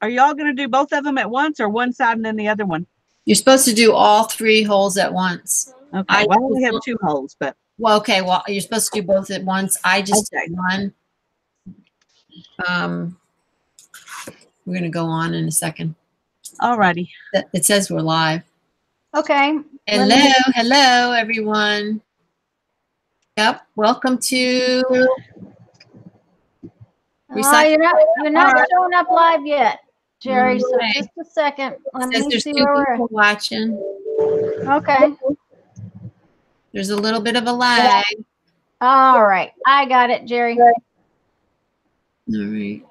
Are y'all going to do both of them at once or one side and then the other one? You're supposed to do all 3 holes at once. Okay. Well, I only have 2 holes, but. Well, okay. Well, you're supposed to do both at once. I just did one. We're going to go on in a second. All righty. It says we're live. Okay. Hello, everyone. Yep. Welcome to. You're not showing up live yet, Jeri. So Okay. just a second. Let It says me there's see 2 where we're people watching. Okay. There's a little bit of a lag. All right. I got it, Jeri. All right.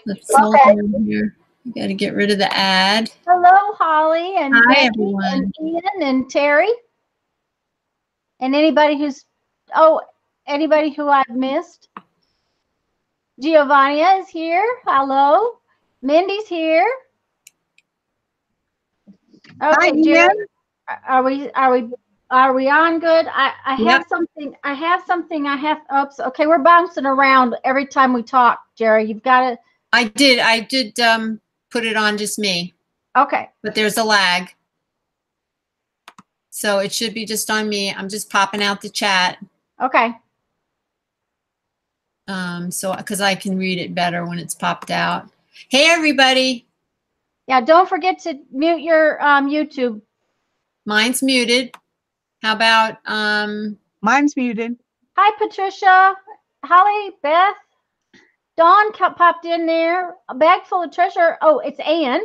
Let's hold on here. We got to get rid of the ad. Hello, Holly and Hi, Becky everyone. and Ian and Terry. And anybody who I've missed. Giovanni is here. Hello. Mindy's here. Okay, Jeri. Are we on good? I have something. Oops. Okay, we're bouncing around every time we talk, Jeri. You've got to. I did put it on just me. Okay. But there's a lag. So it should be just on me. I'm just popping out the chat. Okay. So because I can read it better when it's popped out. Hey, everybody. Yeah, don't forget to mute your YouTube. Mine's muted. How about mine's muted. Hi, Patricia. Holly, Beth. Dawn popped in there. A bag full of treasure. Oh, it's Ann.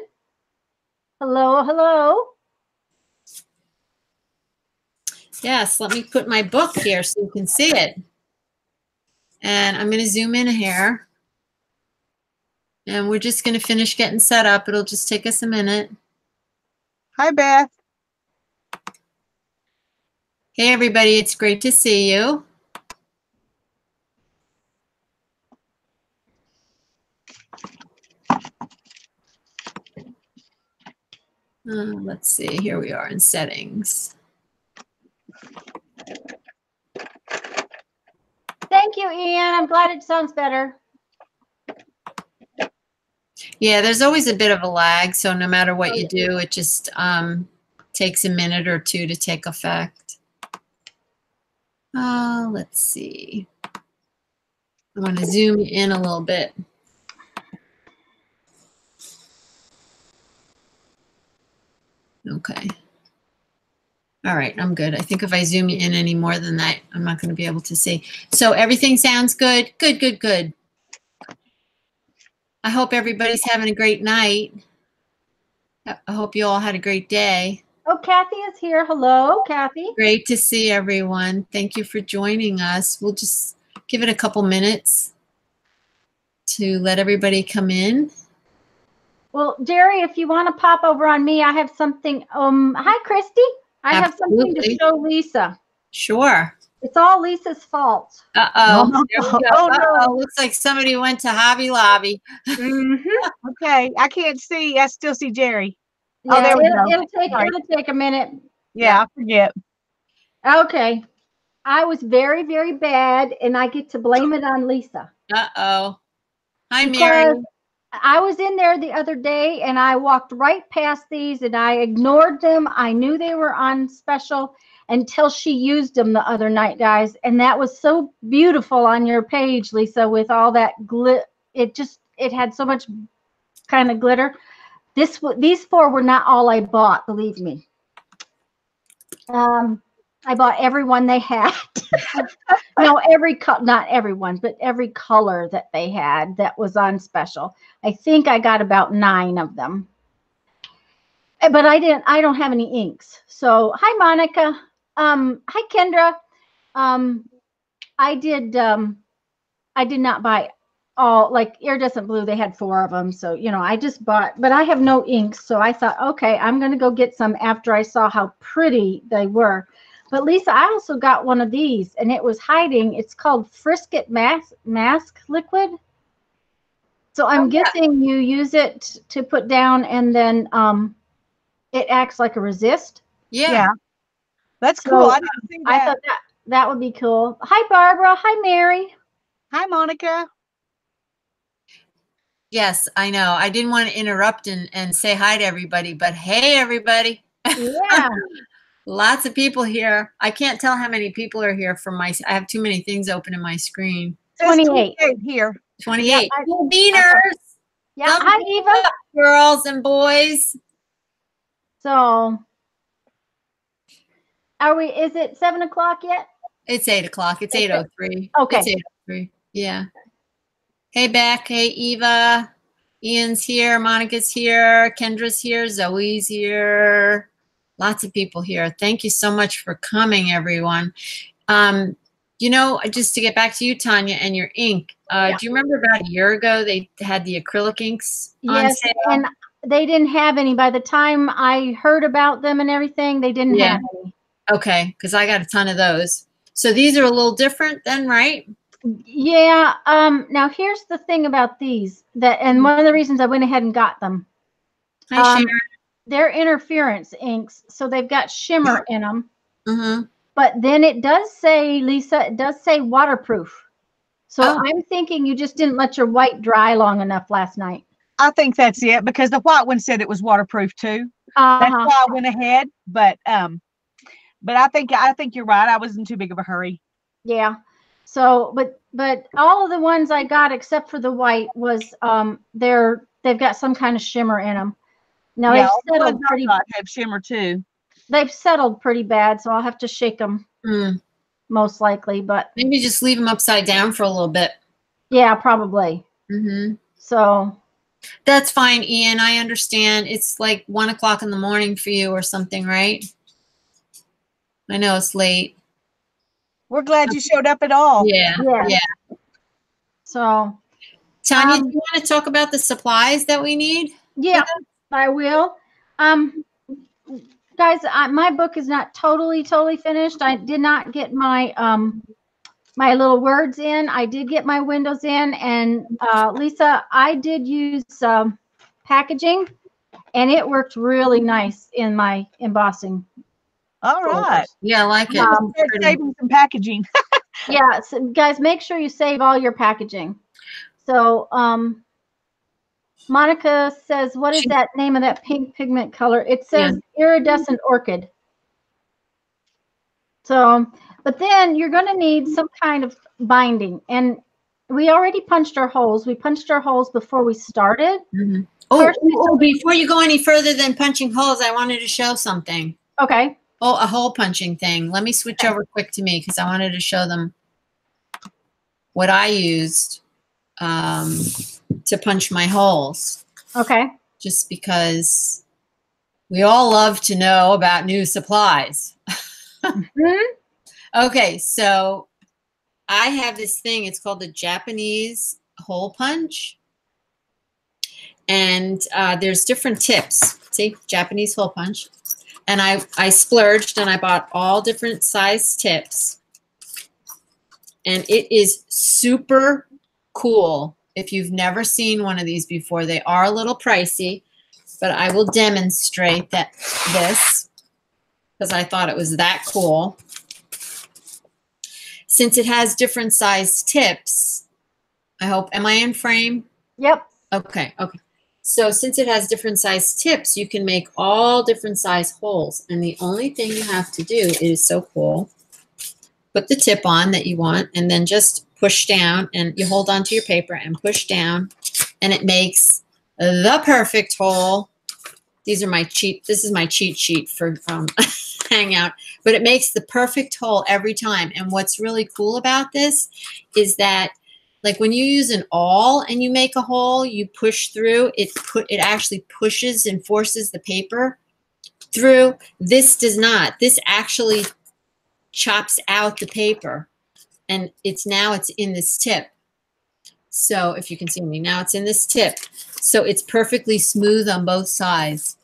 Hello, hello. Yes, let me put my book here so you can see it. And I'm going to zoom in here. And we're just going to finish getting set up. It'll just take us a minute. Hi, Beth. Hey, everybody. It's great to see you. Let's see. Here we are in settings. Thank you, Ian. I'm glad it sounds better. Yeah, there's always a bit of a lag. So no matter what you do, it just takes a minute or 2 to take effect. Let's see. I want to zoom in a little bit. Okay. All right, I'm good. I think if I zoom in any more than that, I'm not going to be able to see. So everything sounds good? Good, good, good. I hope everybody's having a great night. I hope you all had a great day. Oh, Kathy is here. Hello, Kathy. Great to see everyone. Thank you for joining us. We'll just give it a couple minutes to let everybody come in. Well, Jeri, if you want to pop over on me, I have something. Hi, Christy. I have something to show Lisa. Sure. It's all Lisa's fault. Uh-oh. There we go. Uh-oh. Looks like somebody went to Hobby Lobby. Okay. I can't see. I still see Jeri. Yeah, oh, there we go. It'll take a minute. Yeah, I forget. Okay. I was very, very bad, and I get to blame it on Lisa. Uh-oh. Hi, Mary. I was in there the other day, and I walked right past these, and I ignored them. I knew they were on special until she used them the other night, guys. And that was so beautiful on your page, Lisa, with all that glitter. It had so much kind of glitter. These 4 were not all I bought, believe me. I bought every one they had. No, not everyone, but every color that they had that was on special. I think I got about 9 of them. But I don't have any inks. So hi, Monica. Hi, Kendra. I did not buy all, like iridescent blue. They had 4 of them. So, I just bought, but I have no inks. So I thought, okay, I'm going to go get some after I saw how pretty they were. But Lisa, I also got one of these, and it was hiding. It's called Frisket Mask Liquid. So I'm guessing you use it to put down, and then it acts like a resist. Yeah. That's cool. I didn't see that. I thought that would be cool. Hi, Barbara. Hi, Mary. Hi, Monica. Yes, I know. I didn't want to interrupt and say hi to everybody, but hey, everybody. Yeah. Lots of people here. I can't tell how many people are here from I have too many things open in my screen. Says 28. 28 here. 28. Yeah, Cool beaners. Yeah. Thumbs Hi, Eva. up, girls and boys. So, is it 7 o'clock yet? It's 8 o'clock. It's 8:03. Okay. It's 8:03. Yeah. Hey, Beck. Hey, Eva. Ian's here. Monica's here. Kendra's here. Zoe's here. Lots of people here. Thank you so much for coming, everyone. You know, just to get back to you, Tanya, and your ink. Yeah. Do you remember about a year ago they had the acrylic inks on Yes, sale? and they didn't have any. By the time I heard about them and everything, they didn't have any. Okay, because I got a ton of those. So these are a little different then, right? Yeah. Now here's the thing about these and one of the reasons I went ahead and got them. Hi, Sharon. They're interference inks, so they've got shimmer in them. Mm-hmm. But then it does say, Lisa, it does say waterproof. So Oh. I'm thinking you just didn't let your white dry long enough last night. I think that's it because the white one said it was waterproof too. That's why I went ahead. But I think you're right. I was in too big of a hurry. Yeah. So, but all of the ones I got except for the white was they've got some kind of shimmer in them. Now Yeah, they've all the settled ones I pretty. got have shimmer too. They've settled pretty bad, so I'll have to shake them most likely. But maybe just leave them upside down for a little bit. Yeah, probably. Mm-hmm. So that's fine, Ian. I understand. It's like 1 o'clock in the morning for you or something, right? I know it's late. We're glad you showed up at all. Yeah. So, Tanya, do you want to talk about the supplies that we need? Yeah, I will. Guys, my book is not totally finished. I did not get my my little words in. I did get my windows in, and Lisa, I did use packaging, and it worked really nice in my embossing. All right. Yeah, I like it. Start saving some packaging. Yeah, so guys, make sure you save all your packaging. So, Monica says, what is that name of that pink pigment color? It says iridescent orchid. So, but then you're going to need some kind of binding. And we already punched our holes. We punched our holes before we started. Mm-hmm. Oh, before you go any further than punching holes, I wanted to show something. Okay. Oh, a hole punching thing. Let me switch over quick to me because I wanted to show them what I used to punch my holes. Okay. Just because we all love to know about new supplies. Okay, so I have this thing. It's called the Japanese hole punch. And there's different tips. See, Japanese hole punch. And I splurged and I bought all different size tips. And it is super cool. If you've never seen one of these before, they are a little pricey, but I will demonstrate this because I thought it was that cool. Since it has different size tips, I hope, am I in frame? Yep. Okay. So since it has different size tips, you can make all different size holes. And the only thing you have to do is so cool. Put the tip on that you want and then just push down and you hold onto your paper and push down and it makes the perfect hole. This is my cheat sheet for Hangout, but it makes the perfect hole every time. And what's really cool about this is that like when you use an awl and you make a hole, you push through, it actually pushes and forces the paper through. This does not. This actually chops out the paper and it's in this tip. So if you can see me now, it's in this tip. So it's perfectly smooth on both sides.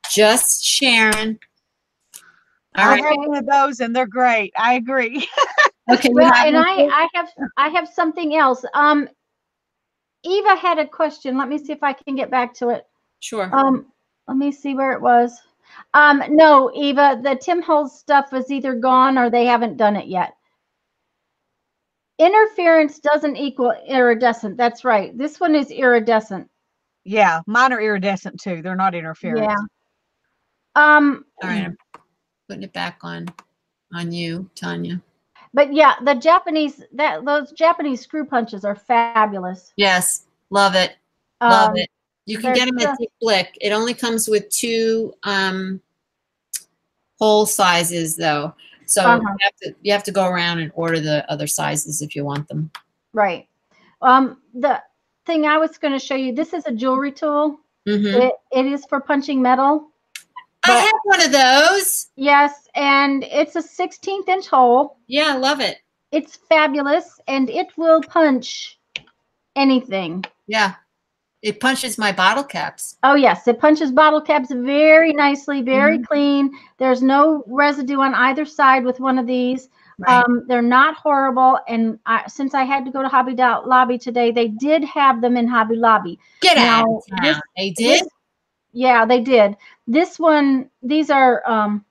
Just Sharon. All right. I have one of those and they're great. I agree. Okay. Well, and I have something else. Eva had a question. Let me see if I can get back to it. Sure. Let me see where it was. No, Eva, the Tim Holtz stuff is either gone or they haven't done it yet. interference doesn't equal iridescent. That's right. This one is iridescent. Yeah, mine are iridescent too. They're not interference. Yeah. All right, I'm putting it back on you, Tanya. But yeah, the Japanese those Japanese screw punches are fabulous. Yes, love it. Love it. You can get them at Dick Blick. It only comes with 2 hole sizes though. So you have to go around and order the other sizes if you want them. Right. The thing I was going to show you, this is a jewelry tool. It is for punching metal. I have one of those. Yes, and it's a 16th inch hole. Yeah, I love it. It's fabulous, and it will punch anything. Yeah. It punches my bottle caps. Oh, yes. It punches bottle caps very nicely, very clean. There's no residue on either side with one of these. Right. They're not horrible. And since I had to go to Hobby Lobby today, they did have them in Hobby Lobby. Get out. They did? Yeah, they did. This one, these are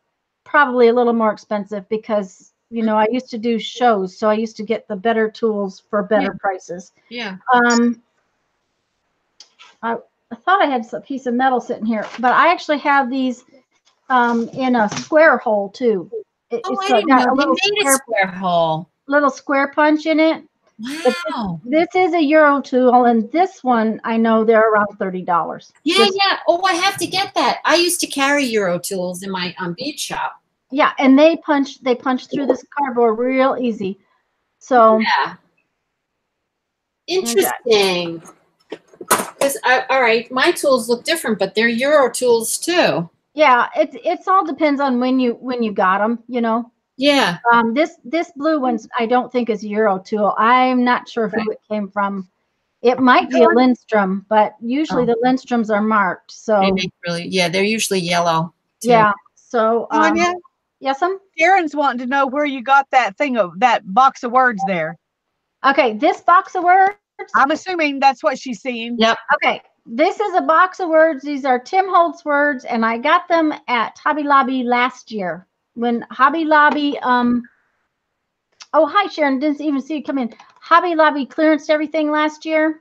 probably a little more expensive because, you know, I used to do shows, so I used to get the better tools for better prices. Yeah. I thought I had a piece of metal sitting here, but I actually have these in a square hole too. I didn't know they made a square hole. Little square punch in it. Wow. This is a Euro tool, and this one I know they're around $30. Yeah, yeah. Oh, I have to get that. I used to carry Euro tools in my bead shop. Yeah, and they punch through this cardboard real easy. So yeah. Interesting. Because all right, my tools look different, but they're Euro tools too. Yeah, it's all depends on when you got them, you know. Yeah. This blue one I don't think is a Euro tool. I'm not sure who it came from. It might be a Lindstrom, but usually the Lindstroms are marked. So they make they're usually yellow too. Yeah. So Tanya? Yes, Sharon's wanting to know where you got that that box of words there. Okay, this box of words. I'm assuming that's what she's seeing. Yep. Okay. This is a box of words. These are Tim Holtz words, and I got them at Hobby Lobby last year. When Hobby Lobby, oh, hi, Sharon. Didn't even see you come in. Hobby Lobby clearanced everything last year,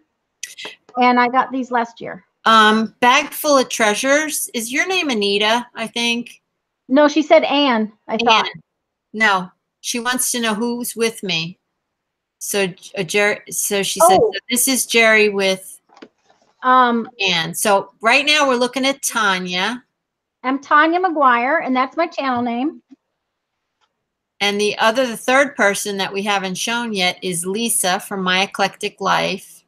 and I got these last year. Bag full of treasures. Is your name Anita, I think? No, she said Ann, I thought. No, she wants to know who's with me. So, Jeri, so she said, so this is Jeri with Ann. So right now we're looking at Tanya. I'm Tanya McGuire, and that's my channel name. And the third person that we haven't shown yet is Lisa from My Eclectic Life.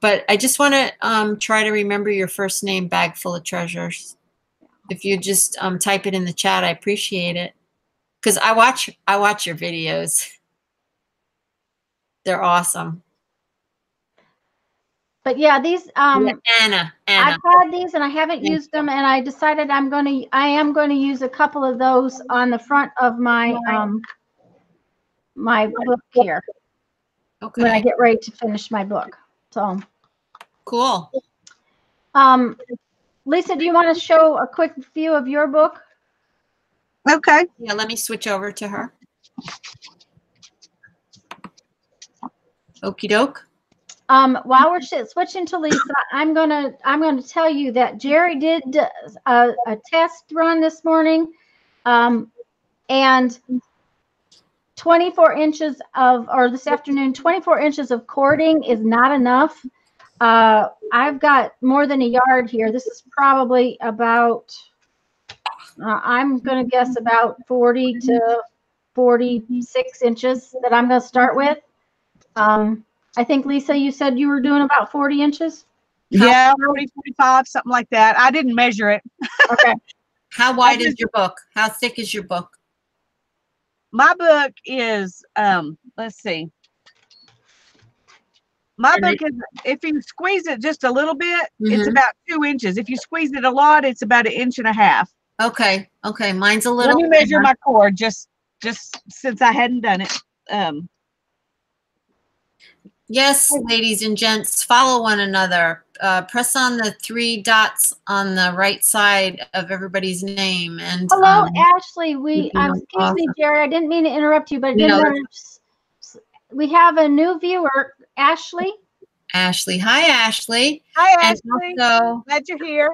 But I just want to try to remember your first name, Bag Full of Treasures. If you just type it in the chat, I appreciate it. Because I watch your videos. They're awesome. But yeah, these Anna. I've had these and I haven't used them, and I decided I am going to use a couple of those on the front of my my book here. Okay. When I get ready to finish my book. So cool. Lisa, do you want to show a quick view of your book? Okay. Yeah, let me switch over to her. Okie doke. While we're switching to Lisa, I'm gonna tell you that Jeri did a test run this morning, and 24 inches or this afternoon, 24 inches of cording is not enough. I've got more than a yard here. This is probably about, I'm going to guess about 40 to 46 inches that I'm going to start with. I think, Lisa, you said you were doing about 40 inches? Yeah, 40, 45, something like that. I didn't measure it. Okay. How wide is your book? How thick is your book? My book is, let's see. My book is, if you squeeze it just a little bit, it's about 2 inches. If you squeeze it a lot, it's about 1.5 inches. Okay. Okay. Mine's a little. Let me measure my cord just since I hadn't done it. Yes, ladies and gents, follow one another. Press on the 3 dots on the right side of everybody's name. And hello, Ashley. Excuse me, Jeri. I didn't mean to interrupt you, but I didn't want to we have a new viewer, Ashley. Ashley. Hi, Ashley. Hi, Ashley. And also, glad you're here.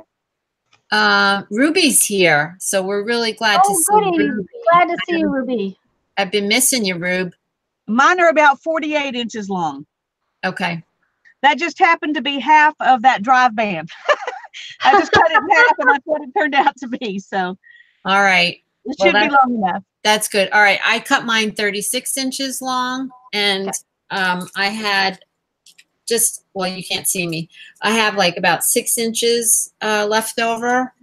Ruby's here. So we're really glad to see goody. Ruby. Glad to see you, Ruby. I've been missing you, Rube. Mine are about 48 inches long. Okay. That just happened to be half of that drive band. I just cut it in half, and that's what it turned out to be. So, all right. It should be long enough. That's good. All right. I cut mine 36 inches long, and I had just, well, you can't see me. I have like about 6 inches left over.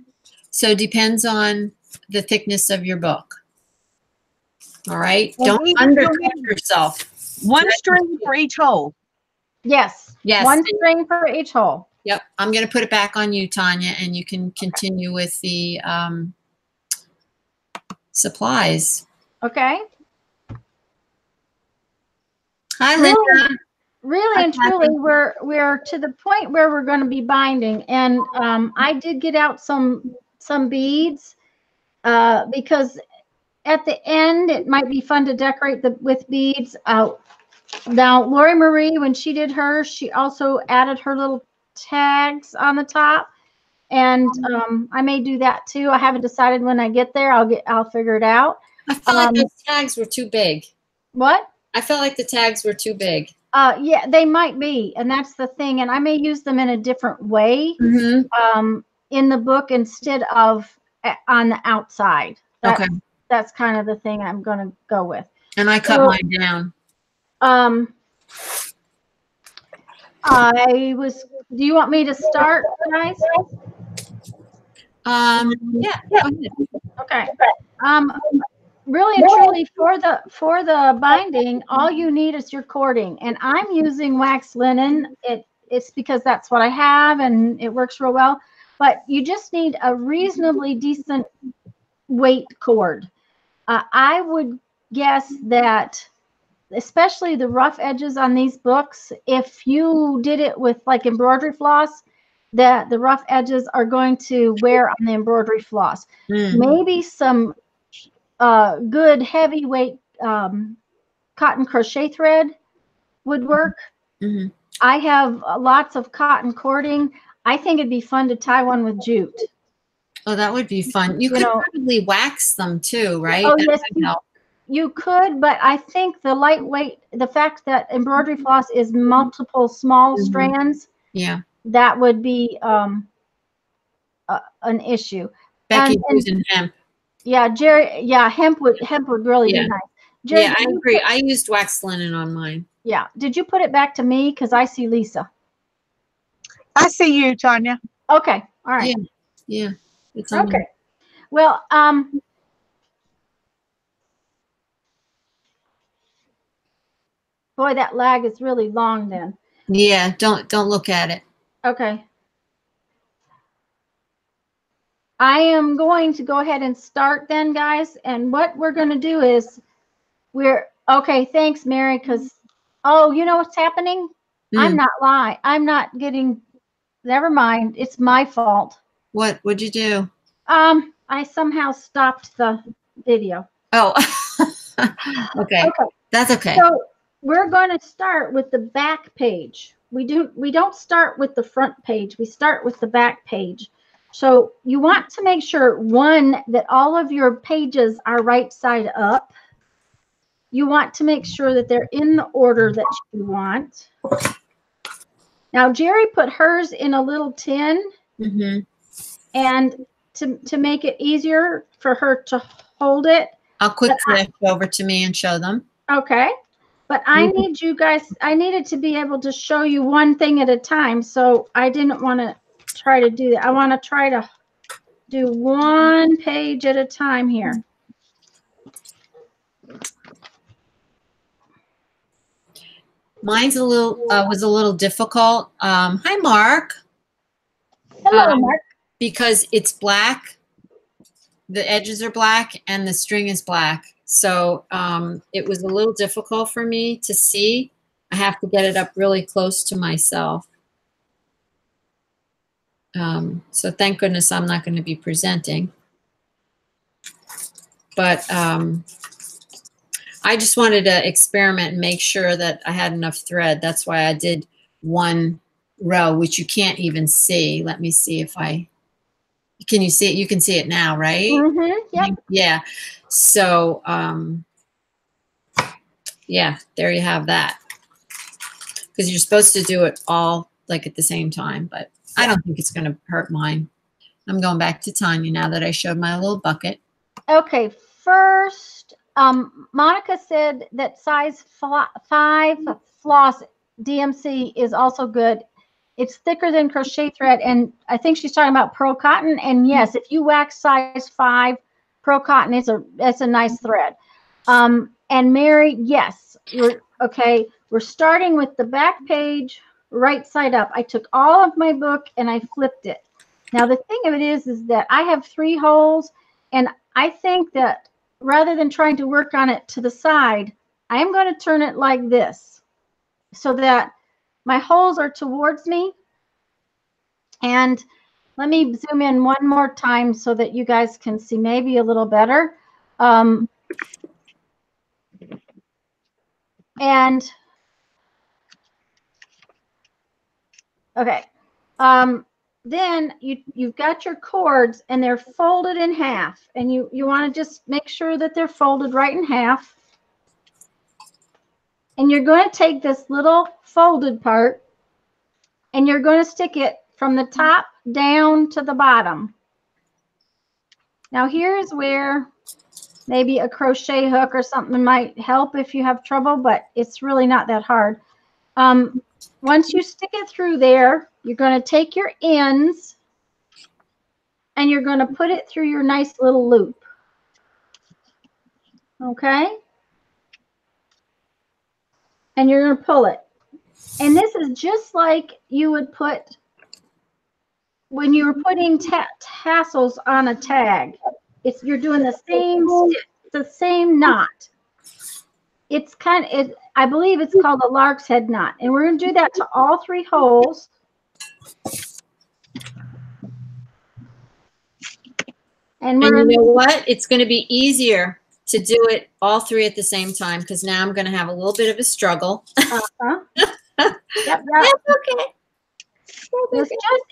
So it depends on the thickness of your book. All right. Well, don't undercut yourself. One string for each hole. Yes. Yes. One string for each hole. Yep. I'm going to put it back on you, Tanya, and you can continue with the supplies. Okay. Hi, Linda. Really and truly, we're to the point where we're going to be binding, and I did get out some beads because at the end it might be fun to decorate with beads. Now, Lori Marie, when she did hers, she also added her little tags on the top, and I may do that too. I haven't decided. When I get there, I'll figure it out. I felt like those tags were too big. What? I felt like the tags were too big. Yeah, they might be, and that's the thing. And I may use them in a different way in the book instead of on the outside. That's kind of the thing I'm going to go with. And I cut mine down. Do you want me to start, guys? Yeah. Go ahead. Okay. Really and truly, for the binding, all you need is your cording, and I'm using wax linen. It's because that's what I have, and it works real well. But you just need a reasonably decent weight cord. I would guess that, especially the rough edges on these books, if you did it with like embroidery floss, that the rough edges are going to wear on the embroidery floss. Maybe some good heavyweight cotton crochet thread would work. I have lots of cotton cording. I think it'd be fun to tie one with jute. Oh, that would be fun. You could probably wax them too, right? Oh, yes, you could, but I think the fact that embroidery floss is multiple small strands, that would be an issue. Becky's using hemp. Yeah, Jeri. Yeah, hemp would really be nice. Jeri, I agree. I used wax linen on mine. Yeah. Did you put it back to me? Because I see Lisa. I see you, Tanya. Okay. All right. Yeah. It's okay. Me. Well, boy, that lag is really long then. Yeah. Don't look at it. Okay. I am going to go ahead and start then, guys. And what we're going to do is okay. Thanks, Mary. Because, you know what's happening? I'm not lying. I'm not getting, never mind. It's my fault. What'd you do? I somehow stopped the video. Oh, okay. That's okay. So we're going to start with the back page. We don't start with the front page. We start with the back page. So you want to make sure, one, that all of your pages are right side up. You want to make sure that they're in the order that you want. Now, Jeri put hers in a little tin. And to make it easier for her to hold it. I'll quickly flash over to me and show them. Okay. But I need you guys, I needed to be able to show you one thing at a time. So I didn't want to try to do that. I want to try to do one page at a time here. Mine's was a little difficult. Hi, Mark. Hello, Mark. Because it's black, the edges are black, and the string is black. So it was a little difficult for me to see. I have to get it up really close to myself. So thank goodness I'm not going to be presenting. But I just wanted to experiment and make sure that I had enough thread. That's why I did one row, which you can't even see. Let me see if can you see it? You can see it now, right? Mm-hmm. Yep. Yeah. So, yeah, there you have that. Because you're supposed to do it all like at the same time, but I don't think it's going to hurt mine. I'm going back to Tanya now that I showed my little bucket. Okay, first, Monica said that size 5 floss DMC is also good. It's thicker than crochet thread, and I think she's talking about pearl cotton. And yes, if you wax size 5 pearl cotton, it's a nice thread. And Mary, yes, we're starting with the back page right side up. I took all of my book and I flipped it. Now the thing of it is that I have 3 holes, and I think that rather than trying to work on it to the side, I am going to turn it like this so that my holes are towards me. And let me zoom in one more time so that you guys can see maybe a little better. And okay. Then you've got your cords and they're folded in half, and you want to just make sure that they're folded right in half. And you're going to take this little folded part and you're going to stick it from the top down to the bottom. Now here's where maybe a crochet hook or something might help if you have trouble, but it's really not that hard. Once you stick it through there, you're going to take your ends and you're going to put it through your nice little loop. Okay? And you're going to pull it. And this is just like you would put when you were putting tassels on a tag. You're doing the same stitch, the same knot. It's I believe it's called a lark's head knot. And we're going to do that to all 3 holes. And you know what? It's going to be easier to do it all 3 at the same time, because now I'm going to have a little bit of a struggle. Yep. That's okay.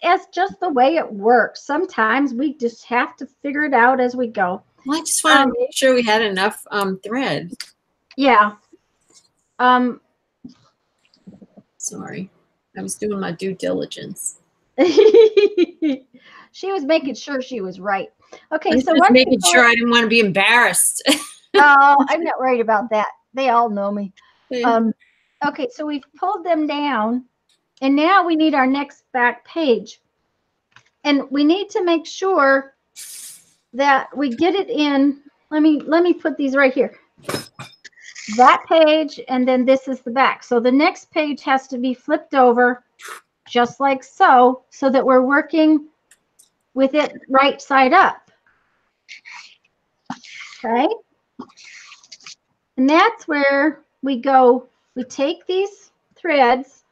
It's just the way it works. Sometimes we just have to figure it out as we go. Well, I just wanted to make sure we had enough thread. Yeah. Sorry, I was doing my due diligence. She was making sure she was right. Okay, so just making sure I didn't want to be embarrassed. Oh, I'm not worried about that. They all know me. Yeah. Okay, so we've pulled them down, and now we need our next back page. And we need to make sure that we get it in. Let me put these right here. That page, and then this is the back. So the next page has to be flipped over just like so that we're working with it right side up. Okay. And that's where we go. We take these threads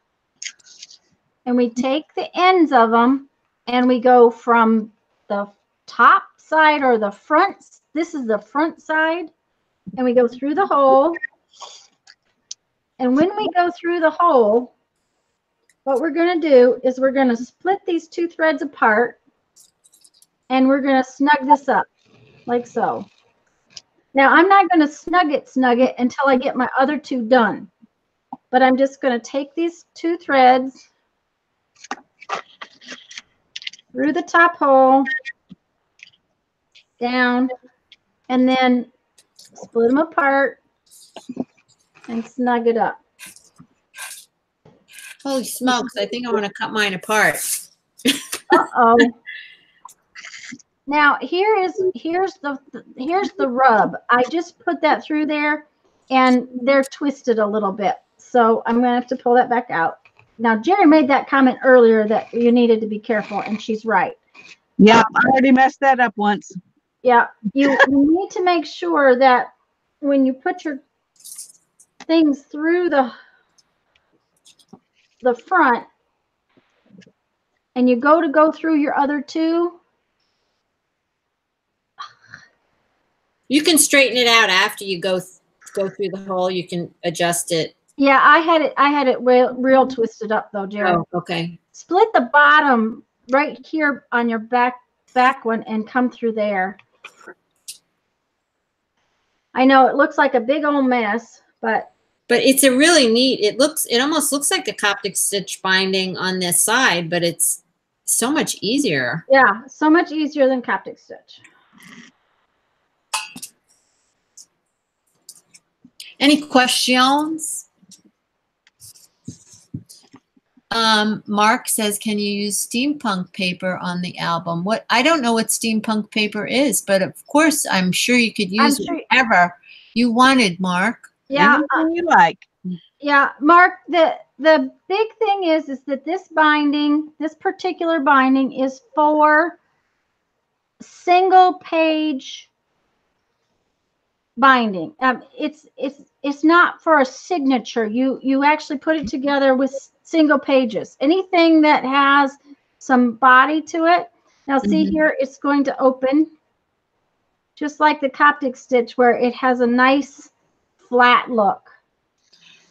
and we take the ends of them and we go from the top side or the front. This is the front side. And we go through the hole. And when we go through the hole, what we're going to do is we're going to split these 2 threads apart and we're going to snug this up like so. Now I'm not going to snug it until I get my other 2 done. But I'm just going to take these 2 threads through the top hole, down, and then split them apart and snug it up. Holy smokes, I think I want to cut mine apart. Uh-oh. Now here's the rub. I just put that through there and they're twisted a little bit. So I'm going to have to pull that back out. Now Jeri made that comment earlier that you needed to be careful, and she's right. Yeah, I already messed that up once. Yeah, you need to make sure that when you put your things through the front and you go through your other 2. You can straighten it out after you go go through the hole, you can adjust it. Yeah, I had it real twisted up though, Jeri. Oh, okay. Split the bottom right here on your back one and come through there. I know it looks like a big old mess, but it's a really neat, it almost looks like a Coptic stitch binding on this side, but it's so much easier. Yeah, so much easier than Coptic stitch. Any questions? Mark says, can you use steampunk paper on the album? I don't know what steampunk paper is, but of course, I'm sure you could use whatever you wanted, Mark. Yeah, anything you like. Yeah, Mark, the big thing is that this particular binding is for single page binding. It's not for a signature. You actually put it together with single pages. Anything that has some body to it. Now see here, it's going to open just like the Coptic stitch where it has a nice flat look.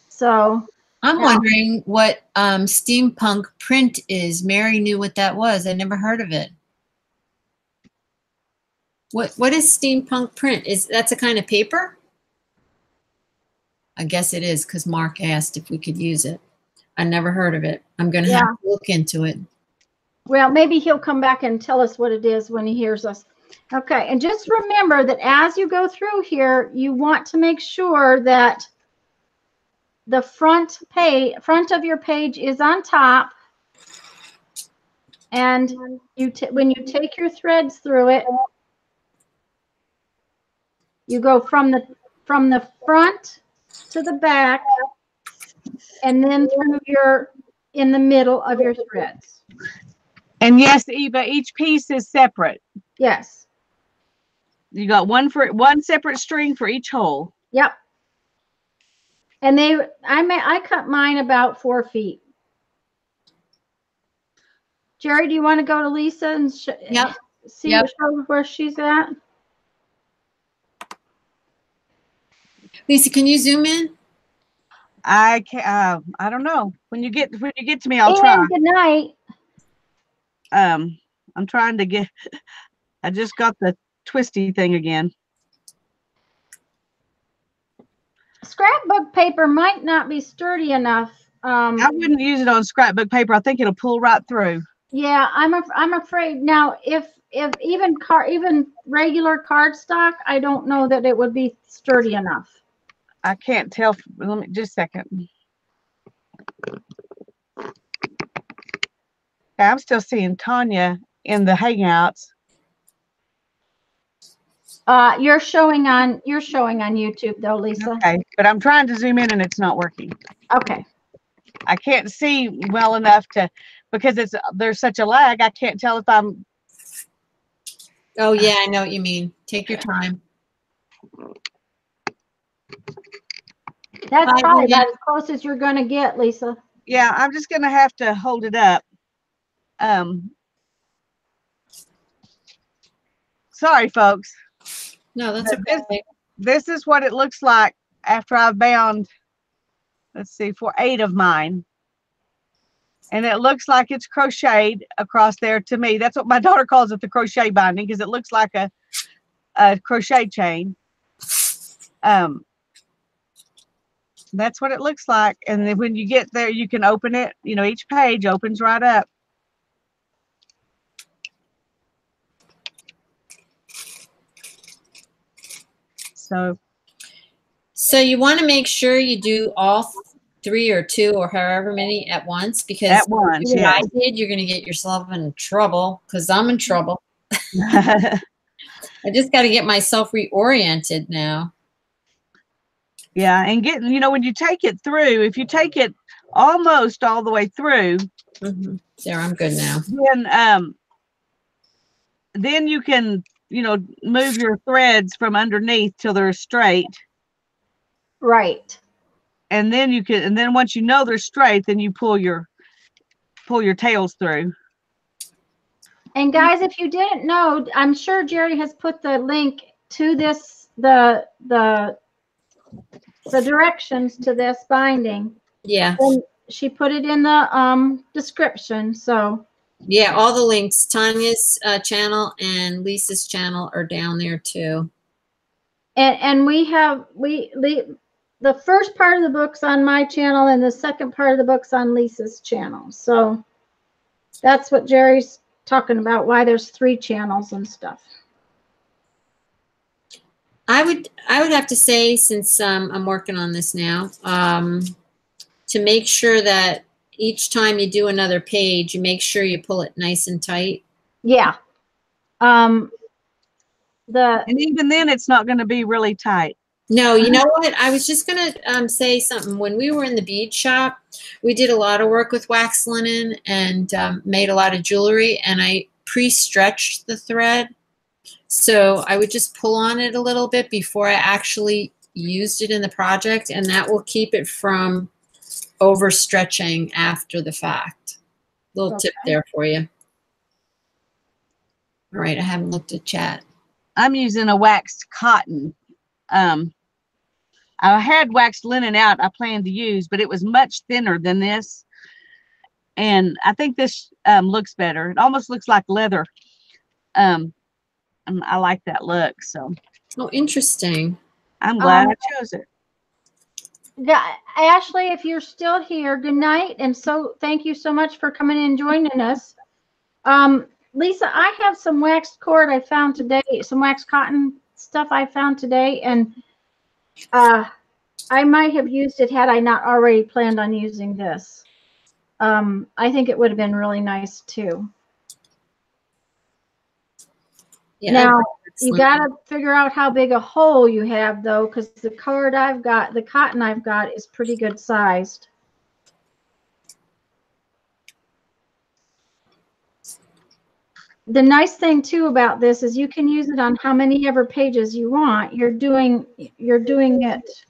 So I'm wondering what steampunk print is. Mary knew what that was. I never heard of it. What is steampunk print? That's a kind of paper? I guess it is because Mark asked if we could use it. I never heard of it. I'm going to have to look into it. Well, maybe he'll come back and tell us what it is when he hears us. Okay, and just remember that as you go through here, you want to make sure that the front of your page is on top, and when you take your threads through it, you go from the front to the back, and then through in the middle of your threads. And yes, Eva, each piece is separate. Yes. You got one separate string for each hole. Yep. And I cut mine about 4 feet. Jeri, do you want to go to Lisa and see where she's at? Lisa, can you zoom in? I can. I don't know. When you get to me, I'll try. Good night. I'm trying to get. I just got the twisty thing again. Scrapbook paper might not be sturdy enough. I wouldn't use it on scrapbook paper. I think it'll pull right through. Yeah, I'm afraid now. If even regular cardstock, I don't know that it would be sturdy enough. I can't tell. Let me just a second. I'm still seeing Tanya in the Hangouts. You're showing on YouTube though, Lisa. Okay, but I'm trying to zoom in and it's not working. Okay. I can't see well enough because there's such a lag. I can't tell if I'm. Oh yeah, I know what you mean. Take your time. That's probably about as close as you're gonna get, Lisa. Yeah, I'm just gonna have to hold it up. Sorry, folks. No, that's okay. This is what it looks like after I've bound, let's see, for 8 of mine. And it looks like it's crocheted across there to me. That's what my daughter calls it, the crochet binding, because it looks like a crochet chain. That's what it looks like. And then when you get there, you can open it. You know, each page opens right up. So you want to make sure you do all 3 or 2 or however many at once, because at once, yeah. I did, you're going to get yourself in trouble, because I'm in trouble. I just got to get myself reoriented now. Yeah, and when you take it through, if you take it almost all the way through, there, I'm good now. Then you can, move your threads from underneath till they're straight. Right. And then once you know they're straight, then you pull your tails through. And guys, if you didn't know, I'm sure Jeri has put the link to this, the the directions to this binding. Yeah. And she put it in the description. So Yeah, all the links, Tanya's channel and Lisa's channel are down there too. and the first part of the book's on my channel and the second part of the book's on Lisa's channel. So that's what Jeri's talking about, why there's 3 channels and stuff. I would have to say, since I'm working on this now, to make sure that each time you do another page, you make sure you pull it nice and tight. Yeah. And even then, it's not going to be really tight. No, you know what? I was just going to say something. When we were in the bead shop, we did a lot of work with wax linen and made a lot of jewelry, and I pre-stretched the thread. So I would just pull on it a little bit before I actually used it in the project, and that will keep it from overstretching after the fact. Little tip there for you. All right, I haven't looked at chat. I'm using a waxed cotton. I had waxed linen out I planned to use, but it was much thinner than this. And I think this looks better. It almost looks like leather. And I like that look. So. Oh, interesting. I'm glad I chose it. Yeah, Ashley, if you're still here, good night. And so thank you so much for coming in and joining us. Lisa, I have some waxed cord I found today, some waxed cotton stuff I found today, and I might have used it had I not already planned on using this. I think it would have been really nice too. Yeah, now, you got to figure out how big a hole you have, though, because the cord I've got, the cotton I've got, is pretty good sized. The nice thing, too, about this is you can use it on how many ever pages you want. You're doing it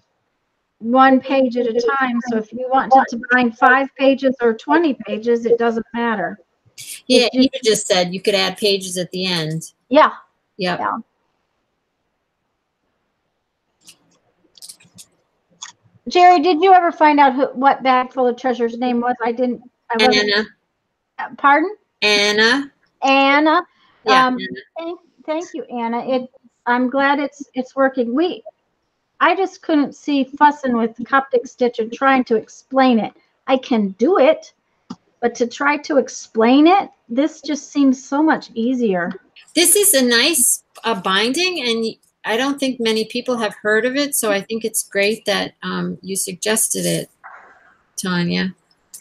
1 page at a time. So if you want to bind 5 pages or 20 pages, it doesn't matter. Yeah, you just said you could add pages at the end. Yeah. Yep. Yeah. Jeri, did you ever find out what Bag Full of Treasure's name was? Anna. Pardon? Anna. Anna. Yeah. Thank you, Anna. I'm glad it's working. I just couldn't see fussing with the Coptic stitch and trying to explain it. I can do it, but to try to explain it, this just seems so much easier. This is a nice binding, and I don't think many people have heard of it, so I think it's great that you suggested it, Tanya.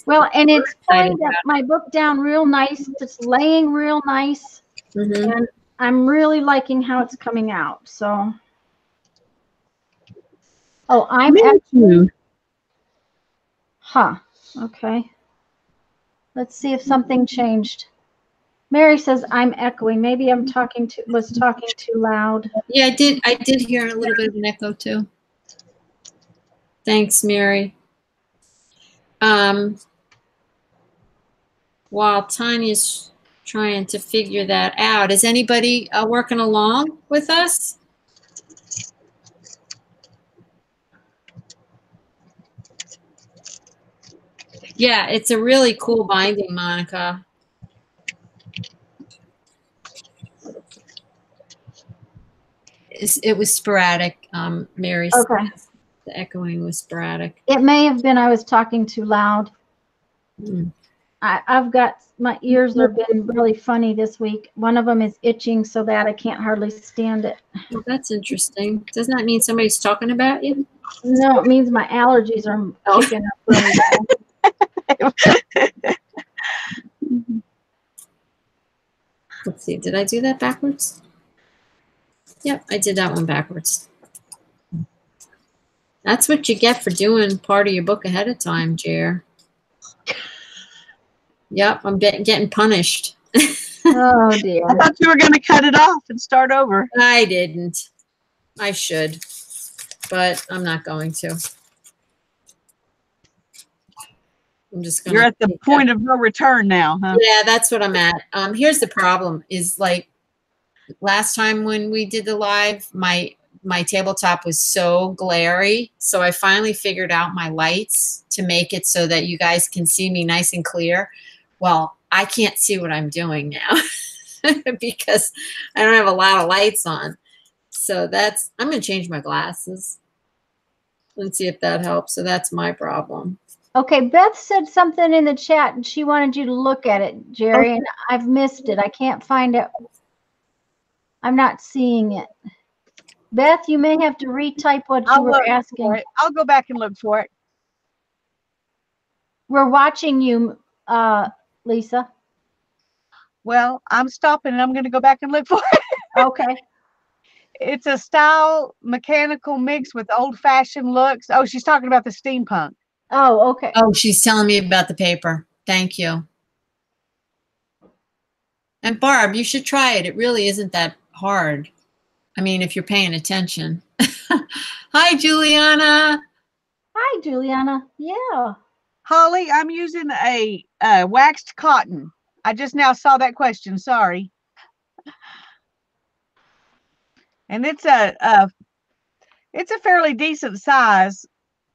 Well, and it's pulling my book down real nice. It's laying real nice, and I'm really liking how it's coming out. So, oh, I'm actually, okay. Let's see if something changed. Mary says I'm echoing. Maybe I'm was talking too loud. Yeah, I did hear a little bit of an echo too. Thanks, Mary. While Tanya's trying to figure that out, is anybody working along with us? Yeah, it's a really cool binding, Monica. It was sporadic, Mary. Okay. The echoing was sporadic. It may have been I was talking too loud. I've got, my ears have been really funny this week. One of them is itching so bad I can't hardly stand it. Well, that's interesting. Doesn't that mean somebody's talking about you? No, it means my allergies are kicking up really bad. Let's see. Did I do that backwards? Yep, I did that one backwards. That's what you get for doing part of your book ahead of time, Jer. Yep, I'm getting punished. Oh, dear. I thought you were going to cut it off and start over. I didn't. I should, but I'm not going to. I'm just going. You're at the point of no return now, huh? Yeah, that's what I'm at. Here's the problem: is like last time when we did the live, my tabletop was so glary. So I finally figured out my lights to make it so that you guys can see me nice and clear. Well, I can't see what I'm doing now because I don't have a lot of lights on. So I'm going to change my glasses. Let's see if that helps. So that's my problem. Okay, Beth said something in the chat and she wanted you to look at it, Jeri, and I've missed it. I can't find it. I'm not seeing it. Beth, you may have to retype what you were asking. I'll go back and look for it. We're watching you, Lisa. Well, I'm stopping and I'm going to go back and look for it. Okay. It's a style mechanical mix with old-fashioned looks. Oh, she's talking about the steampunk. Oh, okay. Oh, she's telling me about the paper. Thank you. And Barb, you should try it. It really isn't that hard. I mean, if you're paying attention. Hi, Juliana. Hi, Juliana. Yeah. Holly, I'm using a waxed cotton. I just now saw that question. Sorry. And it's a fairly decent size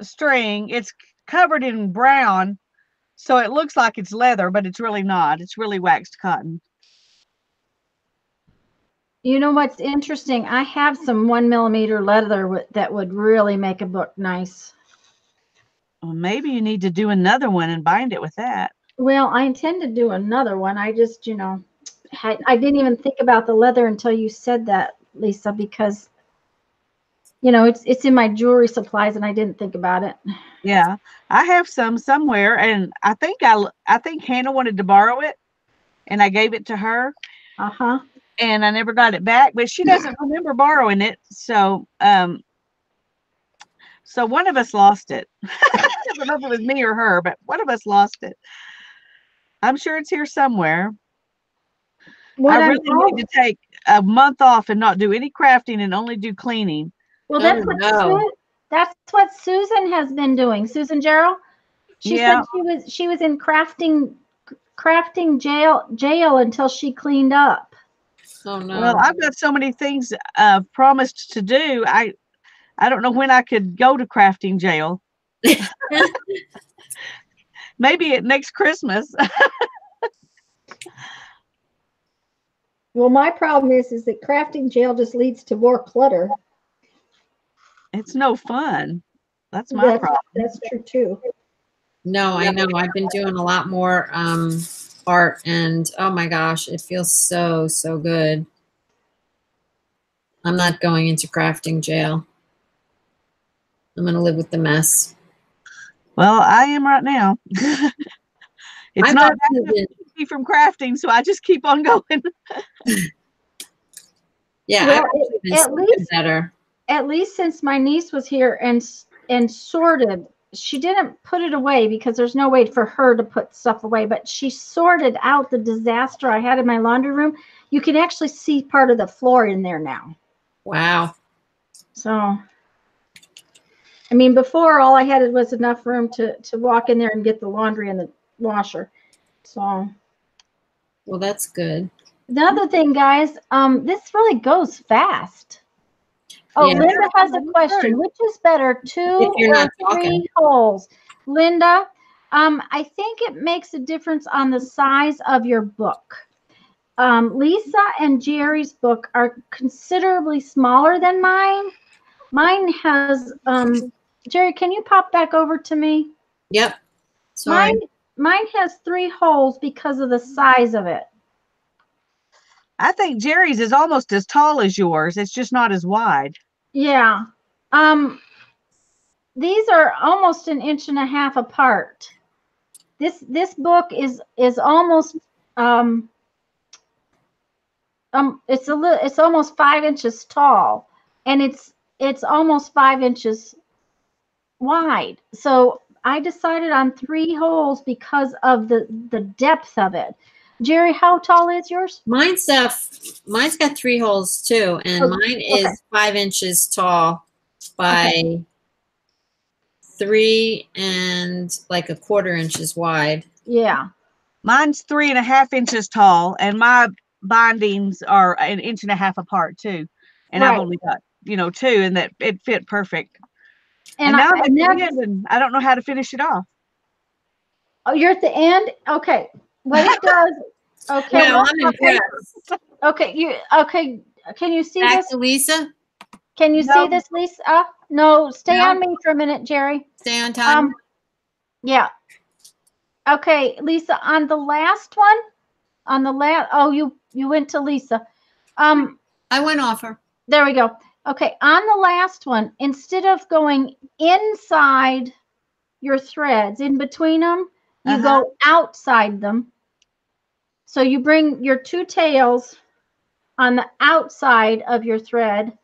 string. It's covered in brown, so it looks like it's leather, but it's really not. It's really waxed cotton. You know what's interesting? I have some 1mm leather that would really make a book nice. Well, maybe you need to do another one and bind it with that. Well, I intend to do another one. I just, you know, I didn't even think about the leather until you said that, Lisa, because, you know, it's in my jewelry supplies and I didn't think about it. Yeah, I have some somewhere, and I think Hannah wanted to borrow it, and I gave it to her. Uh-huh. And I never got it back, but she doesn't remember borrowing it. So, so one of us lost it. I don't know if it was me or her, but one of us lost it. I'm sure it's here somewhere. I really need to take a month off and not do any crafting and only do cleaning. Well, that's what Susan has been doing. Susan Jarrell. She said she was in crafting jail until she cleaned up. Oh no. Well, I've got so many things promised to do. I don't know when I could go to crafting jail. Maybe at next Christmas. Well, my problem is that crafting jail just leads to more clutter. It's no fun. That's my problem. That's true too. No, I know. I've been doing a lot more art, and oh my gosh, it feels so good. I'm not going into crafting jail. I'm going to live with the mess. Well, I am right now. It's not from crafting, so I just keep on going. Yeah, well, at least since my niece was here and sorted, she didn't put it away because there's no way for her to put stuff away, but she sorted out the disaster I had in my laundry room. You can actually see part of the floor in there now. Wow. So, I mean, before all I had was enough room to walk in there and get the laundry in the washer. So, well, that's good. Another thing, guys, this really goes fast. Oh, yeah. Linda has a question. Which is better, 2 or 3 holes? Linda, I think it makes a difference on the size of your book. Lisa and Jeri's book are considerably smaller than mine. Mine has, Jeri, can you pop back over to me? Yep. Sorry. Mine has 3 holes because of the size of it. I think Jeri's is almost as tall as yours. It's just not as wide. Yeah. These are almost 1.5 inches apart. This book is almost it's almost 5 inches tall, and it's almost 5 inches wide. So I decided on 3 holes because of the depth of it. Jeri, how tall is yours? Mine's got 3 holes too, and mine is 5 inches tall by 3 and like 1/4 inches wide. Yeah. Mine's 3.5 inches tall, and my bindings are 1.5 inches apart too. And I've only got you know, too, and that it fit perfect. And, now I'm at and the that's, end, and I don't know how to finish it off. oh, you're at the end. Okay, what it does? Okay, Wow, I'm impressed. okay, okay. Can you see Back this? to Lisa. Can you see No. this, Lisa? No, stay No. on me for a minute, Jeri. Stay on time. Yeah. Okay, Lisa, on the last one, on the last, oh, you went to Lisa. I went off her. There we go. Okay, on the last one, instead of going inside your threads, in between them, you go outside them. So you bring your two tails on the outside of your thread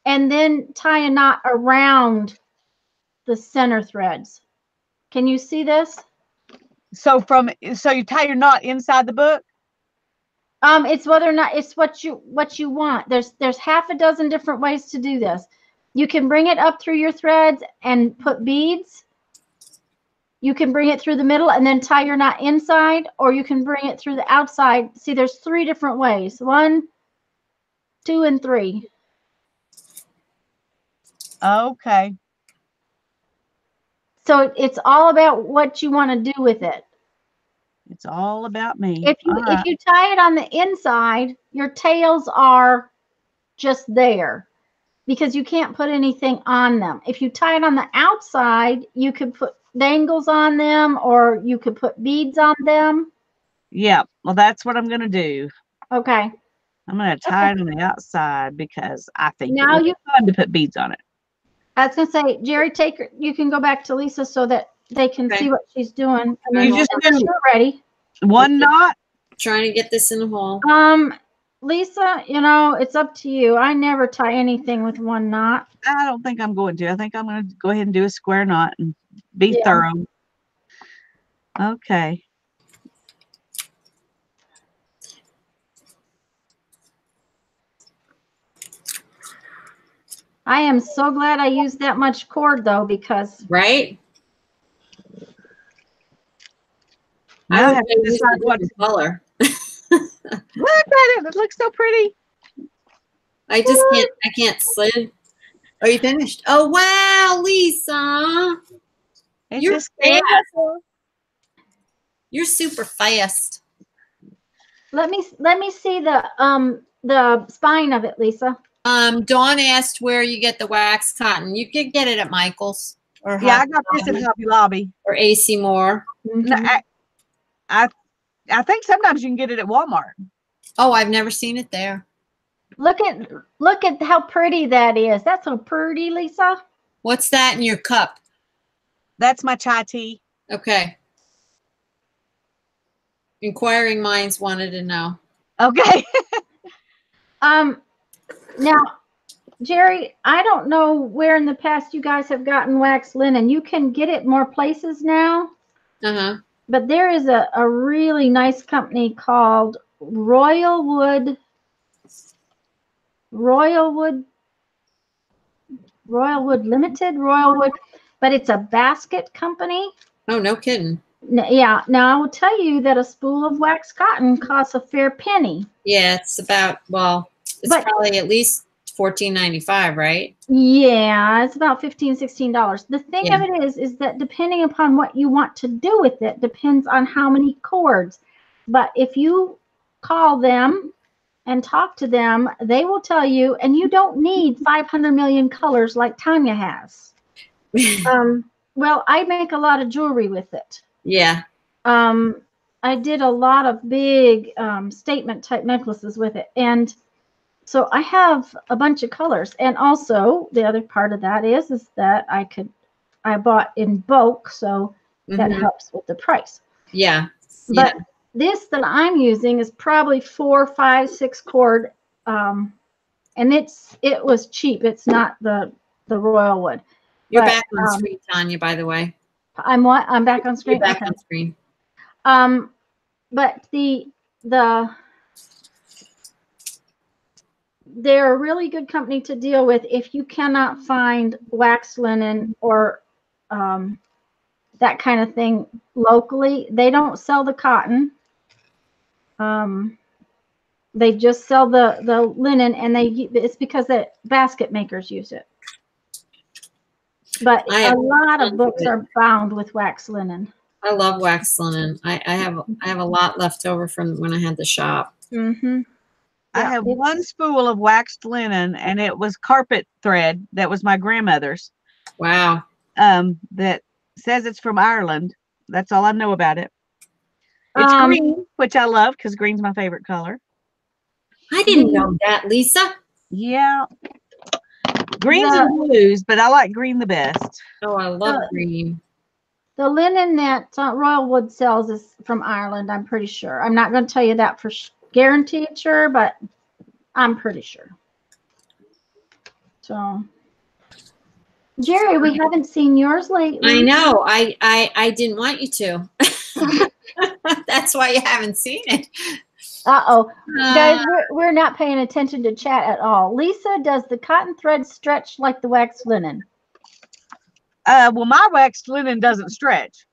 and then tie a knot around the center threads. Can you see this? So you tie your knot inside the book? It's whether or not it's what you want. There's half a dozen different ways to do this. You can bring it up through your threads and put beads. You can bring it through the middle and then tie your knot inside, or you can bring it through the outside. See, there's 3 different ways. 1, 2, and 3. Okay. So it's all about what you want to do with it. It's all about me. If you tie it on the inside, your tails are just there because you can't put anything on them. If you tie it on the outside, you could put dangles on them, or you could put beads on them. Yeah, well, that's what I'm going to do. Okay. I'm going to tie it on the outside because I think Now it would be fun to put beads on it. I was going to say, Jeri, you can go back to Lisa so that they can see what she's doing. And then You just do you're ready. one knot? Trying to get this in the hole. Lisa, you know, it's up to you. I never tie anything with one knot. I don't think I'm going to. I think I'm going to go ahead and do a square knot and be thorough. Okay. I am so glad I used that much cord, though, because Right? Now I I have to decide what color. Look at it. It looks so pretty. I just can't slid. Are you finished? Oh wow, Lisa. It's You're just fast. You're super fast. let me see the spine of it, Lisa. Dawn asked where you get the wax cotton. You could get it at Michael's or I got this at Hobby Lobby or AC Moore. No, I think sometimes you can get it at Walmart. Oh, I've never seen it there. Look at how pretty that is. That's so pretty, Lisa. What's that in your cup? That's my chai tea. Okay. Inquiring minds wanted to know. Okay. Now, Jeri, I don't know where in the past you guys have gotten wax linen. You can get it more places now. But there is a really nice company called Royalwood, but it's a basket company. Oh, no kidding. Yeah. Now I will tell you that a spool of wax cotton costs a fair penny. Yeah, it's about, well, it's probably at least $14.95, right? Yeah, it's about $15, $16. The thing of it is that depending upon what you want to do with it depends on how many cords. But if you call them and talk to them, they will tell you, and you don't need 500 million colors like Tanya has. Well, I make a lot of jewelry with it. Yeah. I did a lot of big statement type necklaces with it. And so I have a bunch of colors. And also the other part of that is that I bought in bulk. So that helps with the price. Yeah. But this that I'm using is probably 4, 5, 6 cord. And it was cheap. It's not the Royalwood. You're back on screen, Tanya, by the way. I'm what? I'm back on screen? You're back on screen. But they're a really good company to deal with if you cannot find wax linen or that kind of thing locally. They don't sell the cotton. They just sell the linen, and it's because the basket makers use it. But a lot of books are bound with wax linen. I love wax linen. I have a lot left over from when I had the shop. Mm-hmm. I have one spool of waxed linen, and it was carpet thread that was my grandmother's. Wow. That says it's from Ireland. That's all I know about it. It's green, which I love because green's my favorite color. I didn't know that, Lisa. Yeah. Greens and blues, but I like green the best. Oh, I love green. The linen that Royal Wood sells is from Ireland, I'm pretty sure. I'm not going to tell you that for guaranteed sure, but I'm pretty sure. So, Jeri, we haven't seen yours lately. I know. I didn't want you to. That's why you haven't seen it. Uh-oh. Guys, we're not paying attention to chat at all. Lisa, does the cotton thread stretch like the waxed linen? Well, my waxed linen doesn't stretch,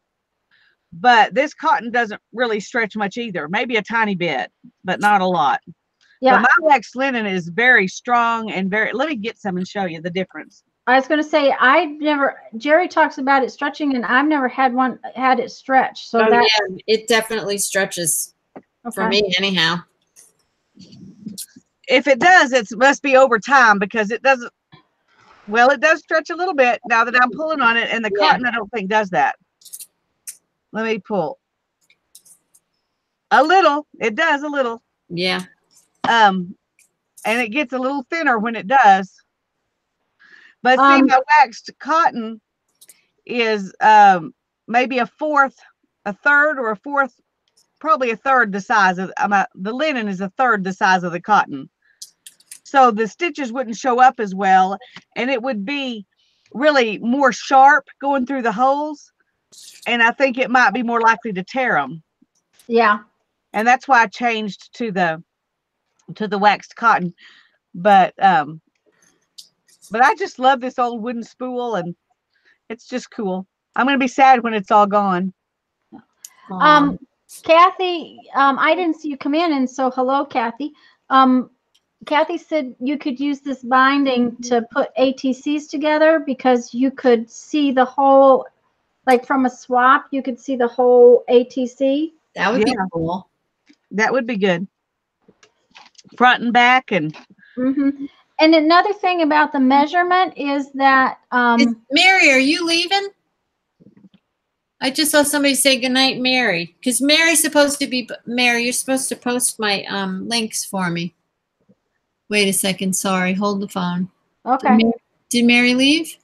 but this cotton doesn't really stretch much either. Maybe a tiny bit, but not a lot. Yeah. But my waxed linen is very strong and very, let me get some and show you the difference. I was going to say, Jeri talks about it stretching, and I've never had it stretch. So yeah, it definitely stretches for me anyhow. If it does, it must be over time because it doesn't. Well, it does stretch a little bit now that I'm pulling on it, and the cotton I don't think does that. Let me pull. A little. It does a little. Yeah. And it gets a little thinner when it does. But see, my waxed cotton is maybe a third or a fourth, probably a third the size of the linen is a third the size of the cotton. So the stitches wouldn't show up as well, and it would be really more sharp going through the holes. And I think it might be more likely to tear them. Yeah. And that's why I changed to the waxed cotton. But I just love this old wooden spool, and it's just cool. I'm going to be sad when it's all gone. Kathy, I didn't see you come in, and so hello, Kathy. Kathy said you could use this binding to put ATCs together because you could see the whole, like from a swap, you could see the whole ATC. That would be cool. That would be good. Front and back and. Mm-hmm. And another thing about the measurement is that Mary, are you leaving? I just saw somebody say goodnight, Mary. Because Mary's supposed to be Mary, you're supposed to post my links for me. Wait a second, sorry. Hold the phone. Okay. Did Mary leave?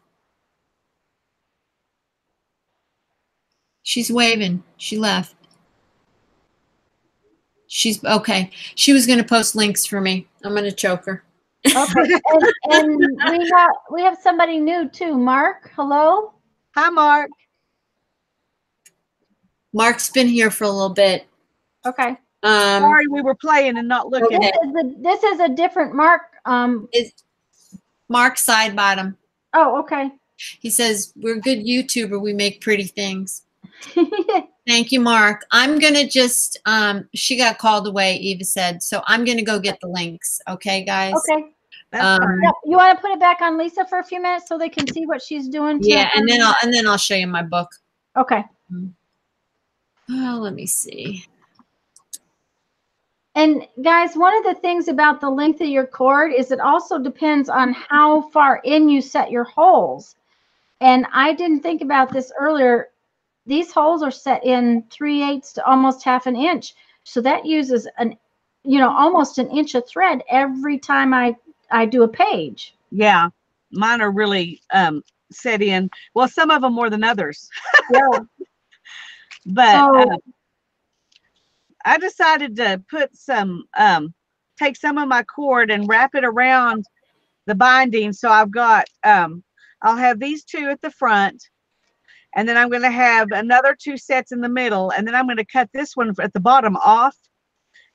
She's waving. She left. She's okay. She was going to post links for me. I'm going to choke her. Okay. and we have somebody new too. Mark, hello. Hi, Mark. Mark's been here for a little bit. Okay. Sorry, we were playing and not looking. Okay. This is a different Mark. Is Mark side bottom. Oh, okay. He says, we're good YouTuber. We make pretty things. Thank you, Mark. I'm going to just, she got called away, Eva said. So I'm going to go get the links. Okay, guys? Okay. You want to put it back on Lisa for a few minutes so they can see what she's doing? Yeah, and then I'll show you my book. Okay. Oh, let me see. And guys, one of the things about the length of your cord is it also depends on how far in you set your holes. And I didn't think about this earlier. These holes are set in 3/8 to almost ½ an inch. So that uses almost an inch of thread every time I do a page. Yeah, mine are really set in. Well, some of them more than others. Yeah. But I decided to put take some of my cord and wrap it around the binding. So I've got, I'll have these two at the front, and then I'm going to have another 2 sets in the middle, and then I'm going to cut this one at the bottom off,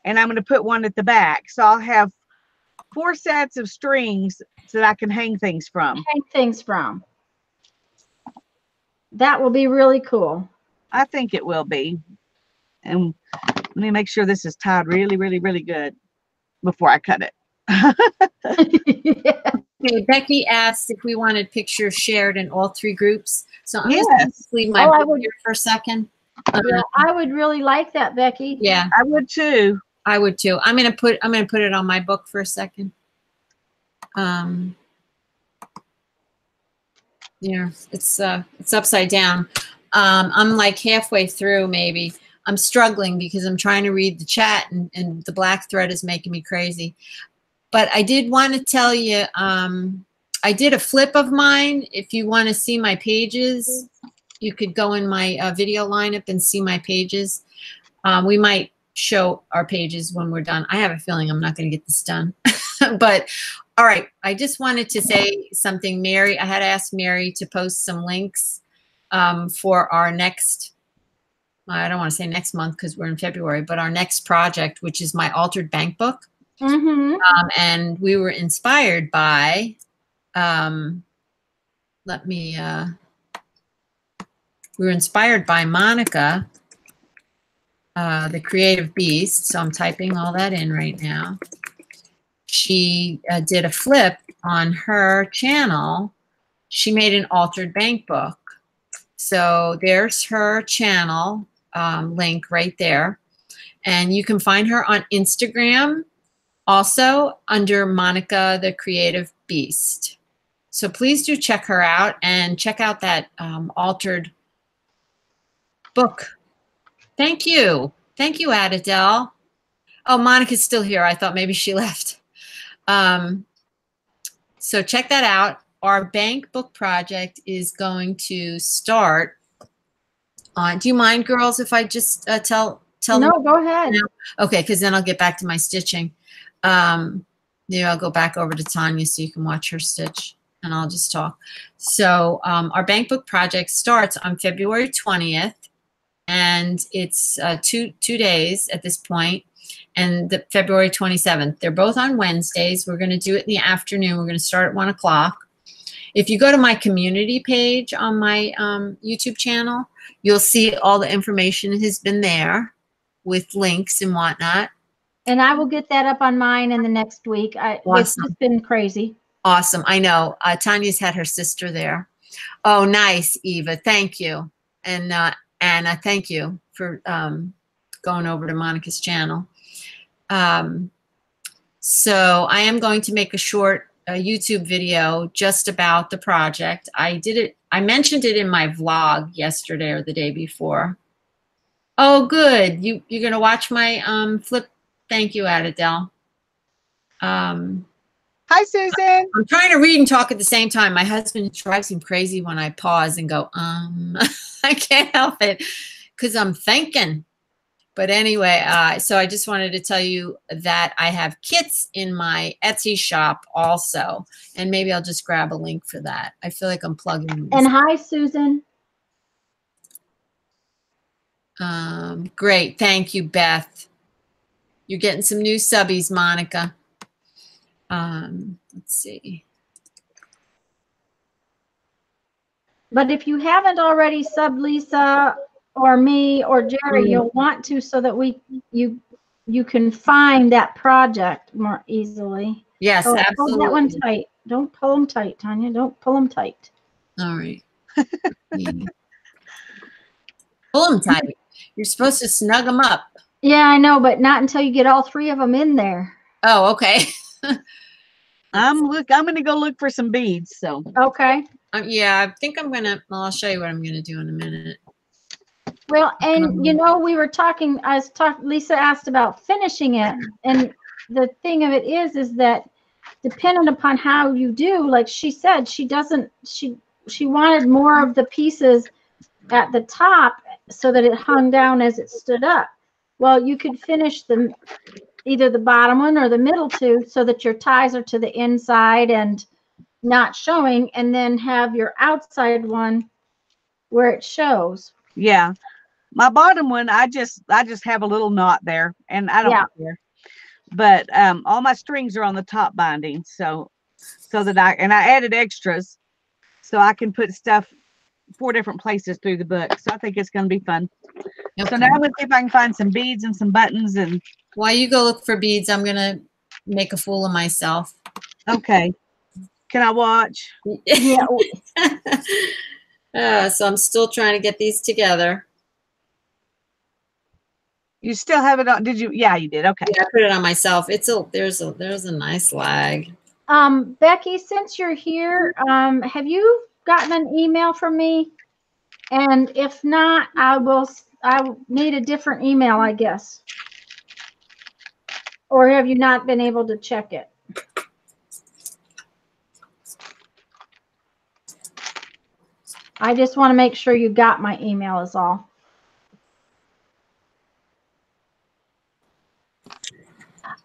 and I'm going to put one at the back. So I'll have 4 sets of strings so that I can hang things from. That will be really cool. I think it will be. And let me make sure this is tied really, really, really good. before I cut it. Okay, Becky asked if we wanted pictures shared in all 3 groups. So I'm Yes. just going to leave my I book would- here for a second. Yeah, I would really like that, Becky. Yeah, I would too. I would too. I'm gonna put it on my book for a second. Yeah, it's upside down. I'm like halfway through maybe. I'm struggling because I'm trying to read the chat and the black thread is making me crazy. But I did want to tell you, I did a flip of mine. If you want to see my pages, you could go in my video lineup and see my pages. We might show our pages when we're done. I have a feeling I'm not going to get this done. But all right, I just wanted to say something. Mary, I had asked Mary to post some links for our next, I don't want to say next month because we're in February, but our next project, which is my altered bank book. Mm-hmm. And we were inspired by, we were inspired by Monica, the creative beast. So I'm typing all that in right now. She did a flip on her channel. She made an altered bank book. So there's her channel link right there. And you can find her on Instagram also under Monica, the Creative Beast. So please do check her out and check out that altered book. Thank you. Thank you, Adele. Oh, Monica's still here. I thought maybe she left. So check that out. Our bank book project is going to start on, do you mind, girls, if I just tell No, them? go ahead. Okay, because then I'll get back to my stitching. I'll go back over to Tanya so you can watch her stitch and I'll just talk. So our bank book project starts on February 20th and it's 2 days at this point, and the February 27th. They're both on Wednesdays. We're going to do it in the afternoon. We're going to start at 1 o'clock. If you go to my community page on my YouTube channel, you'll see all the information has been there with links and whatnot. And I will get that up on mine in the next week. It's Awesome. just been crazy. Awesome. I know. Tanya's had her sister there. Oh, nice, Eva. Thank you. And Anna, thank you for going over to Monica's channel. So I am going to make a short YouTube video just about the project. I mentioned it in my vlog yesterday or the day before. Oh, good. You're going to watch my flip. Thank you, Adele. Hi, Susan. I'm trying to read and talk at the same time. My husband drives him crazy when I pause and go, I can't help it because I'm thinking. But anyway, so I just wanted to tell you that I have kits in my Etsy shop also. And maybe I'll just grab a link for that. I feel like I'm plugging. And hi, Susan. Great. Thank you, Beth. You're getting some new subbies, Monica. Let's see. But if you haven't already subbed Lisa or me or Jeri, you'll want to so that you can find that project more easily. Yes, So absolutely. hold that one tight. Don't pull them tight, Tanya. Don't pull them tight. All right. Pull them tight. You're supposed to snug them up. Yeah, I know, but not until you get all 3 of them in there. Oh, okay. I'm going to go look for some beads. So Okay. Yeah, I think I'm gonna. Well, I'll show you what I'm gonna do in a minute. Well, and you know, we were talking. Lisa asked about finishing it, and the thing of it is that dependent upon how you do, like she said, she doesn't. She wanted more of the pieces at the top so that it hung down as it stood up. Well, you could finish either the bottom one or the middle two so that your ties are to the inside and not showing, and then have your outside one where it shows. yeah, my bottom one, I just have a little knot there, and I don't care. But all my strings are on the top binding, so that I added extras so I can put stuff 4 different places through the book. So I think it's going to be fun. Okay. So now I'm going to see if I can find some beads and some buttons. And while you go look for beads, I'm going to make a fool of myself. Okay. Can I watch? Yeah. So I'm still trying to get these together. You still have it on? Did you? Yeah, you did. Okay. Yeah, I put it on myself. There's a nice lag. Becky, since you're here, have you gotten an email from me? And if not, I need a different email, I guess. Or have you not been able to check it? I just want to make sure you got my email is all.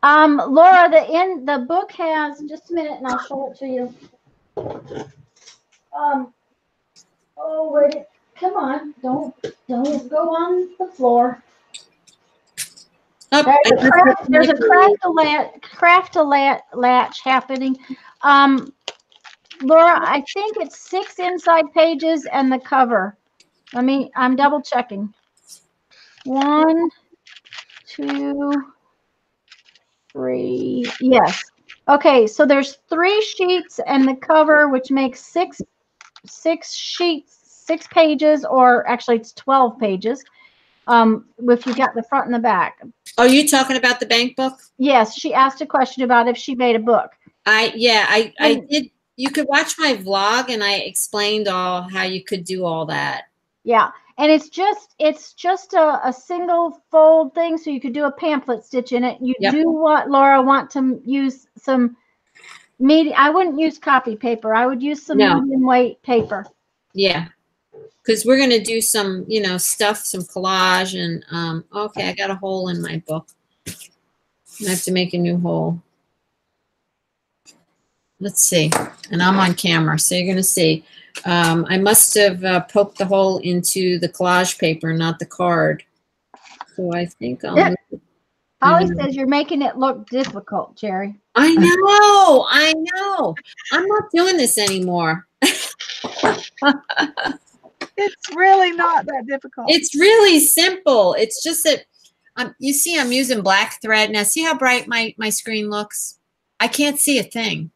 Laura, the book has, just a minute and I'll show it to you. Oh, wait, come on, don't go on the floor. Oh, There's a craft latch happening. Laura, I think it's 6 inside pages and the cover. I'm double checking. 1, 2, 3. Yes. Okay, so there's 3 sheets and the cover, which makes 6 sheets, 6 pages, or actually it's 12 pages. If you got the front and the back. are you talking about the bank book? Yes, she asked a question about if she made a book. I did. You could watch my vlog, and I explained how you could do all that. Yeah, and it's just a single fold thing, so you could do a pamphlet stitch in it. You do want to use some medium. I wouldn't use copy paper. I would use some medium weight paper. Yeah, because we're gonna do some, stuff, some collage, and okay, I got a hole in my book. I have to make a new hole. Let's see, and I'm on camera, so you're gonna see. I must have poked the hole into the collage paper, not the card. So I think I'll. Holly says you're making it look difficult, Jeri. I know. I'm not doing this anymore. It's really not that difficult. It's really simple. It's just that you see I'm using black thread. Now see how bright my screen looks? I can't see a thing.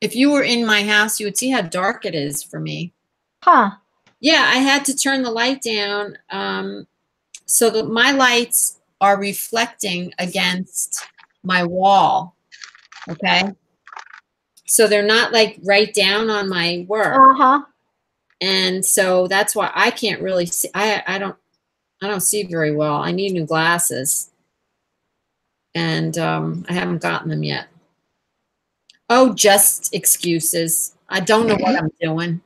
If you were in my house, you would see how dark it is for me. Huh. Yeah, I had to turn the light down so that my lights are reflecting against my wall. Okay? So they're not like right down on my work. Uh-huh. And so that's why I can't really see. I don't see very well. I need new glasses. And I haven't gotten them yet. Oh, just excuses. I don't know what I'm doing.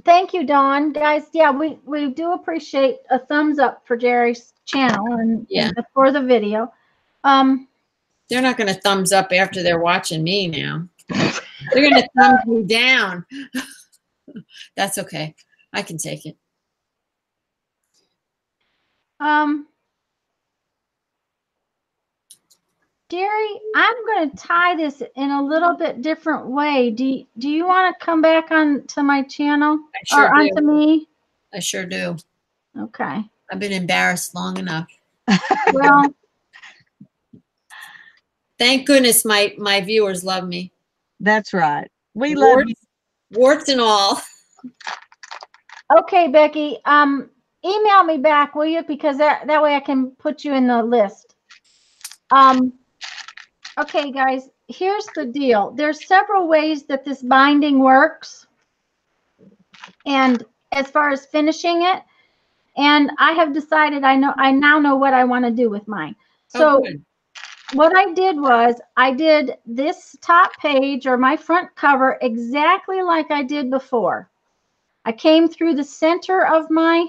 Thank you, Dawn. Guys, yeah, we do appreciate a thumbs up for Jeri's channel and for the video. They're not going to thumbs up after they're watching me now. They're going to thumbs me down. That's okay. I can take it. Jeri, I'm going to tie this in a little bit different way. Do you want to come back on to my channel? I sure or onto me? I sure do. Okay. I've been embarrassed long enough. Well, thank goodness my viewers love me. That's right. We love you. Warts and all. Okay, Becky. Email me back, will you? Because that way I can put you in the list. Okay, guys, here's the deal. There's several ways that this binding works. And as far as finishing it, and I have decided I now know what I want to do with mine. So what I did was I did this top page or my front cover exactly like I did before. I came through the center of my,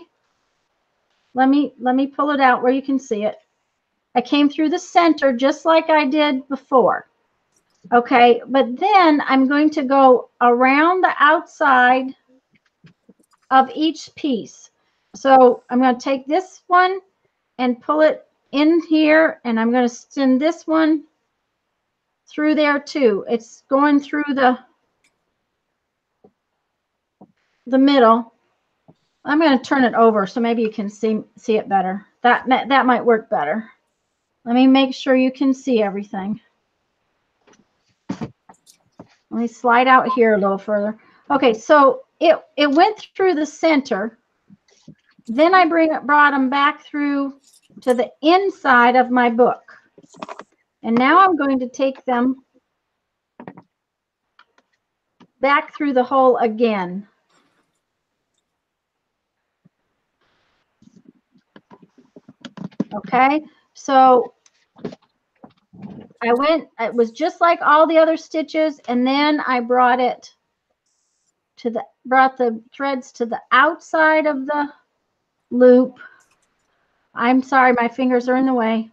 let me pull it out where you can see it. I came through the center just like I did before. Okay, but then I'm going to go around the outside of each piece. So I'm going to take this one and pull it in here, and I'm going to send this one through there too. It's going through the middle. I'm going to turn it over so maybe you can see it better. That might work better. Let me make sure you can see everything. Let me slide out here a little further. Okay, so it went through the center. Then I brought them back through to the inside of my book. And now I'm going to take them back through the hole again. Okay, so it was just like all the other stitches, and then I brought the threads to the outside of the loop. I'm sorry, my fingers are in the way.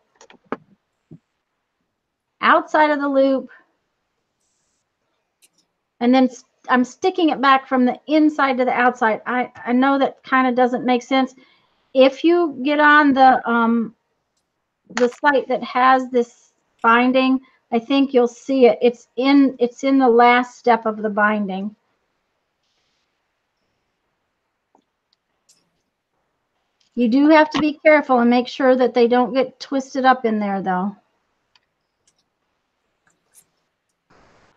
Outside of the loop. And then I'm sticking it back from the inside to the outside. I know that kind of doesn't make sense. If you get on the site that has this binding, I think you'll see it. It's in the last step of the binding. You do have to be careful and make sure that they don't get twisted up in there, though.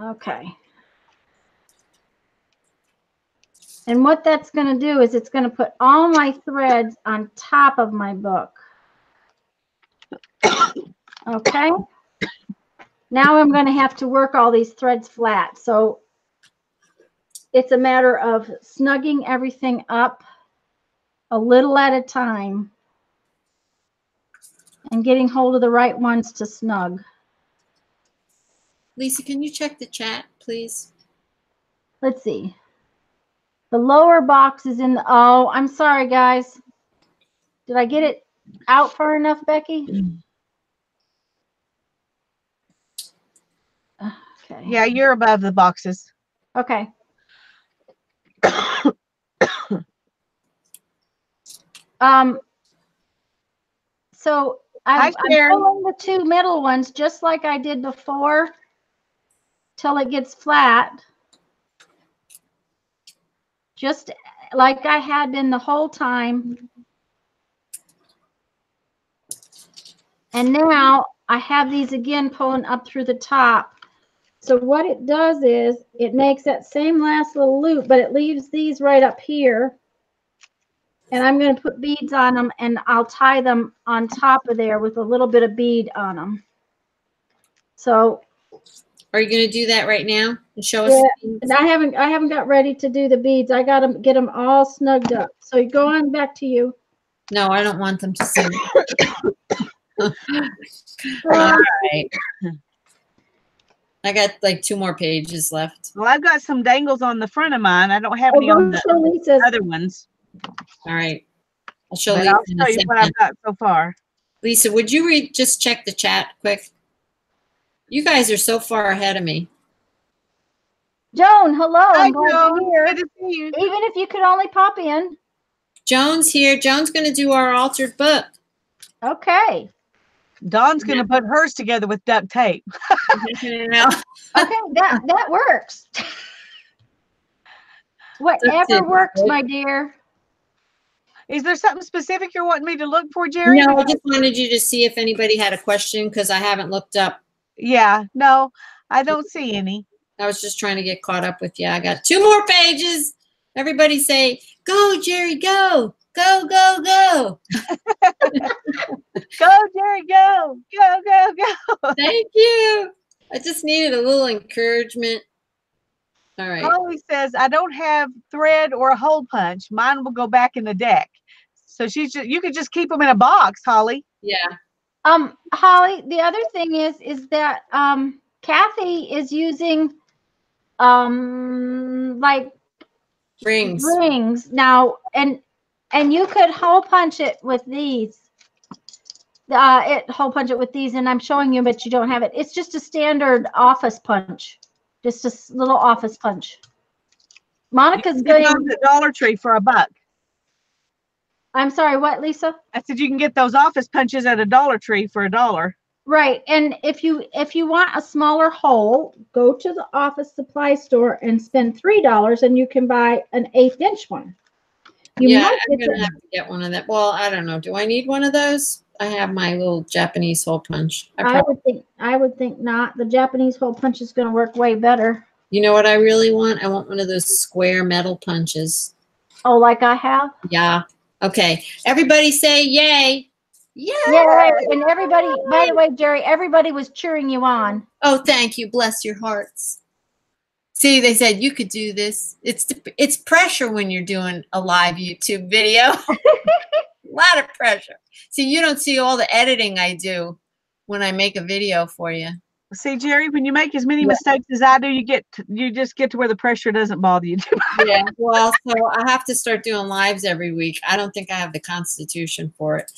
Okay. And what that's going to do is it's going to put all my threads on top of my book. Okay. Now I'm going to have to work all these threads flat. So it's a matter of snugging everything up a little at a time and getting hold of the right ones to snug. Lisa, can you check the chat, please? Let's see. The lower box is in the, oh, I'm sorry, guys. Did I get it out far enough, Becky? Okay. Yeah, you're above the boxes. Okay. So I'm pulling the two middle ones just like I did before till it gets flat. Just like I had been the whole time. And now I have these again pulling up through the top. So what it does is it makes that same last little loop, but it leaves these right up here. And I'm going to put beads on them, and I'll tie them on top of there with a little bit of bead on them. So are you going to do that right now and show us? Yeah, and I haven't got ready to do the beads. I got to get them all snugged up. So you go on back to you. No, I don't want them to see. All right. I got like 2 more pages left. Well, I've got some dangles on the front of mine. I don't have any on the other ones. All right. I'll show But Lisa. I'll show you what I've got so far. Lisa, would you just check the chat quick? You guys are so far ahead of me. Joan, hello. Hi, I'm glad Joan. you're here. Good to see you. Even if you could only pop in. Joan's here. Joan's going to do our altered book. Okay. Dawn's going to put hers together with duct tape. Okay, that works. Whatever works, my dear. Is there something specific you're wanting me to look for, Jeri? No, I just wanted you to see if anybody had a question because I haven't looked up. Yeah, no, I don't see any. I was just trying to get caught up with you. I got 2 more pages. Everybody say, go, Jeri, go. Go, go, go. Go, Jeri, go. Go, go, go. Thank you. I just needed a little encouragement. All right. Holly says, I don't have thread or a hole punch. Mine will go back in the deck. So you could just keep them in a box, Holly. Yeah. Holly, the other thing is that Kathy is using like rings now, and you could hole punch it with these. Hole punch it with these, and I'm showing you, but you don't have it. It's just a standard office punch, just a little office punch. Monica's going to the Dollar Tree for $1. I'm sorry, what, Lisa? I said you can get those office punches at a Dollar Tree for $1. Right, and if you want a smaller hole, go to the office supply store and spend $3, and you can buy an 1/8" one. I'm gonna have to get one of that. Well, I don't know. Do I need one of those? I have my little Japanese hole punch. I would think not. The Japanese hole punch is going to work way better. You know what I really want? I want one of those square metal punches. Oh, like I have? Yeah. Okay. Everybody say yay. Yay. Yay. And everybody, by the way, Jeri, everybody was cheering you on. Oh, thank you. Bless your hearts. See, they said you could do this. It's pressure when you're doing a live YouTube video. A lot of pressure. See, you don't see all the editing I do when I make a video for you. See, Jeri, when you make as many mistakes as I do, you just get to where the pressure doesn't bother you too much. Yeah, well, so I have to start doing lives every week. I don't think I have the constitution for it.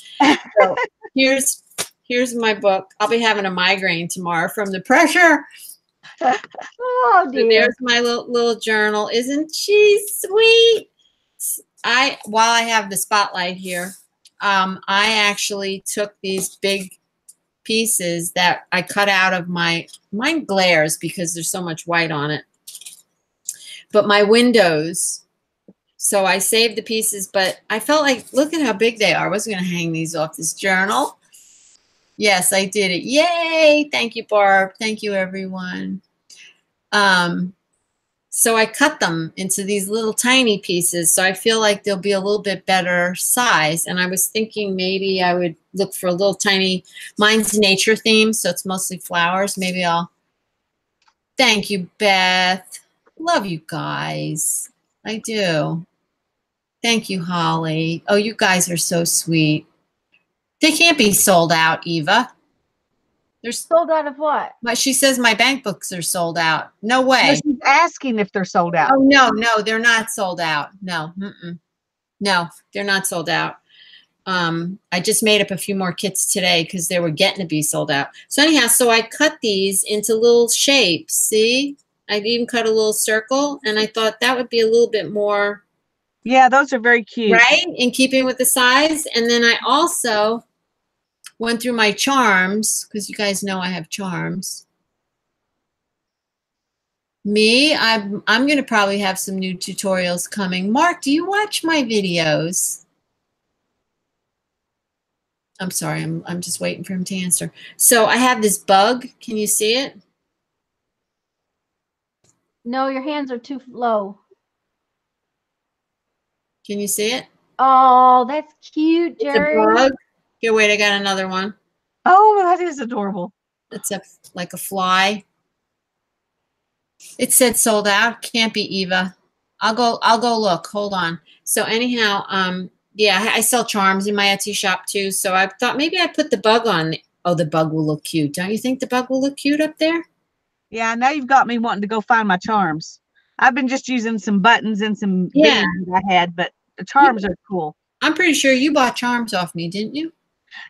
So here's my book. I'll be having a migraine tomorrow from the pressure. Oh, dear. So there's my little journal. Isn't she sweet? While I have the spotlight here, I actually took these big pieces that I cut out of mine glares because there's so much white on it. But my windows, so I saved the pieces, but I felt like, look at how big they are. I wasn't going to hang these off this journal. Yes, I did it. Yay. Thank you, Barb. Thank you, everyone. So I cut them into these little tiny pieces. So I feel like they'll be a little bit better size. And I was thinking maybe I would look for a little tiny, mine's nature theme. So it's mostly flowers. Maybe thank you, Beth. Love you guys. I do. Thank you, Holly. Oh, you guys are so sweet. They can't be sold out, Eva. They're sold out of what? But she says my bank books are sold out. No way. No, she's asking if they're sold out. Oh, no, they're not sold out. No, no, they're not sold out. I just made up a few more kits today because they were getting to be sold out. So anyhow, so I cut these into little shapes. See, I even cut a little circle, and I thought that would be a little bit more. Yeah, those are very cute. Right, in keeping with the size. And then I also went through my charms because you guys know I have charms. I'm going to probably have some new tutorials coming. Mark, do you watch my videos? I'm sorry, I'm just waiting for him to answer. So I have this bug. Can you see it? No, your hands are too low. Can you see it? Oh, that's cute, Jeri. It's a bug. Here, wait, I got another one. Oh, that is adorable. It's like a fly. It said sold out. Can't be, Eva. I'll go look. Hold on. So anyhow, yeah, I sell charms in my Etsy shop too. So I thought maybe I put the bug on. Oh, the bug will look cute. Don't you think the bug will look cute up there? Yeah, now you've got me wanting to go find my charms. I've been just using some buttons and some beads that I had, but the charms are cool. I'm pretty sure you bought charms off me, didn't you?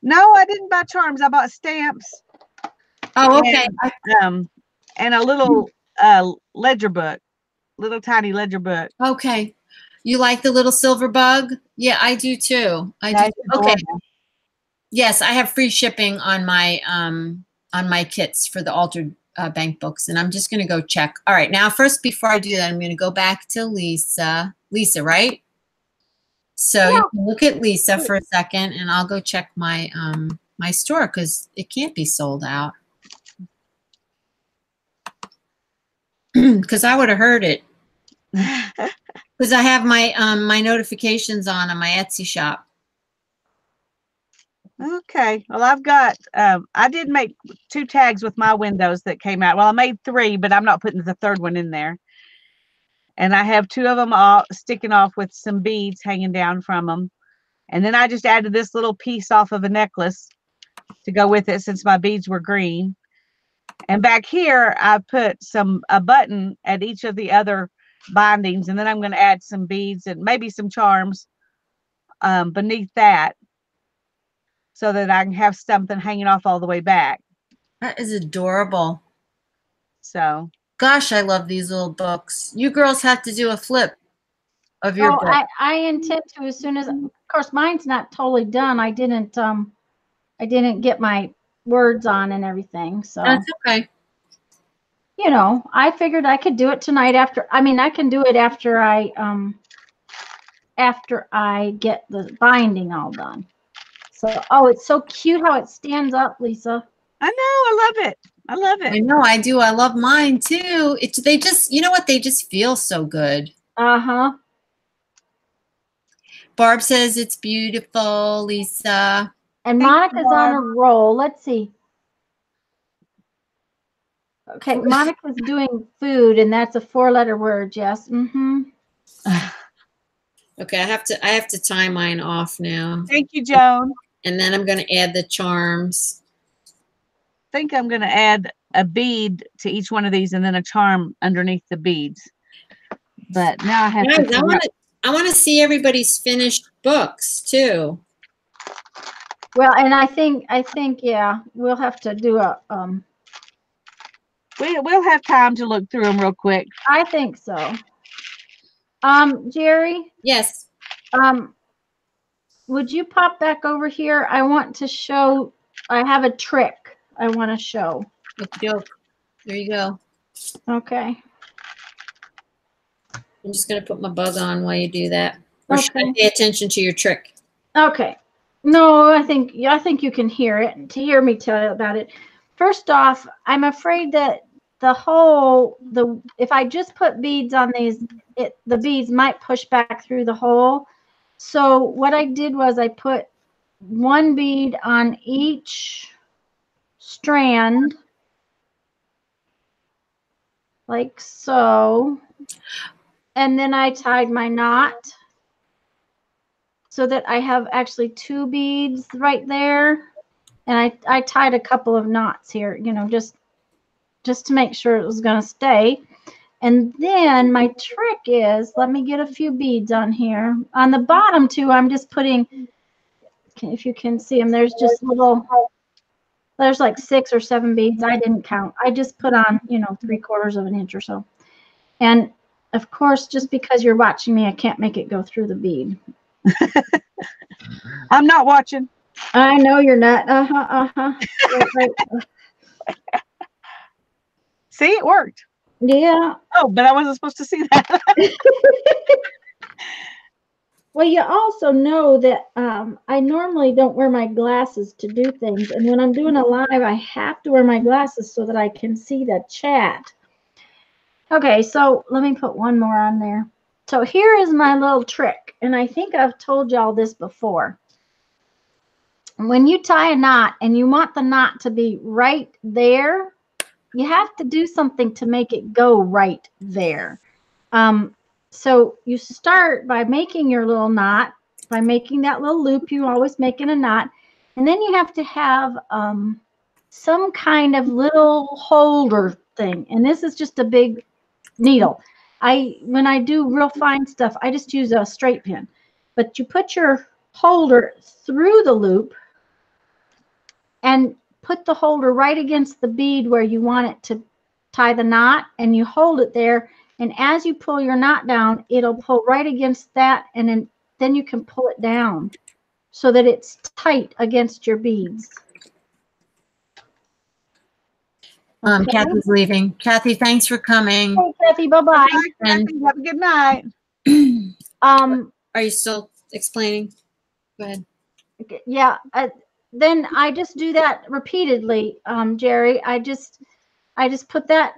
No, I didn't buy charms. I bought stamps. Oh, okay. And a little ledger book, little tiny ledger book. Okay. You like the little silver bug? Yeah, I do too. I do. Okay. Yes, I have free shipping on my kits for the altered bank books, and I'm just going to go check. All right. Now, first, before I do that, I'm going to go back to Lisa. Lisa, right? So you can look at Lisa for a second, and I'll go check my my store because it can't be sold out. Because I would have heard it. Because I have my my notifications on my Etsy shop. Okay. Well, I've got I did make 2 tags with my windows that came out. Well, I made 3, but I'm not putting the 3rd one in there. And I have 2 of them all sticking off with some beads hanging down from them. And then I just added this little piece off of a necklace to go with it since my beads were green. And back here, I put a button at each of the other bindings. And then I'm going to add some beads and maybe some charms beneath that so that I can have something hanging off all the way back. That is adorable. So. Gosh, I love these little books. You girls have to do a flip of your book. I intend to as soon as, of course, mine's not totally done. I didn't get my words on and everything. So that's okay. You know, I figured I could do it tonight after. I mean, I can do it after I get the binding all done. So, oh, it's so cute how it stands up, Lisa. I know. I love it. I love I it. know I do. I love mine too. They just, you know what? They just feel so good. Uh-huh. Barb says it's beautiful, Lisa. And Thank you, Monica's on a Barb. roll. Let's see. Okay, Monica's doing food, and that's a 4-letter word. Yes. Mm-hmm. Okay, I have to tie mine off now. Thank you, Joan. And then I'm going to add the charms. I think I'm going to add a bead to each one of these and then a charm underneath the beads. But now I have to Guys, figure out. I want to see everybody's finished books too. Well, and I think, yeah, we'll have to do a, We'll have time to look through them real quick. I think so. Jeri, Yes. would you pop back over here? I want to show, I have a trick I want to show. Joke. There you go. Okay. I'm just going to put my bug on while you do that. Or should I Okay. pay attention to your trick? Okay. No, I think you can hear it, to hear me tell you about it. First off, I'm afraid that if I just put beads on these, the beads might push back through the hole. So what I did was I put one bead on each strand, like so. And then I tied my knot so that I have actually 2 beads right there. And I tied a couple of knots here, you know, just to make sure it was going to stay. And then my trick is, let me get a few beads on here. On the bottom too, I'm just putting, if you can see them, there's just there's like 6 or 7 beads. I didn't count. I just put on, you know, 3/4 of an inch or so. And of course, just because you're watching me, I can't make it go through the bead. I'm not watching. I know you're not. Right. See, it worked. Yeah. Oh, but I wasn't supposed to see that. Well, you also know that I normally don't wear my glasses to do things. And when I'm doing a live, I have to wear my glasses so that I can see the chat. Okay, so let me put one more on there. So here is my little trick. And I think I've told y'all this before. When you tie a knot and you want the knot to be right there, you have to do something to make it go right there. So you start by making your little knot, by making that little loop. You always making a knot. And then you have to have some kind of little holder thing. And this is just a big needle. When I do real fine stuff, I just use a straight pin. But you put your holder through the loop and put the holder right against the bead where you want it to tie the knot, and you hold it there. And as you pull your knot down, it'll pull right against that, and then you can pull it down so that it's tight against your beads. Okay. Kathy's leaving. Kathy, thanks for coming. Hey, Kathy, bye-bye. Have a good night. Are you still explaining? Go ahead. Yeah. Then I just do that repeatedly, Jeri. I just put that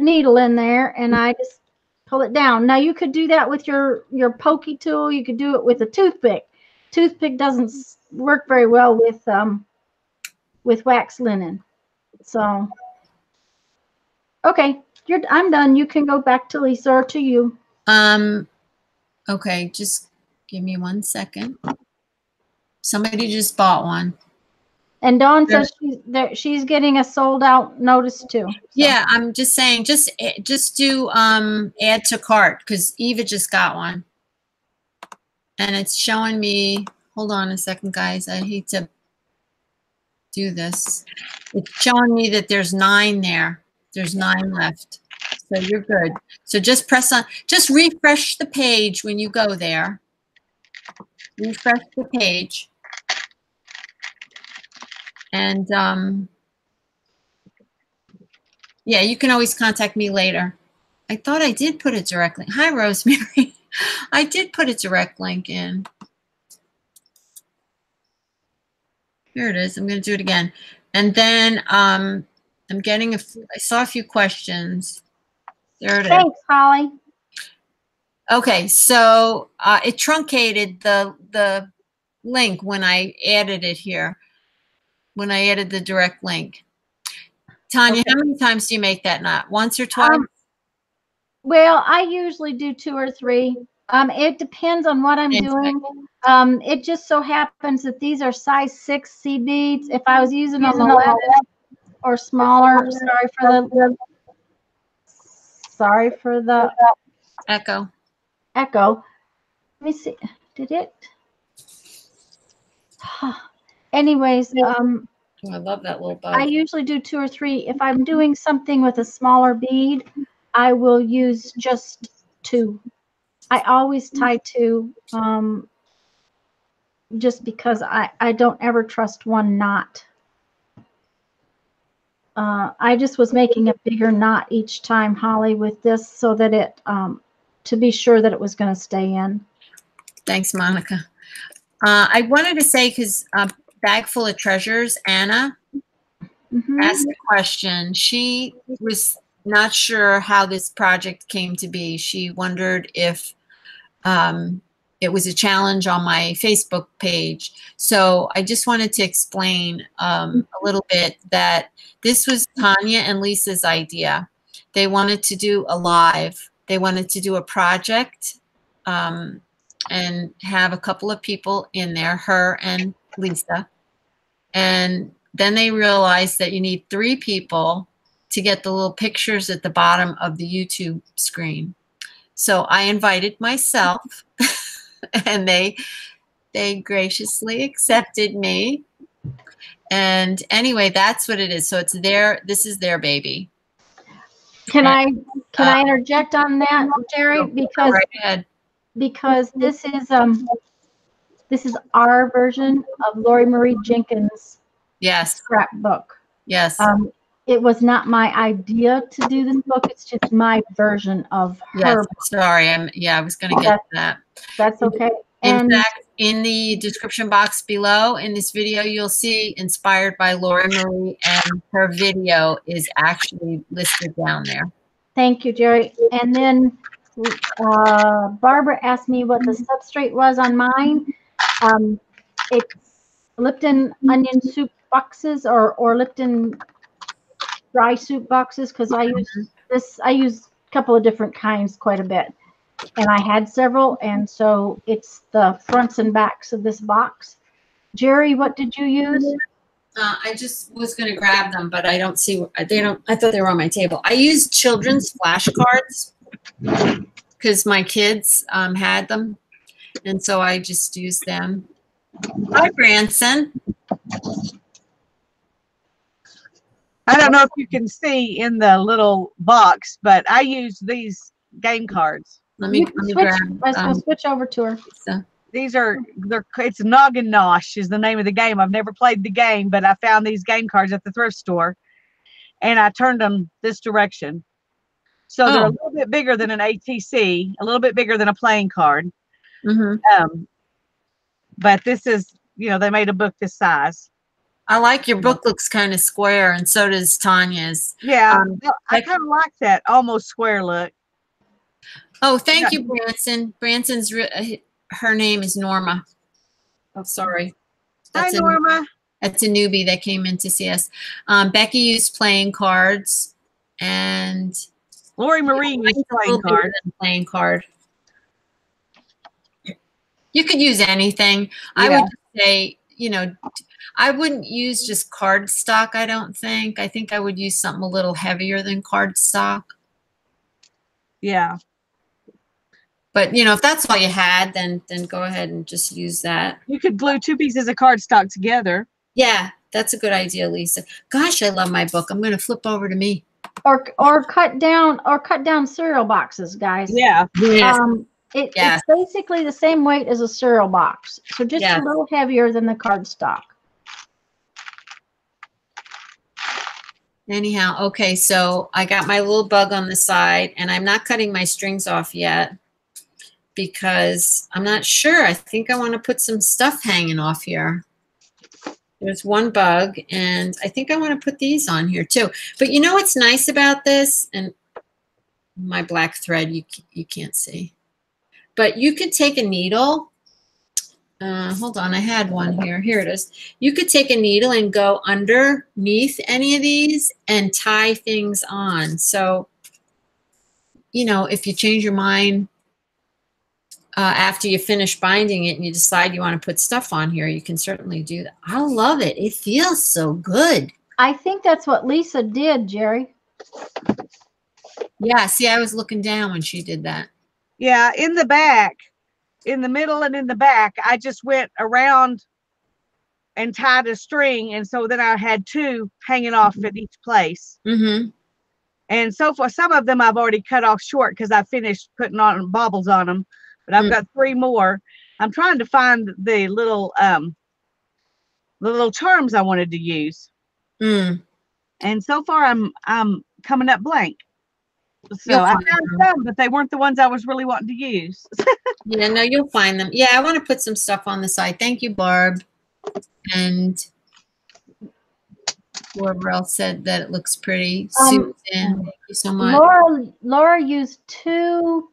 needle in there and I just pull it down. Now you could do that with your pokey tool. You could do it with a toothpick. Toothpick doesn't work very well with wax linen. So, okay, I'm done. You can go back to Lisa or to you. Okay, just give me 1 second. Somebody just bought one. And Dawn says she's getting a sold out notice too. So. Yeah, I'm just saying, just do add to cart because Eva just got one, and it's showing me. Hold on a second, guys. I hate to do this. It's showing me that there's 9 there. There's 9 left, so you're good. So just press on. Just refresh the page when you go there. Refresh the page. And yeah, you can always contact me later. I thought I did put a direct link. Hi, Rosemary. I did put a direct link in. Here it is. I'm going to do it again. And then I'm getting I saw a few questions. There it is. Thanks, Holly. Okay, so it truncated the link when I added it here, when I added the direct link. Tanya, Okay. how many times do you make that knot? Once or twice? Well, I usually do 2 or 3. It depends on what I'm doing. It just so happens that these are size 6 beads. If I was using an 11 or smaller, sorry for the Echo. echo. Let me see. Did it? Anyways, Oh, I love that little bug. I usually do 2 or 3. If I'm doing something with a smaller bead, I will use just 2. I always tie 2, just because I don't ever trust one knot. I just was making a bigger knot each time, Holly, with this, so that it, to be sure that it was going to stay in. Thanks, Monica. I wanted to say, because Bag Full of Treasures, Anna asked a question. She was not sure how this project came to be. She wondered if it was a challenge on my Facebook page. So I just wanted to explain a little bit that this was Tanya and Lisa's idea. They wanted to do a live. They wanted to do a project and have a couple of people in there, her and Lisa. And then they realized that you need 3 people to get the little pictures at the bottom of the YouTube screen. So I invited myself and they graciously accepted me. And anyway, that's what it is. So it's this is their baby. Can I interject on that, Jeri? Go right ahead. Because this is our version of Lori Marie Jenkins' Yes. scrapbook. Yes. It was not my idea to do this book. It's just my version of her. Yes. Sorry. I was going to get to that. That's okay. In fact, in the description box below in this video, you'll see inspired by Lori Marie, and her video is actually listed down there. Thank you, Jeri. And then Barbara asked me what the substrate was on mine. It's Lipton onion soup boxes or Lipton dry soup boxes, because I use a couple of different kinds quite a bit. And I had several, and so it's the fronts and backs of this box. Jeri, what did you use? I just was going to grab them, but I don't see, I thought they were on my table. I used children's flashcards because my kids had them, and so I just used them. Hi, Branson. I don't know if you can see in the little box, but I use these game cards. Let me grab. Let's switch over to her. These it's Noggin Nosh is the name of the game. I've never played the game, but I found these game cards at the thrift store, and I turned them this direction. So they're a little bit bigger than an ATC, a little bit bigger than a playing card. But this is, they made a book this size. I like your book. Looks kind of square, and so does Tanya's. Yeah, I kind of like that almost square look. Oh, thank you, Branson. Branson's her name is Norma. Oh, sorry. Hi, Norma. That's a newbie that came in to see us. Becky used playing cards, and Lori Marie used playing card. You could use anything. I would say, I wouldn't use just cardstock, I don't think. I think I would use something a little heavier than cardstock. Yeah. But, if that's all you had, then go ahead and just use that. You could glue 2 pieces of cardstock together. Yeah, that's a good idea, Lisa. Gosh, I love my book. I'm going to flip over to me. Or cut down cereal boxes, guys. Yeah. It's basically the same weight as a cereal box, so just a little heavier than the cardstock. Anyhow, okay, so I got my little bug on the side, and I'm not cutting my strings off yet because I'm not sure. I think I want to put some stuff hanging off here. There's one bug, and I think I want to put these on here too. But you know what's nice about this? And my black thread, you can't see. But you could take a needle. Hold on, I had one here. Here it is. You could take a needle and go underneath any of these and tie things on. So, you know, if you change your mind after you finish binding it and you decide you want to put stuff on here, you can certainly do that. I love it. It feels so good. I think that's what Lisa did, Jeri. Yeah, see, I was looking down when she did that. Yeah, in the back, in the middle and in the back, I just went around and tied a string. And so then I had two hanging off at each place. Mm-hmm. And so for some of them, I've already cut off short because I finished putting on baubles on them. But I've got 3 more. I'm trying to find the little charms I wanted to use. Mm. And so far, I'm coming up blank. So You'll I find found some, but they weren't the ones I was really wanting to use. Yeah, no, you'll find them. Yeah, I want to put some stuff on the side. Thank you, Barb. And whoever else said that it looks pretty. Susan, thank you so much. Laura used 2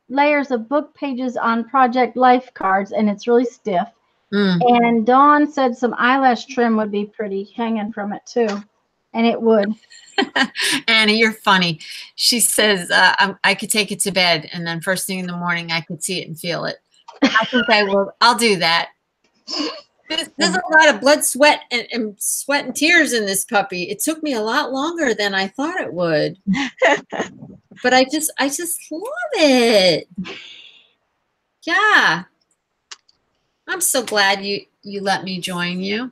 layers of book pages on Project Life cards, and it's really stiff. Mm. And Dawn said some eyelash trim would be pretty hanging from it too, and it would. Annie, you're funny. She says, I could take it to bed, and then first thing in the morning, I could see it and feel it. I think I will. I'll do that. There's a lot of blood, sweat, and sweat and tears in this puppy. It took me a lot longer than I thought it would. But I just love it. Yeah. I'm so glad you let me join you.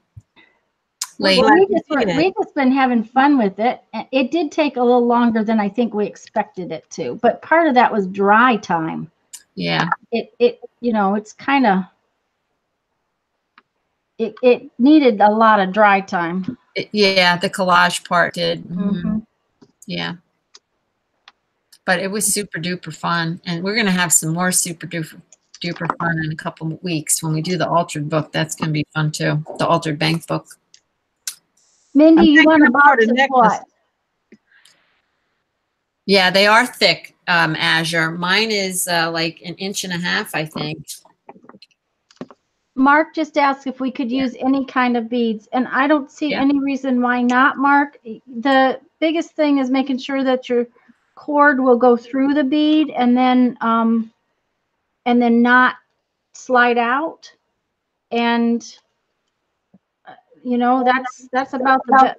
Well, we've just been having fun with it. It did take a little longer than I think we expected it to, but part of that was dry time. Yeah. It you know, it's kind of it needed a lot of dry time. Yeah, the collage part did. Mm-hmm. Yeah. But it was super duper fun, and we're gonna have some more super duper fun in a couple of weeks when we do the altered book. That's gonna be fun too. The altered bank book. Mindy, you want a box of what? Yeah, they are thick, Azure. Mine is like 1.5 inches, I think. Mark just asked if we could use any kind of beads, and I don't see any reason why not, Mark. The biggest thing is making sure that your cord will go through the bead and then not slide out. And you know, that's about the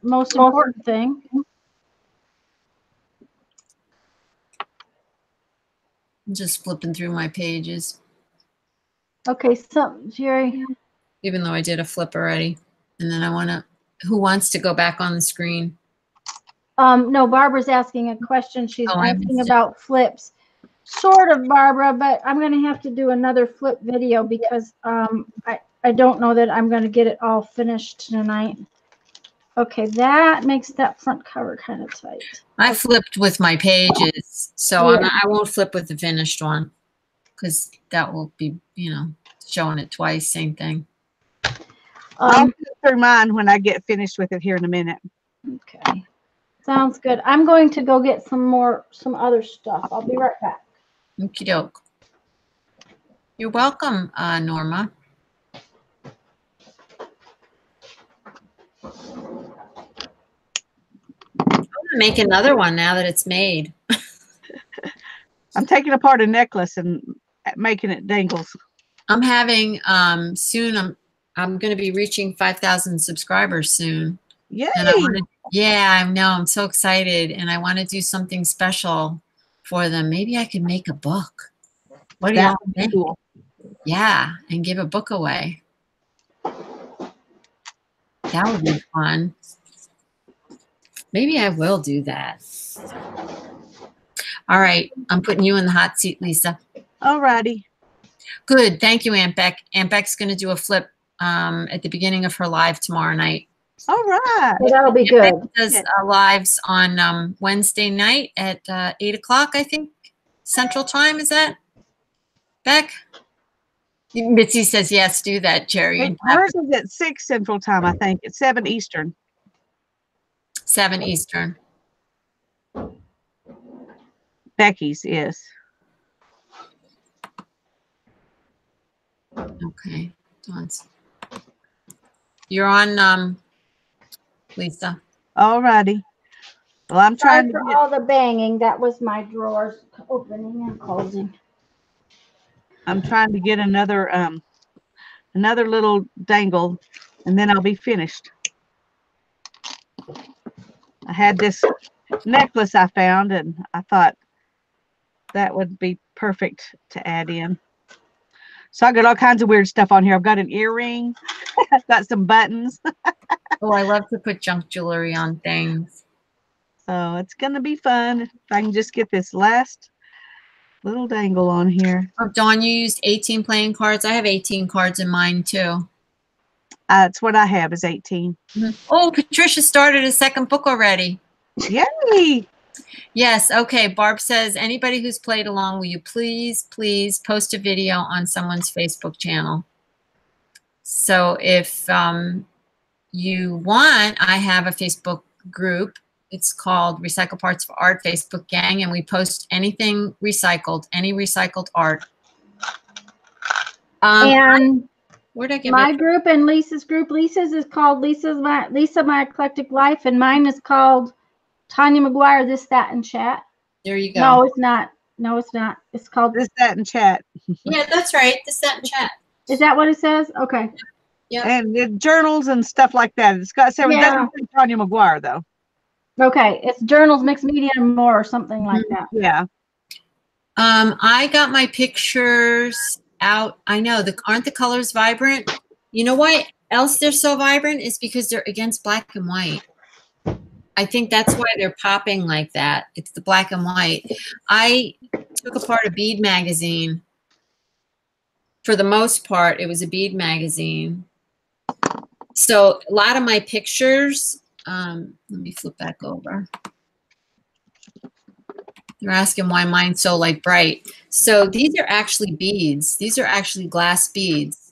most important thing. I'm just flipping through my pages. Okay, so Jeri. Even though I did a flip already. And then I want to, who wants to go back on the screen? No, Barbara's asking a question. She's asking about flips. Sort of, Barbara, but I'm going to have to do another flip video because I don't know that I'm going to get it all finished tonight. Okay, that makes that front cover kind of tight. I flipped with my pages, so I won't flip with the finished one because that will be, you know, showing it twice, same thing. I'll go through mine when I get finished with it here in a minute. Okay, sounds good. I'm going to go get some other stuff. I'll be right back. Okie doke. You're welcome, Norma. I'm gonna make another one now that it's made. I'm taking apart a necklace and making it dangles. I'm having soon. I'm going to be reaching 5,000 subscribers soon. Yay! And I know. I'm so excited, and I want to do something special for them. Maybe I could make a book. What do y'all think? Cool. Yeah, and give a book away. That would be fun. Maybe I will do that. All right. I'm putting you in the hot seat, Lisa. All righty. Good. Thank you, Aunt Beck. Aunt Beck's going to do a flip at the beginning of her live tomorrow night. All right. So that'll be good. Beck does lives on Wednesday night at 8 o'clock, I think, Central Time. Is that, Beck? Mitzi says, yes, do that, Jeri. Hers is at 6 Central Time, I think. It's 7 Eastern. 7 Eastern. Becky's is. Okay. You're on, Lisa. All righty. Well, I'm Sorry trying to for get, all the banging. That was my drawers opening and closing. I'm trying to get another little dangle, and then I'll be finished. I had this necklace I found, and I thought that would be perfect to add in. So I got all kinds of weird stuff on here. I've got an earring. I've got some buttons. Oh, I love to put junk jewelry on things. So it's going to be fun if I can just get this last little dangle on here. Oh, Dawn, you used 18 playing cards. I have 18 cards in mine too. That's what I have is 18. Oh, Patricia started a second book already. Yay! Yes. Okay. Barb says, anybody who's played along, will you please post a video on someone's Facebook channel? So if you want, I have a Facebook group. It's called Recycle Parts for Art Facebook Gang, and we post anything recycled, any recycled art. And where did I get my group and Lisa's group? Lisa's is called Lisa My Eclectic Life, and mine is called Tanya McGuire, This, That, and Chat. There you go. No, it's not. No, it's not. It's called This, That, and Chat. Yeah, that's right. This, That, and Chat. Is that what it says? Okay. Yeah. And the journals and stuff like that. It's got several. Yeah. Doesn't say Tanya McGuire though. Okay. It's journals, mixed media, and more, or something like that. Yeah. I got my pictures out. I know, aren't the colors vibrant? You know why else they're so vibrant is because they're against black and white. I think that's why they're popping like that. It's the black and white. I took apart a bead magazine. For the most part, it was a bead magazine. So a lot of my pictures, let me flip back over. They're asking why mine's so like bright. So these are actually beads. These are actually glass beads.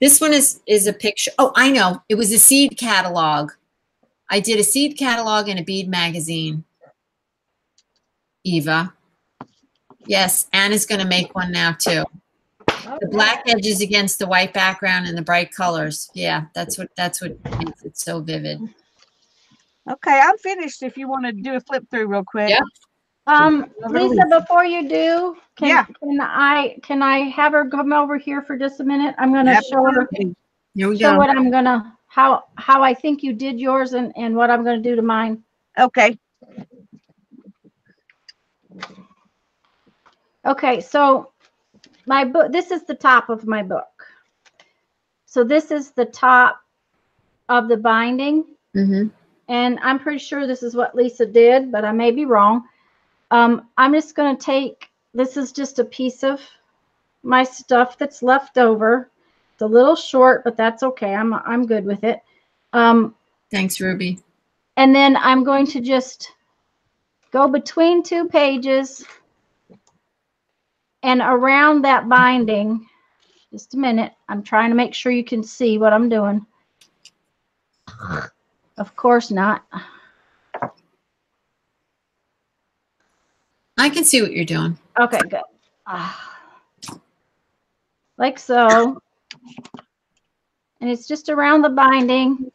This one is a picture. Oh, I know. It was a seed catalog. I did a seed catalog and a bead magazine. Eva. Yes, Anna's going to make one now too. The black edges against the white background and the bright colors. Yeah, that's what makes it so vivid. Okay, I'm finished. If you want to do a flip through real quick. Yeah. Lisa, before you do, can I have her come over here for just a minute? I'm going to show her. Here we Show go. what I'm gonna how I think you did yours and what I'm gonna do to mine. Okay. Okay, so my book, this is the top of my book. So this is the top of the binding. Mm-hmm. And I'm pretty sure this is what Lisa did, but I may be wrong. I'm just going to take, this is just a piece of my stuff that's left over. It's a little short, but that's okay. I'm good with it. Thanks, Ruby. And then I'm going to just go between two pages and around that binding. Just a minute. I'm trying to make sure you can see what I'm doing. Of course not. I can see what you're doing. Okay, good. Like so. And it's just around the binding.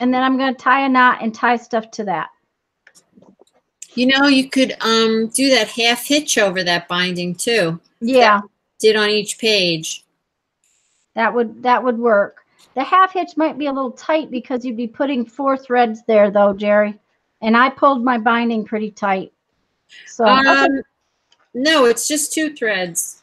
And then I'm going to tie a knot and tie stuff to that. You know, you could do that half hitch over that binding too. Yeah. Did on each page. That would work. The half hitch might be a little tight because you'd be putting 4 threads there though, Jeri. And I pulled my binding pretty tight. So no, it's just 2 threads.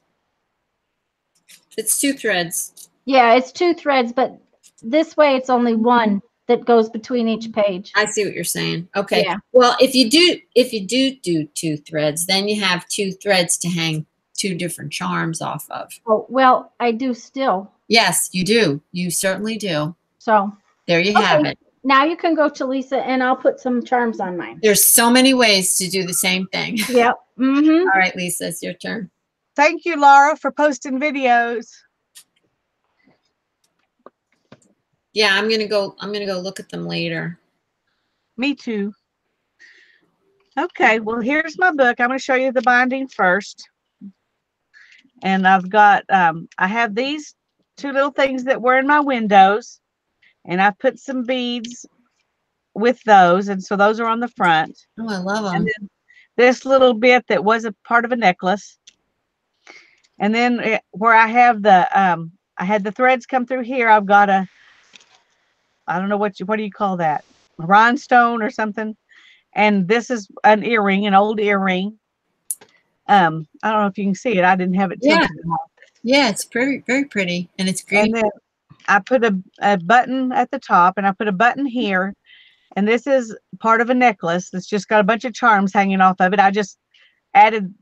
It's 2 threads. Yeah, it's 2 threads, but this way it's only 1 that goes between each page. I see what you're saying. Okay. Yeah. Well, if you do 2 threads, then you have 2 threads to hang 2 different charms off of. Oh, well, I do still. Yes, you do. You certainly do. So there you have it. Now you can go to Lisa and I'll put some charms on mine. There's so many ways to do the same thing. Yep. Mm-hmm. All right, Lisa, it's your turn. Thank you, Laura, for posting videos. Yeah, I'm gonna go look at them later. Me too. Okay, well, here's my book. I'm going to show you the binding first. And I've got, I have these two little things that were in my windows. And I've put some beads with those. And so those are on the front. Oh, I love them. And then this little bit that was a part of a necklace. And then where I have the, I had the threads come through here. I've got a, I don't know what do you call that? A rhinestone or something. And this is an earring, an old earring. I don't know if you can see it. I didn't have it tilted. Yeah, it's very, very pretty. And it's green. And then I put a button at the top, and I put a button here. And this is part of a necklace that's just got a bunch of charms hanging off of it. I just added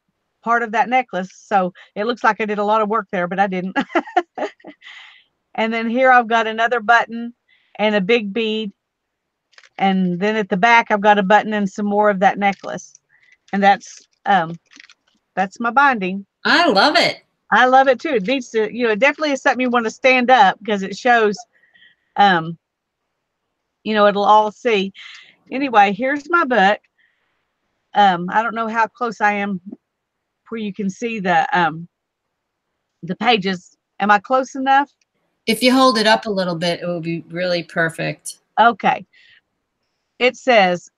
part of that necklace. So it looks like I did a lot of work there, but I didn't. And then here I've got another button and a big bead. And then at the back, I've got a button and some more of that necklace. And that's my binding. I love it. I love it too. It needs to, it definitely is something you want to stand up because it shows, it'll all see. Anyway, here's my book. I don't know how close I am where you can see the pages. Am I close enough? If you hold it up a little bit, it will be really perfect. Okay. It says,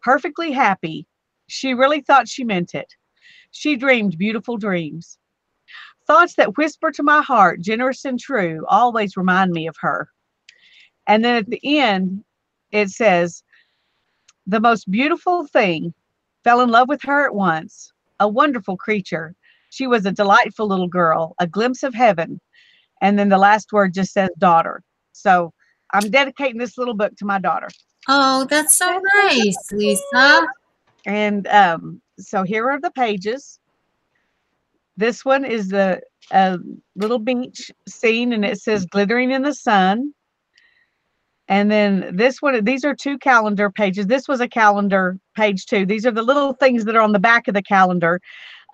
perfectly happy. She really thought she meant it. She dreamed beautiful dreams. Thoughts that whisper to my heart, generous and true, always remind me of her. And then at the end, it says, the most beautiful thing, fell in love with her at once. A wonderful creature. She was a delightful little girl, a glimpse of heaven. And then the last word just says daughter. So I'm dedicating this little book to my daughter. Oh, that's so nice, Lisa. And so here are the pages. This one is the little beach scene, and it says glittering in the sun. And then this one, these are two calendar pages. This was a calendar page too. These are the little things that are on the back of the calendar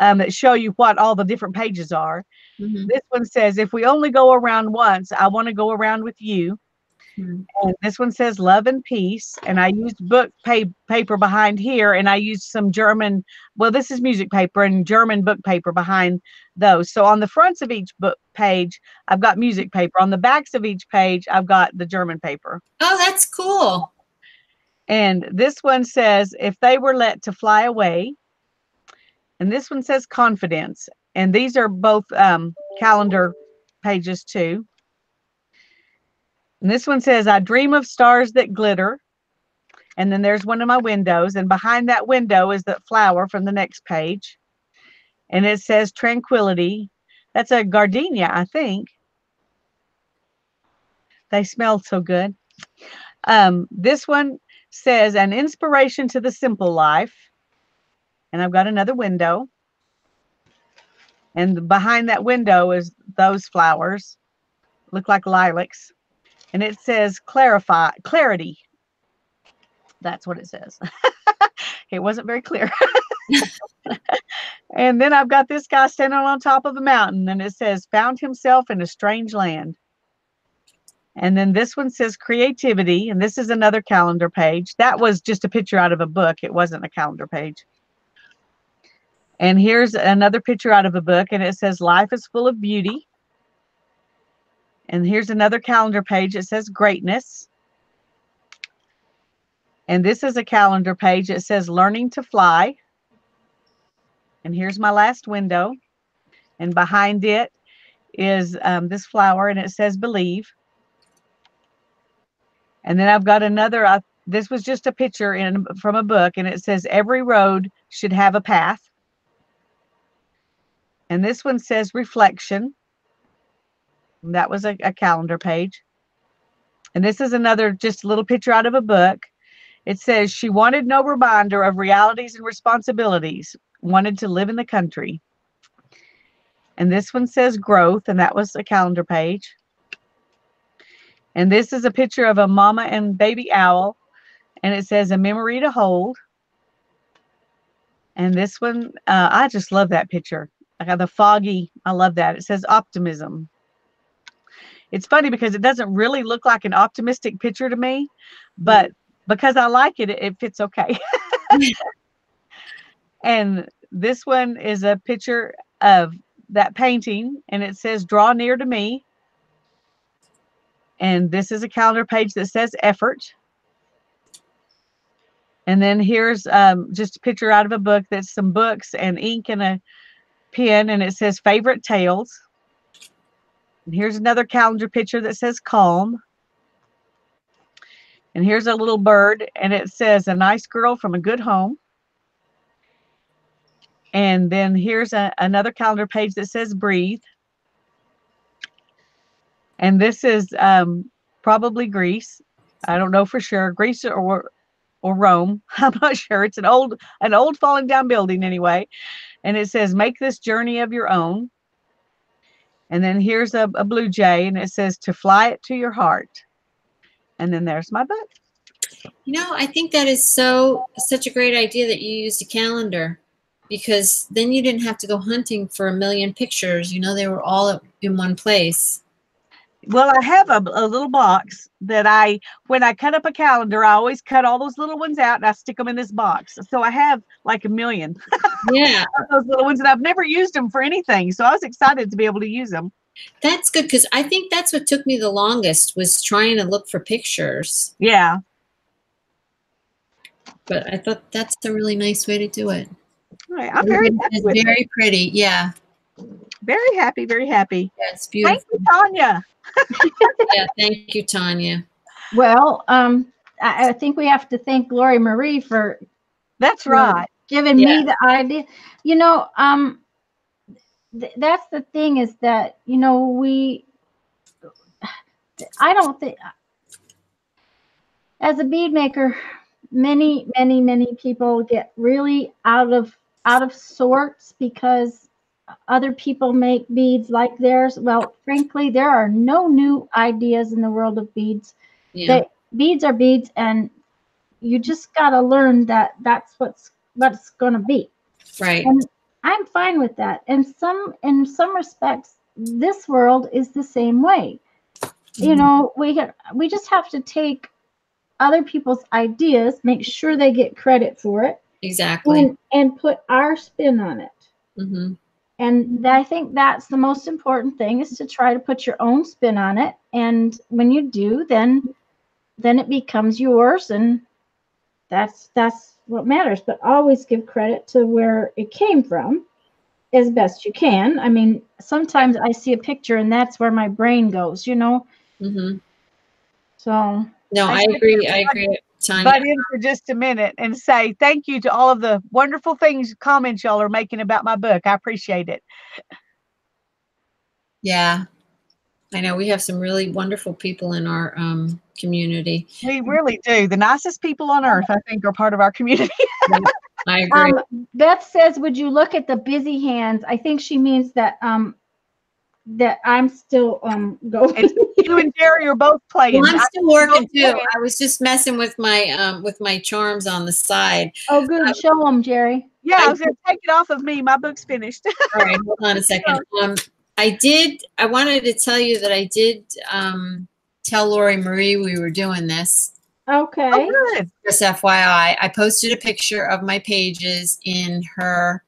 that show you what all the different pages are. Mm-hmm. This one says, if we only go around once, I want to go around with you. Mm-hmm. And this one says love and peace. And I used book paper behind here, and I used some German, well, this is music paper and German book paper behind those. So on the fronts of each book page, I've got music paper. On the backs of each page, I've got the German paper. Oh, that's cool. And this one says, if they were let to fly away. And this one says confidence. And these are both calendar pages too. And this one says, I dream of stars that glitter. And then there's one of my windows. And behind that window is the flower from the next page. And it says tranquility. That's a gardenia, I think. They smell so good. This one says, an inspiration to the simple life. And I've got another window. And behind that window is those flowers. Look like lilacs. And it says clarity. That's what it says. It wasn't very clear. And then I've got this guy standing on top of a mountain, and it says found himself in a strange land. And then this one says creativity, and this is another calendar page. That was just a picture out of a book. It wasn't a calendar page. And here's another picture out of a book, and it says life is full of beauty. And here's another calendar page. It says greatness. And this is a calendar page. It says learning to fly. And here's my last window. And behind it is this flower, and it says believe. And then I've got another, this was just a picture from a book, and it says every road should have a path. And this one says reflection. And that was a calendar page. And this is another, just a little picture out of a book. It says she wanted no reminder of realities and responsibilities, wanted to live in the country. And this one says growth, and that was a calendar page. And this is a picture of a mama and baby owl, and it says a memory to hold. And this one, I just love that picture. I got the foggy. I love that. It says optimism. It's funny because it doesn't really look like an optimistic picture to me, but because I like it, it fits okay. And this one is a picture of that painting, and it says draw near to me. And this is a calendar page that says effort. And then here's just a picture out of a book. That's some books and ink and a pen, and it says favorite tales. And here's another calendar picture that says calm. And here's a little bird, and it says a nice girl from a good home. And then here's another calendar page that says breathe. And this is probably Greece. I don't know for sure. Greece or Rome. I'm not sure. It's an old falling down building anyway. And it says make this journey of your own. And then here's a blue jay, and it says to fly it to your heart. And then there's my book. You know, I think that is such a great idea that you used a calendar, because then you didn't have to go hunting for a million pictures. You know, they were all in one place. Well, I have a little box that when I cut up a calendar, I always cut all those little ones out and I stick them in this box. So I have like a million. Yeah. Of those little ones, and I've never used them for anything. So I was excited to be able to use them. That's good, because I think that's what took me the longest, was trying to look for pictures. Yeah. But I thought that's a really nice way to do it. All right. I'm very happy with very it. pretty. Yeah. Very happy. Very happy. Yeah, it's beautiful. Thank you, Tanya. Yeah, thank you, Tanya. Well, I think we have to thank Lori Marie for That's right. giving me the idea. You know, that's the thing, is that, you know, I don't think, as a bead maker, many people get really out of sorts because other people make beads like theirs. Well, frankly, there are no new ideas in the world of beads. Yeah. Beads are beads, and you just got to learn that that's what's going to be. Right. And I'm fine with that. And in some respects, this world is the same way. You know, we just have to take other people's ideas, make sure they get credit for it. Exactly. And put our spin on it. Mm-hmm. And I think that's the most important thing, is to try to put your own spin on it. And when you do, then it becomes yours, and that's what matters. But always give credit to where it came from as best you can. I mean, sometimes I see a picture and that's where my brain goes, you know. Mm-hmm. So no, I agree. I agree, Tanya. Butt in for just a minute and say thank you to all of the wonderful comments y'all are making about my book. I appreciate it. Yeah, I know we have some really wonderful people in our community. We really do. The nicest people on earth, I think, are part of our community. I agree. Beth says, would you look at the busy hands? I think she means that that I'm still going. You and Jeri are both playing. Well, I'm still working too. I was just messing with my charms on the side. Oh, good. Show them, Jeri. Yeah, I was going to take it off of me. My book's finished. All right, hold on a second. I wanted to tell you that I did tell Lori Marie we were doing this. Okay. Oh, good. Just FYI, I posted a picture of my pages in her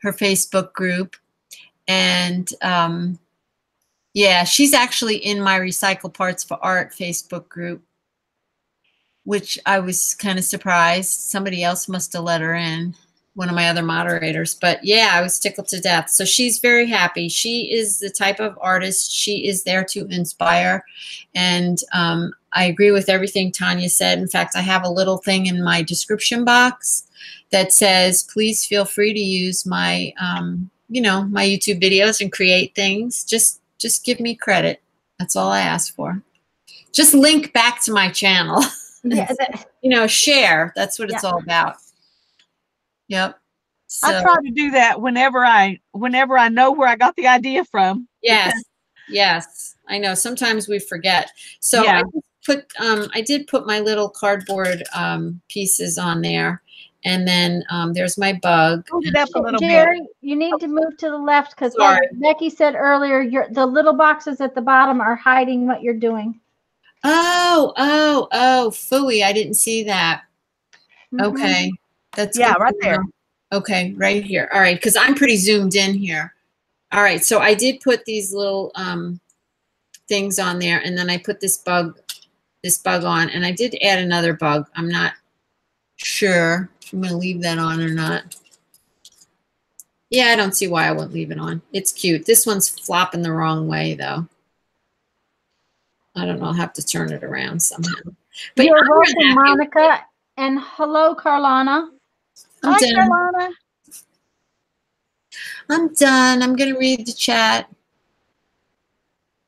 Facebook group, and yeah, she's actually in my Recycle Parts for Art Facebook group, which I was kind of surprised. Somebody else must have let her in, one of my other moderators. But yeah, I was tickled to death. So she's very happy. She is the type of artist. She is there to inspire. And I agree with everything Tanya said. In fact, I have a little thing in my description box that says, please feel free to use my, my YouTube videos and create things. Just give me credit. That's all I ask for. Just link back to my channel. Yeah, share. That's what it's all about. Yep. So, I try to do that whenever I know where I got the idea from. Yes. I know. Sometimes we forget. So yeah. I did put my little cardboard pieces on there, and then there's my bug. Hold it up a little Jeri, You need to move to the left because, Sorry. like Becky said earlier, the little boxes at the bottom are hiding what you're doing. Oh, phooey. I didn't see that. Okay. That's Yeah, good right to there. know. Okay, right here. All right, because I'm pretty zoomed in here. All right, so I did put these little things on there, and then I put this bug on, and I did add another bug. I'm not sure if I'm going to leave that on or not. Yeah, I don't see why I wouldn't leave it on. It's cute. This one's flopping the wrong way, though. I don't know. I'll have to turn it around somehow. But You're I'm really welcome, happy. Monica. And hello, Carlana. I'm Hi, done. Carolina. I'm done. I'm going to read the chat.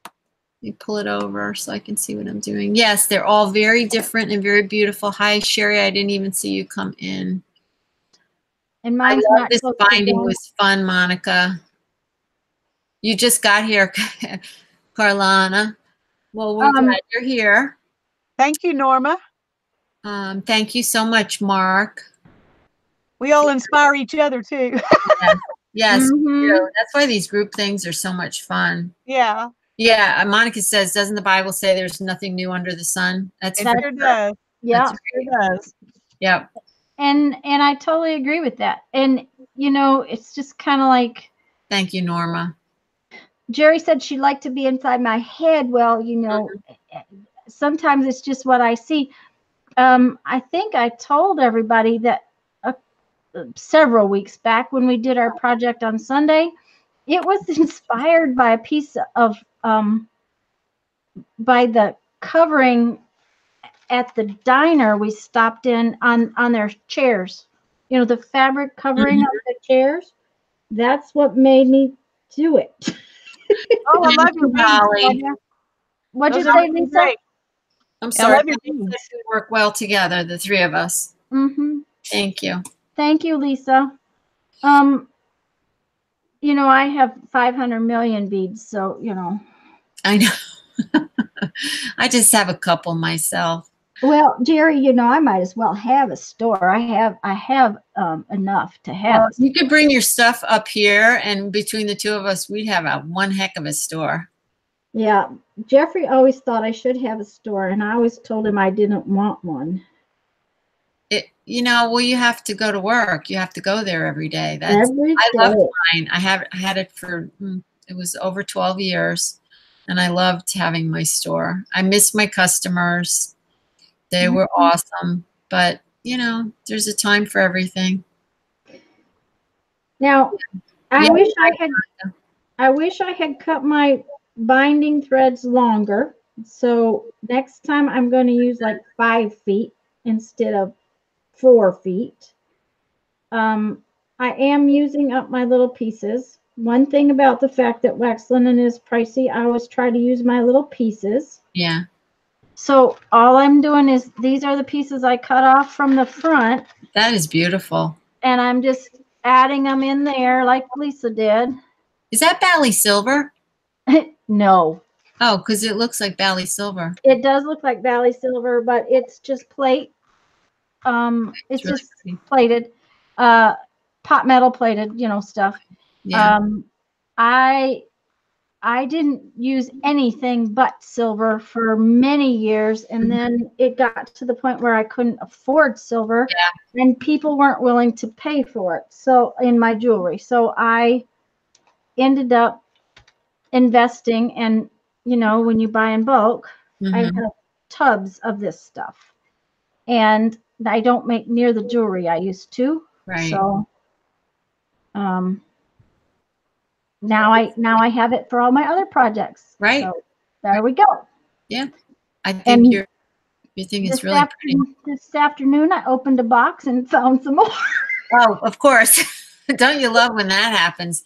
Let me pull it over so I can see what I'm doing. Yes, they're all very different and very beautiful. Hi, Sherry. I didn't even see you come in. And I mine's love not this close to binding done. was fun, Monica. You just got here, Carlana. Well, we're glad you're here. Thank you, Norma. Thank you so much, Mark. We all inspire each other too. Yes, we Mhm. do. That's why these group things are so much fun. Yeah, Yeah, Monica says, doesn't the Bible say there's nothing new under the sun? That's it That's sure does. Yeah. That's It right. does. Yep. And I totally agree with that. And it's just kind of like Thank you, Norma. Jeri said she'd like to be inside my head. Well, sometimes it's just what I see. I think I told everybody that several weeks back when we did our project on Sunday, it was inspired by a piece of by the covering at the diner we stopped in on their chairs. The fabric covering of the chairs. That's what made me do it. Oh, I love your beads, Holly. Tanya. What'd you Those say, are Lisa? great. I'm I sorry. love your We beads. work well together, the three of us. Mm-hmm. Thank you. Thank you, Lisa. I have 500 million beads, so I know. I just have a couple myself. Well, Jeri, I might as well have a store. I have enough to have. Well, you could bring your stuff up here, and between the two of us, we'd have one heck of a store. Yeah, Jeffrey always thought I should have a store, and I always told him I didn't want one. Well, you have to go to work. You have to go there every day. I loved mine. I had it for, it was over 12 years, and I loved having my store. I missed my customers. They were awesome, but there's a time for everything. Now, I wish I had cut my binding threads longer. So next time I'm going to use like 5 feet instead of 4 feet. I am using up my little pieces. One thing about the fact that wax linen is pricey, I always try to use my little pieces. Yeah. So all I'm doing is these are the pieces I cut off from the front. That is beautiful. And I'm just adding them in there like Lisa did. Is that Bally Silver? No. Oh, because it looks like Bally Silver. It does look like Bally Silver, but it's just plate. It's really just pretty. Plated, pot metal plated, stuff. Yeah. I didn't use anything but silver for many years, and then it got to the point where I couldn't afford silver, and people weren't willing to pay for it. So in my jewelry, so I ended up investing, and when you buy in bulk, I have tubs of this stuff, and I don't make near the jewelry I used to. Right. So, now I have it for all my other projects. Right. So there we go. Yeah. I think your thing is really pretty. This afternoon I opened a box and found some more. Oh, of course. Don't you love when that happens?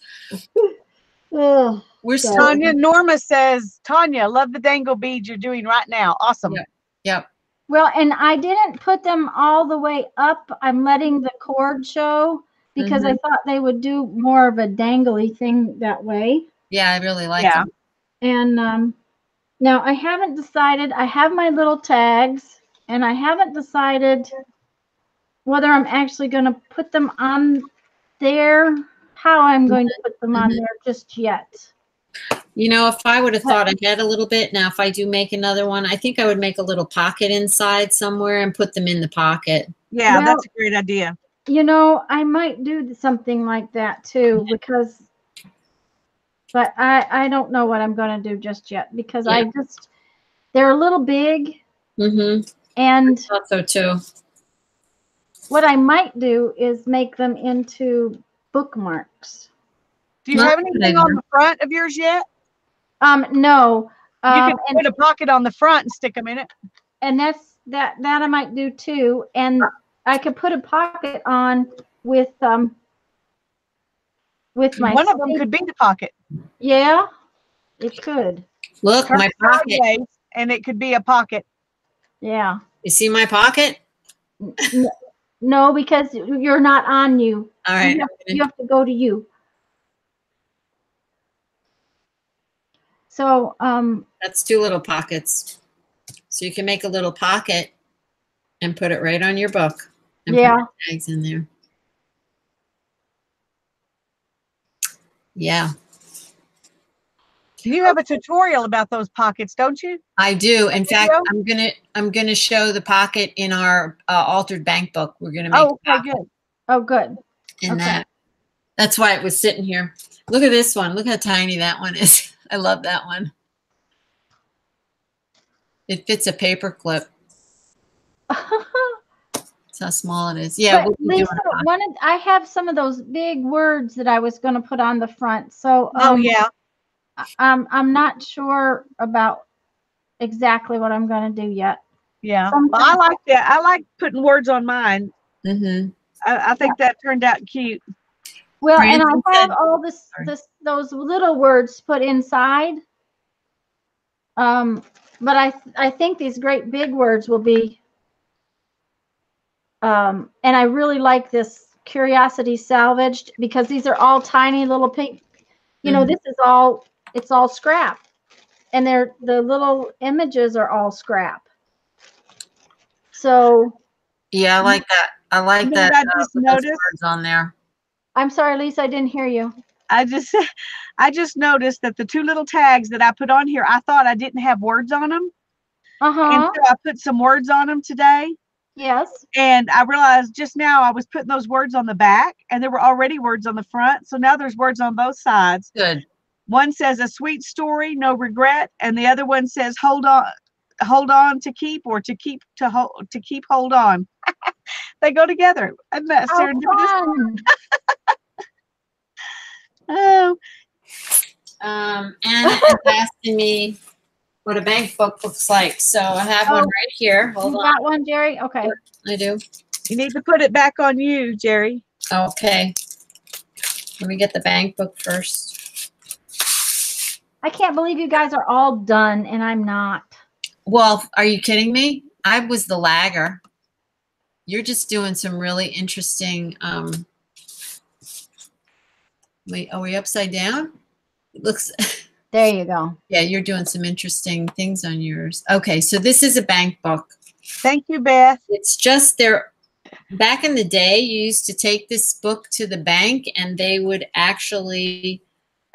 We're still Tanya, Norma says, Tanya, love the dangle beads you're doing right now. Awesome. Yep. Well, and I didn't put them all the way up. I'm letting the cord show because I thought they would do more of a dangly thing that way. Yeah, I really like them. And now I haven't decided. I have my little tags, and I haven't decided whether I'm actually going to put them on there, how I'm going to put them on Mhm. there just yet. You know, if I would have thought ahead a little bit, now if I do make another one, I think I would make a little pocket inside somewhere and put them in the pocket. Yeah, Well, that's a great idea. you know, I might do something like that too, because, but I don't know what I'm going to do just yet, because Yeah. they're a little big, Mm-hmm. and Thought so too. what I might do is make them into bookmarks. Do you Well, have that's a good anything on idea. the front of yours yet? No, You can and put a pocket on the front and stick them in it. that I might do too, and I could put a pocket on with my One of them could be the pocket. Yeah, it could. Look, Turn my it pocket. sideways, and it could be a pocket. Yeah. You see my pocket? No, because you're not on you. All right. You have to go to you. So, That's 2 little pockets. So you can make a little pocket and put it right on your book and yeah. put the tags in there. Yeah, You have a tutorial about those pockets, don't you? I do. In fact, Video? I'm gonna show the pocket in our altered bank book. We're gonna make Oh, a okay, pocket good. Oh, good. in Okay. that. That's why it was sitting here. Look at this one. Look how tiny that one is. I love that one. It fits a paper clip. That's how small it is. Yeah, But we'll be doing Lisa, a pocket. I have some of those big words that I was going to put on the front. So, Oh, yeah. I'm not sure about exactly what I'm going to do yet. Yeah. Well, I like that. I like putting words on mine. Mm-hmm. I think that turned out cute. Well, and Brandon I have said- all those little words put inside. But I think these great big words will be. And I really like this Curiosity Salvaged, because these are all tiny little pink. You know, this is it's all scrap, and the little images are all scrap. So. Yeah, I like that. I like You know that. what I just Put those noticed? words on there. I'm sorry, Lisa, I didn't hear you. I just noticed that the 2 little tags that I put on here, I thought I didn't have words on them. And so I put some words on them today. Yes. And I realized just now I was putting those words on the back, and there were already words on the front. So now there's words on both sides. Good. One says a sweet story, no regret, and the other one says hold on to keep, or to keep hold on. They go together. Isn't that How serendipitous? fun. Oh, Anna is asking me what a bank book looks like. So I have one right here. Hold You on. got one, Jeri? Okay. I do. you need to put it back on you, Jeri. Okay. Let me get the bank book first. I can't believe you guys are all done and I'm not. Well, are you kidding me? I was the lagger. You're just doing some really interesting. Wait, are we upside down? It looks. There you go. Yeah, you're doing some interesting things on yours. Okay, so this is a bank book. Thank you, Beth. It's just there. Back in the day, you used to take this book to the bank, and they would actually,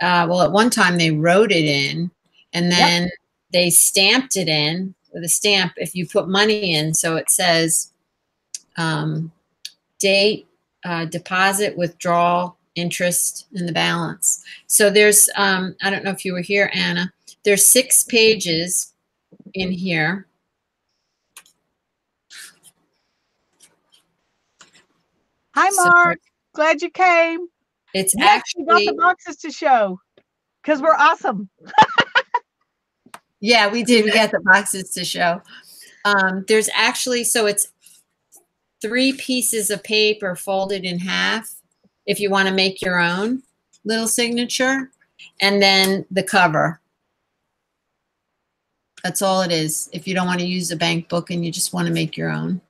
well, at one time they wrote it in, and then they stamped it in with a stamp if you put money in. So it says date, deposit, withdrawal, interest, and the balance. So there's, I don't know if you were here, Anna. There's 6 pages in here. Hi, Mark. Glad you came. It's Yes, we got actually, the boxes to show because we're awesome. yeah, we did. We got the boxes to show. There's actually, so it's 3 pieces of paper folded in half if you want to make your own little signature, and then the cover. That's all it is. If you don't want to use a bank book and you just want to make your own.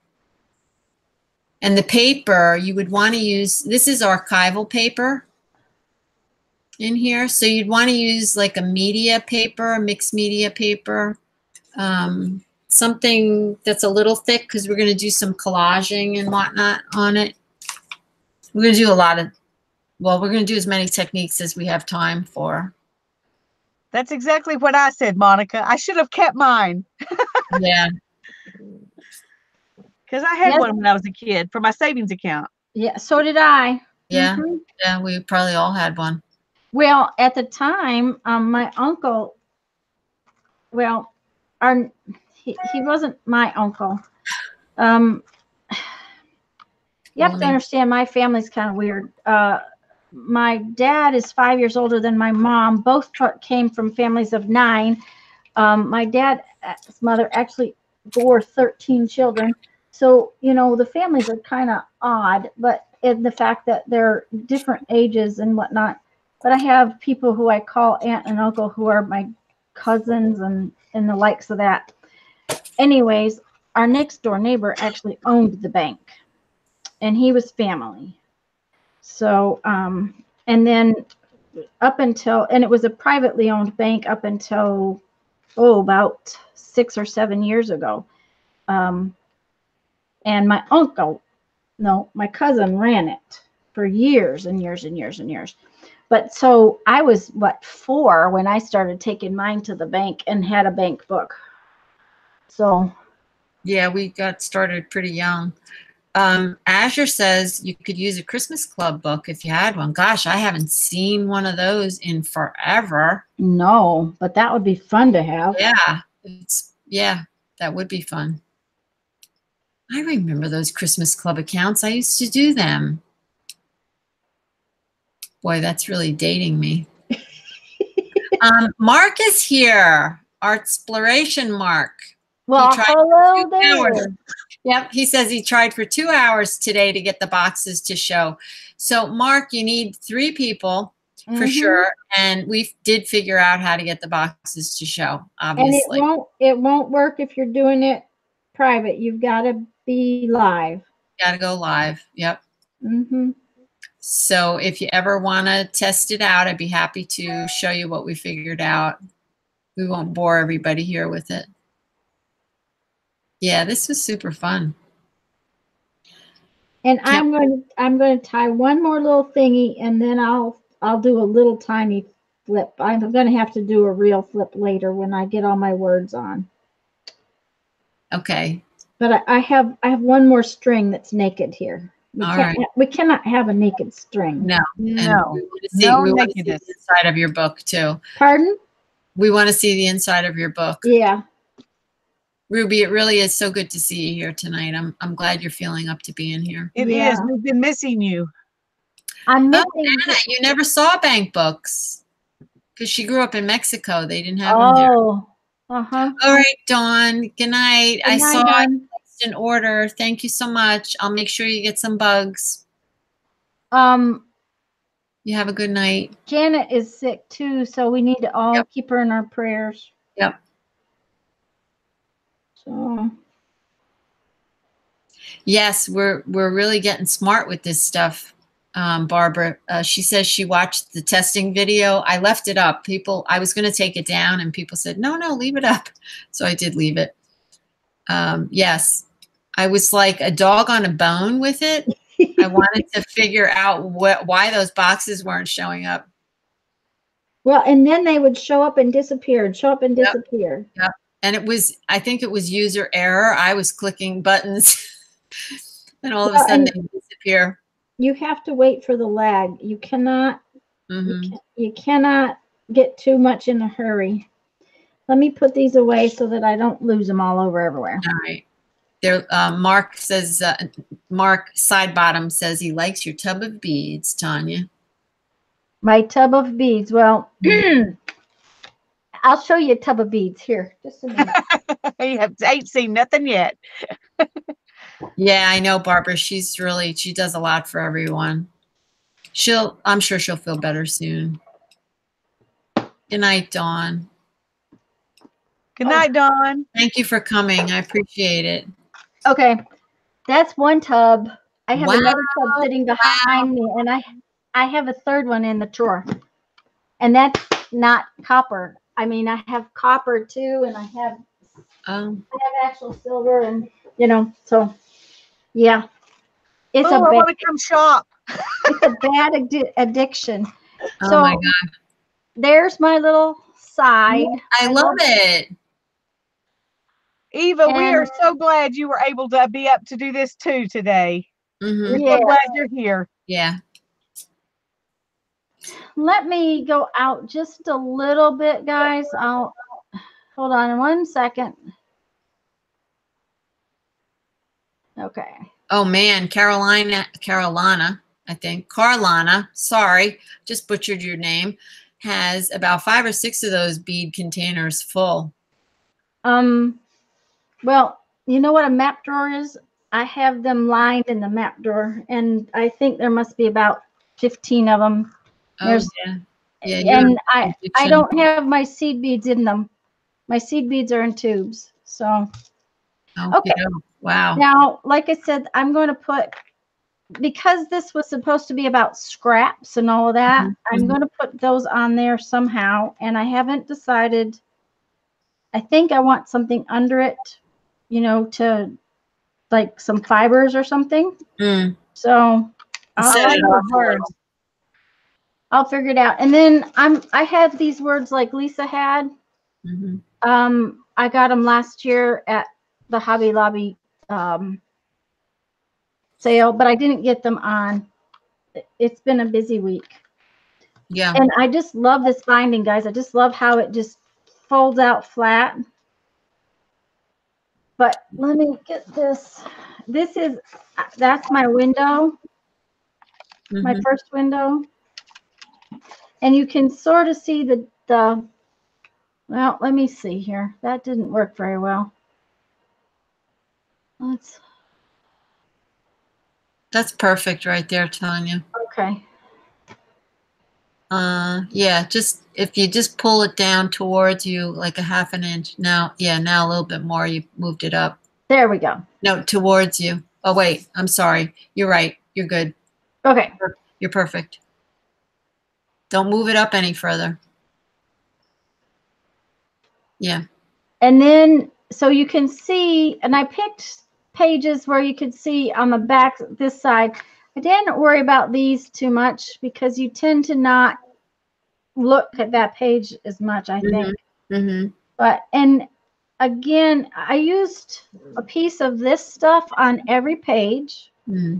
And the paper, you would want to use, this is archival paper in here. So you'd want to use like a media paper, a mixed media paper, something that's a little thick, because we're going to do some collaging and whatnot on it. We're going to do a lot of Well, we're going to do as many techniques as we have time for. That's exactly what I said, Monica. I should have kept mine Yeah. because I had Yes. one when I was a kid for my savings account. Yeah, so did I. Yeah. Mhm. Yeah. We probably all had one. Well, at the time, my uncle, well, he wasn't my uncle. Um, you have to Only- understand, my family's kind of weird. My dad is 5 years older than my mom. Both came from families of 9. My dad's mother actually bore 13 children. So, you know, the families are kind of odd, but in the fact that they're different ages and whatnot. But I have people who I call aunt and uncle who are my cousins and the likes of that. Anyways, our next door neighbor actually owned the bank, and he was family. So, and then up until, and it was a privately owned bank up until, about 6 or 7 years ago. And my uncle, no, my cousin ran it for years and years and years and years. But so I was, 4 when I started taking mine to the bank and had a bank book. So. Yeah, we got started pretty young. Azure says you could use a Christmas Club book if you had one. Gosh, I haven't seen one of those in forever. No, but that would be fun to have. Yeah, that would be fun. I remember those Christmas Club accounts. I used to do them. Boy, that's really dating me. Mark is here. Artsploration Mark. Well, hello 2 there. hours. Yep, he says he tried for 2 hours today to get the boxes to show. So, Mark, you need 3 people for sure, and we did figure out how to get the boxes to show. Obviously, And it won't work if you're doing it private. You've got to be live. got to go live. Yep. Mm-hmm. So, if you ever want to test it out, I'd be happy to show you what we figured out. We won't bore everybody here with it. Yeah, this was super fun. And I'm going to tie one more little thingy, and then I'll do a little tiny flip. I'm going to have to do a real flip later when I get all my words on. Okay. But I have one more string that's naked here. We cannot have a naked string. No. No. We want to see the nakedness. inside of your book too. Pardon? We want to see the inside of your book. Yeah. Ruby, it really is so good to see you here tonight. I'm glad you're feeling up to being here. It is. We've been missing you. I'm missing. Anna, you never saw bank books because she grew up in Mexico. They didn't have them there. Oh. Uh-huh. All right, Dawn. Good night. Good night, I saw Dawn. it in order. Thank you so much. I'll make sure you get some bugs. You have a good night. Janet is sick too, so we need to all keep her in our prayers. Yep. So. Yes, we're really getting smart with this stuff. Barbara, she says she watched the testing video. I left it up. I was going to take it down, and people said, no, leave it up. So I did leave it. Yes, I was like a dog on a bone with it. I wanted to figure out why those boxes weren't showing up. Well, and then they would show up and disappear and show up and disappear. Yep. And I think it was user error. I was clicking buttons and all of a sudden they disappear. You have to wait for the lag. You cannot, you cannot get too much in a hurry. Let me put these away so that I don't lose them all over everywhere. All right. There, Mark says, Mark Sidebottom says he likes your tub of beads, Tanya. My tub of beads. Well, I'll show you a tub of beads here. Just a minute. You ain't seen nothing yet. Yeah, I know, Barbara. She does a lot for everyone. I'm sure she'll feel better soon. Good night, Dawn. Good night, Dawn. Thank you for coming. I appreciate it. Okay, that's one tub. I have another tub sitting behind me, and I have a third one in the drawer. And that's not copper. I mean, I have copper too, and I have actual silver, and so yeah. It's I want to come shop. It's a bad addiction. Oh So my God. there's my little side. I love it. Eva, we are And so glad you were able to be up to do this too today. Mm-hmm. We're yeah, so glad you're here. Yeah. let me go out just a little bit, guys. I'll hold on 1 second. Okay. Oh man, Carolina, I think. Carlana, sorry, just butchered your name, has about 5 or 6 of those bead containers full. Well, you know what a map drawer is? I have them lined in the map drawer, and I think there must be about 15 of them. Oh There's, yeah. Yeah, you're and I addiction. don't have my seed beads in them. My seed beads are in tubes. So, okay. Wow. Now, like I said, I'm going to put, because this was supposed to be about scraps and all of that, I'm going to put those on there somehow, and I haven't decided. I think I want something under it, you know, to like some fibers or something. Mm. So Set like it those off a words. little. I'll figure it out. And then I have these words like Lisa had. Mhm. I got them last year at the Hobby Lobby sale, but I didn't get them on. It's been a busy week. Yeah. And I just love this binding, guys. I just love how it just folds out flat. But let me get this. That's my window, my Mhm. first window. And you can sort of see the, well, let me see here. That didn't work very well. That's perfect right there, Tanya. Okay. Yeah, just if you just pull it down towards you like a half an inch. Now, yeah, now a little bit more. You moved it up. There we go. No, towards you. Oh, wait, I'm sorry. You're right. You're good. Okay. You're perfect. Don't move it up any further. Yeah. And then, so you can see, and I picked pages where you could see on the back, this side. I didn't worry about these too much because you tend to not look at that page as much, I think. Mm-hmm. But, and again, I used a piece of this stuff on every page. Mm-hmm.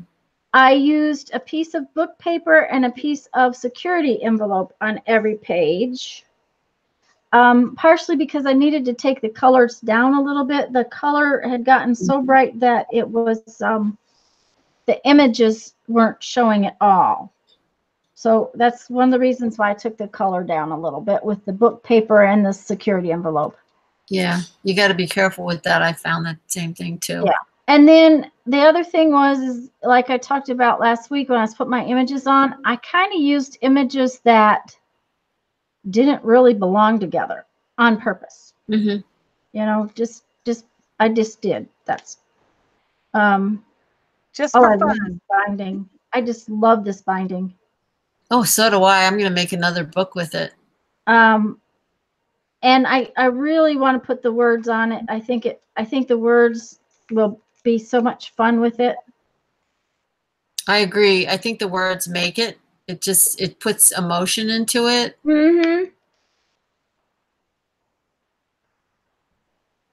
I used a piece of book paper and a piece of security envelope on every page. Partially because I needed to take the colors down a little bit. The color had gotten so bright that it was, the images weren't showing at all. So that's one of the reasons why I took the color down a little bit with the book paper and the security envelope. Yeah, you got to be careful with that. I found that same thing too. Yeah. And then the other thing was, is like I talked about last week when I was putting my images on, I kind of used images that didn't really belong together on purpose. Mm-hmm. You know, I just did. That's, Just oh, for I love fun. this binding. I just love this binding. Oh, so do I. I'm going to make another book with it. And I really want to put the words on it. I think the words will be so much fun with it. I agree. I think the words make it. It puts emotion into it. Mm-hmm.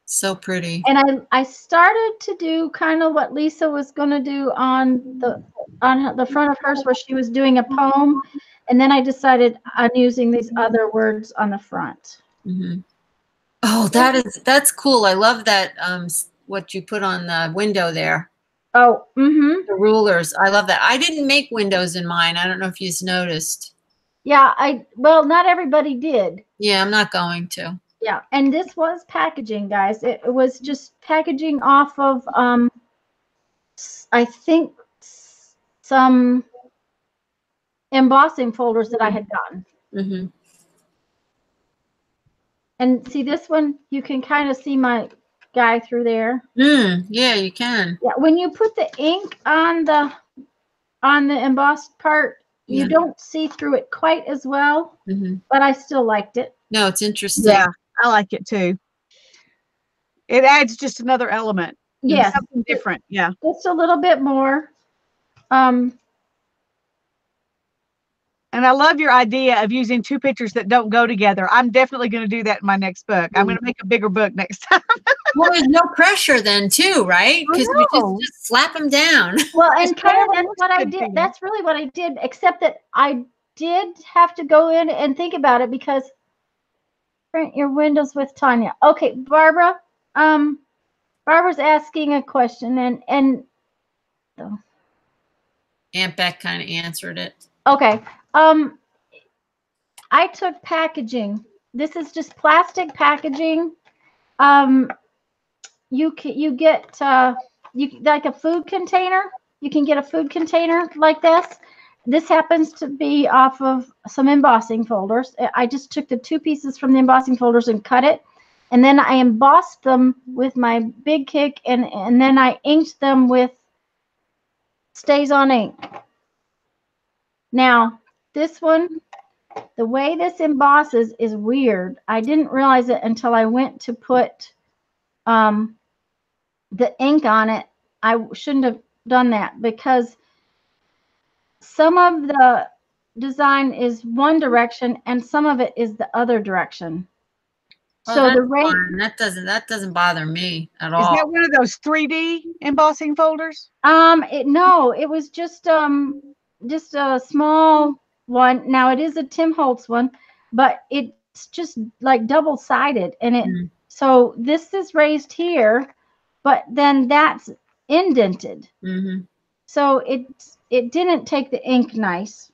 So pretty. And I started to do kind of what Lisa was going to do on the front of hers, where she was doing a poem, and then I decided on using these other words on the front. Mm-hmm. Oh, that's cool. I love that. What you put on the window there. Oh, mm-hmm. The rulers. I love that. I didn't make windows in mine. I don't know if you've noticed. Yeah, well, not everybody did. Yeah, I'm not going to. Yeah, and this was packaging, guys. It was just packaging off of, I think, some embossing folders that I had gotten. Mm-hmm. And see this one, you can kind of see my guy through there. Yeah, you can. Yeah, when you put the ink on the embossed part, you don't see through it quite as well, but I still liked it. No, it's interesting. Yeah, I like it too. It adds just another element. Yes, something different. Yeah, just a little bit more. And I love your idea of using two pictures that don't go together. I'm definitely going to do that in my next book. I'm going to make a bigger book next time. Well, there's no pressure then too, right? Because we just slap them down. Well, and It's kind of whatever that's looks what I good to did. you. That's really what I did, except that I did have to go in and think about it because print your windows with Tanya. Okay, Barbara. Barbara's asking a question, and Aunt Beck kind of answered it. okay. I took packaging. This is just plastic packaging. You get like a food container. You can get a food container like this. This happens to be off of some embossing folders. I just took the two pieces from the embossing folders and cut it. And then I embossed them with my Big Kick, and then I inked them with Stays on ink. Now, this one, the way this embosses is weird. I didn't realize it until I went to put the ink on it. I shouldn't have done that because some of the design is one direction and some of it is the other direction. So the rate that doesn't bother me at all. Is that one of those 3D embossing folders? No, it was just a small one. Now it is a Tim Holtz one, but it's just like double-sided, and it so this is raised here, but then that's indented. So it didn't take the ink nice,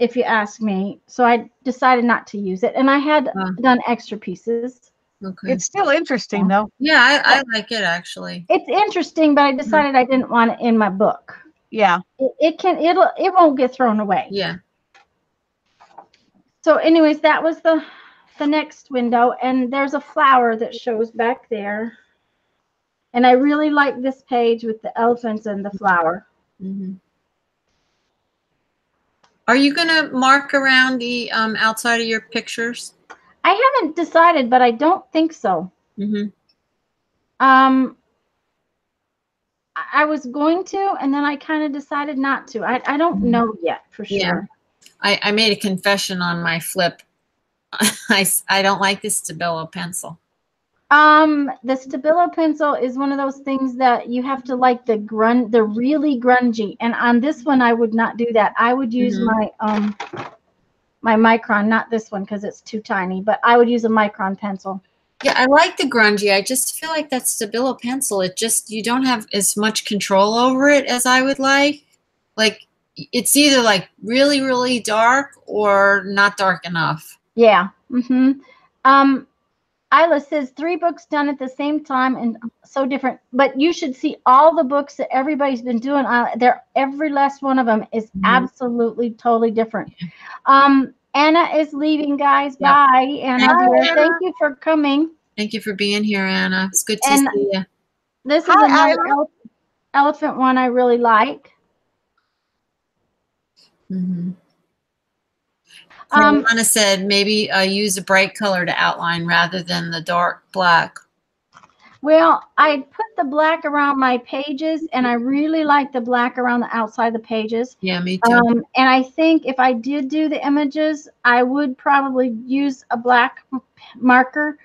if you ask me. So I decided not to use it, and I had done extra pieces. Okay. It's still interesting though. Yeah, I like it actually. It's interesting, but I decided I didn't want it in my book. Yeah. It won't get thrown away. Yeah. So anyways, that was the next window, and there's a flower that shows back there. And I really like this page with the elephants and the flower. Are you going to mark around the outside of your pictures? I haven't decided, but I don't think so. I was going to, and then I kind of decided not to. I don't know yet for sure. Yeah. I made a confession on my flip. I don't like the Stabilo pencil. The Stabilo pencil is one of those things that you have to like the really grungy. And on this one, I would not do that. I would use my my micron, not this one because it's too tiny, but I would use a micron pencil. Yeah, I like the grungy. I just feel like that Stabilo pencil, you don't have as much control over it as I would like. Like, it's either like really, really dark or not dark enough. Yeah. Isla says 3 books done at the same time and so different, but you should see all the books that everybody's been doing. Every last one of them is absolutely totally different. Anna is leaving, guys. Yep. Bye, Anna. Thank you for coming. Thank you for being here, Anna. It's good to see you. This is another elephant one I really like. Anna said maybe use a bright color to outline rather than the dark black. Well, I put the black around my pages, and I really like the black around the outside of the pages. Yeah, me too. And I think if I did do the images, I would probably use a black marker,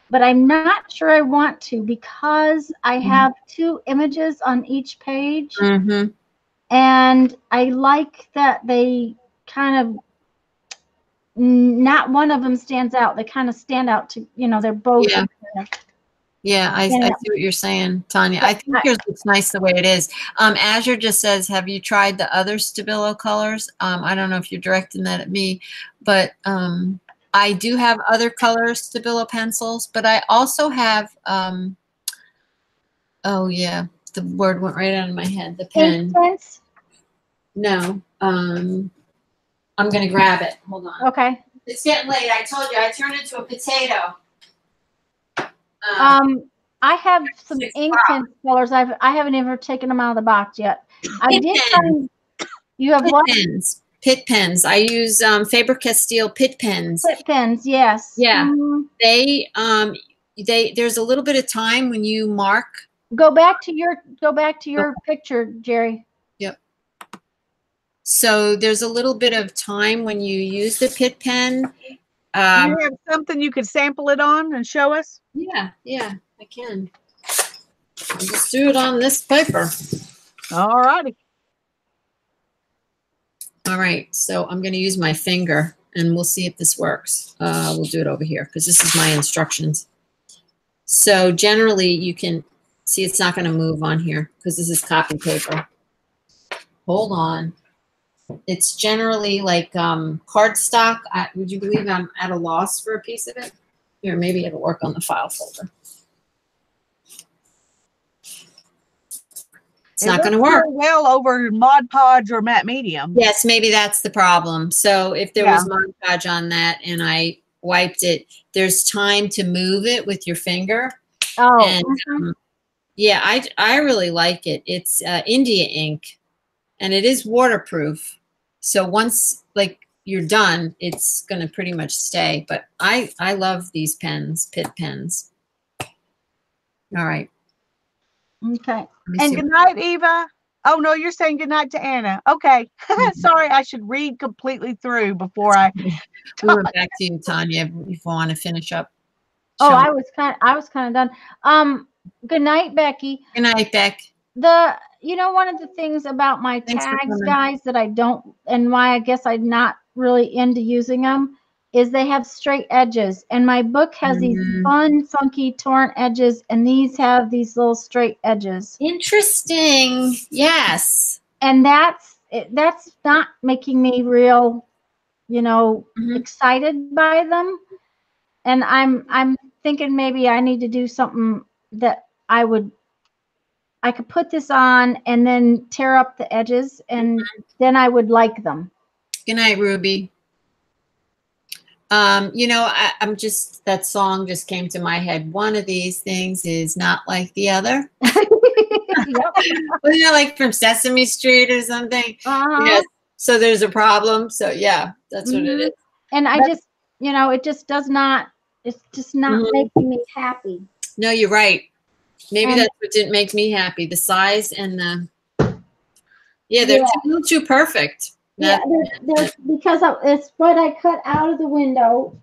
but I'm not sure I want to because I have 2 images on each page. And I like that they kind of, not one of them stands out. They kind of stand out to, they're both. Yeah, I see what you're saying, Tanya. I think yours looks nice the way it is. Azure just says, have you tried the other Stabilo colors? I don't know if you're directing that at me, but I do have other color Stabilo pencils, but I also have, oh yeah, the word went right out of my head, the pen. No, I'm going to grab it. Hold on. Okay. It's getting late. I told you I turned into a potato. I have some ink pen colors. I haven't ever taken them out of the box yet. I did find you have what? Pens. Pit pens. I use Faber-Castell Pit pens. Pit pens, yes. Yeah. There's a little bit of time when you mark. Go back to your picture, Jeri. Yep. So there's a little bit of time when you use the Pitt pen. Do you have something you could sample it on and show us? Yeah, I can. I'll just do it on this paper. All righty. All right, so I'm going to use my finger, and we'll see if this works. We'll do it over here because this is my instructions. So generally, you can see it's not going to move on here because this is copy paper. Hold on. It's generally like cardstock. Would you believe I'm at a loss for a piece of it? Here, maybe it'll work on the file folder. It's not going to work. Well over Mod Podge or Matte Medium. Yes, maybe that's the problem. So if there was Mod Podge on that and I wiped it, there's time to move it with your finger. Oh, and yeah, I really like it. It's India ink, and it is waterproof. So once like you're done, it's going to pretty much stay. But I love these pens, Pitt pens. All right. Okay. And good night, Eva. Oh, no, you're saying good night to Anna. Okay. Sorry, I should read completely through before I. We were back to you, Tanya, if you want to finish up. Oh, I was kind of done. Good night, Becky. Good night, Beck. One of the things about my tags, guys, that I don't, and why I guess I'm not really into using them, is they have straight edges. And my book has these fun, funky, torn edges, and these have these little straight edges. Interesting. Yes. And that's not making me real, excited by them. And I'm thinking maybe I need to do something that I could put this on and then tear up the edges, and then I would like them. Good night, Ruby. I'm just, that song just came to my head. One of these things is not like the other. Wasn't it like from Sesame Street or something? Yes. So there's a problem. So yeah, that's what it is. And I just, it just does not, it's just not making me happy. No, you're right. Maybe that's what didn't make me happy. The size and they're too perfect. They're because it's what I cut out of the window,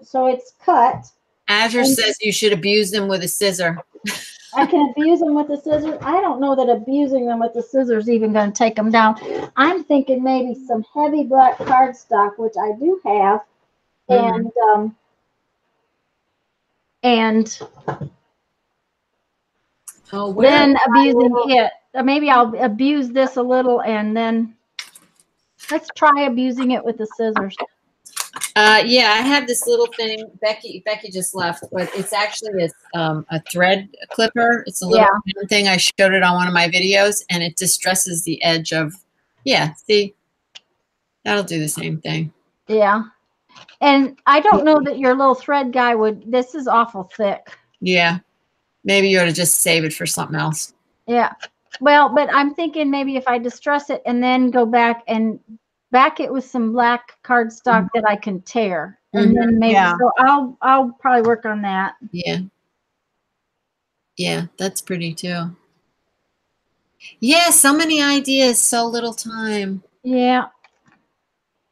so it's cut. Azure says you should abuse them with a scissor. I can abuse them with a scissor. I don't know that abusing them with the scissors is even going to take them down. I'm thinking maybe some heavy black cardstock, which I do have, and then abusing it. Maybe I'll abuse this a little, and then let's try abusing it with the scissors. Yeah, I have this little thing. Becky just left, but it's actually a thread clipper. It's a little thing. I showed it on one of my videos, and it distresses the edge of. Yeah, see, that'll do the same thing. Yeah, and I don't know that your little thread guy would. This is awful thick. Yeah, maybe you ought to just save it for something else. Yeah, well, but I'm thinking maybe if I distress it and then go back and back it with some black cardstock that I can tear, and then maybe so I'll probably work on that. Yeah, that's pretty too. Yeah, so many ideas, so little time. Yeah,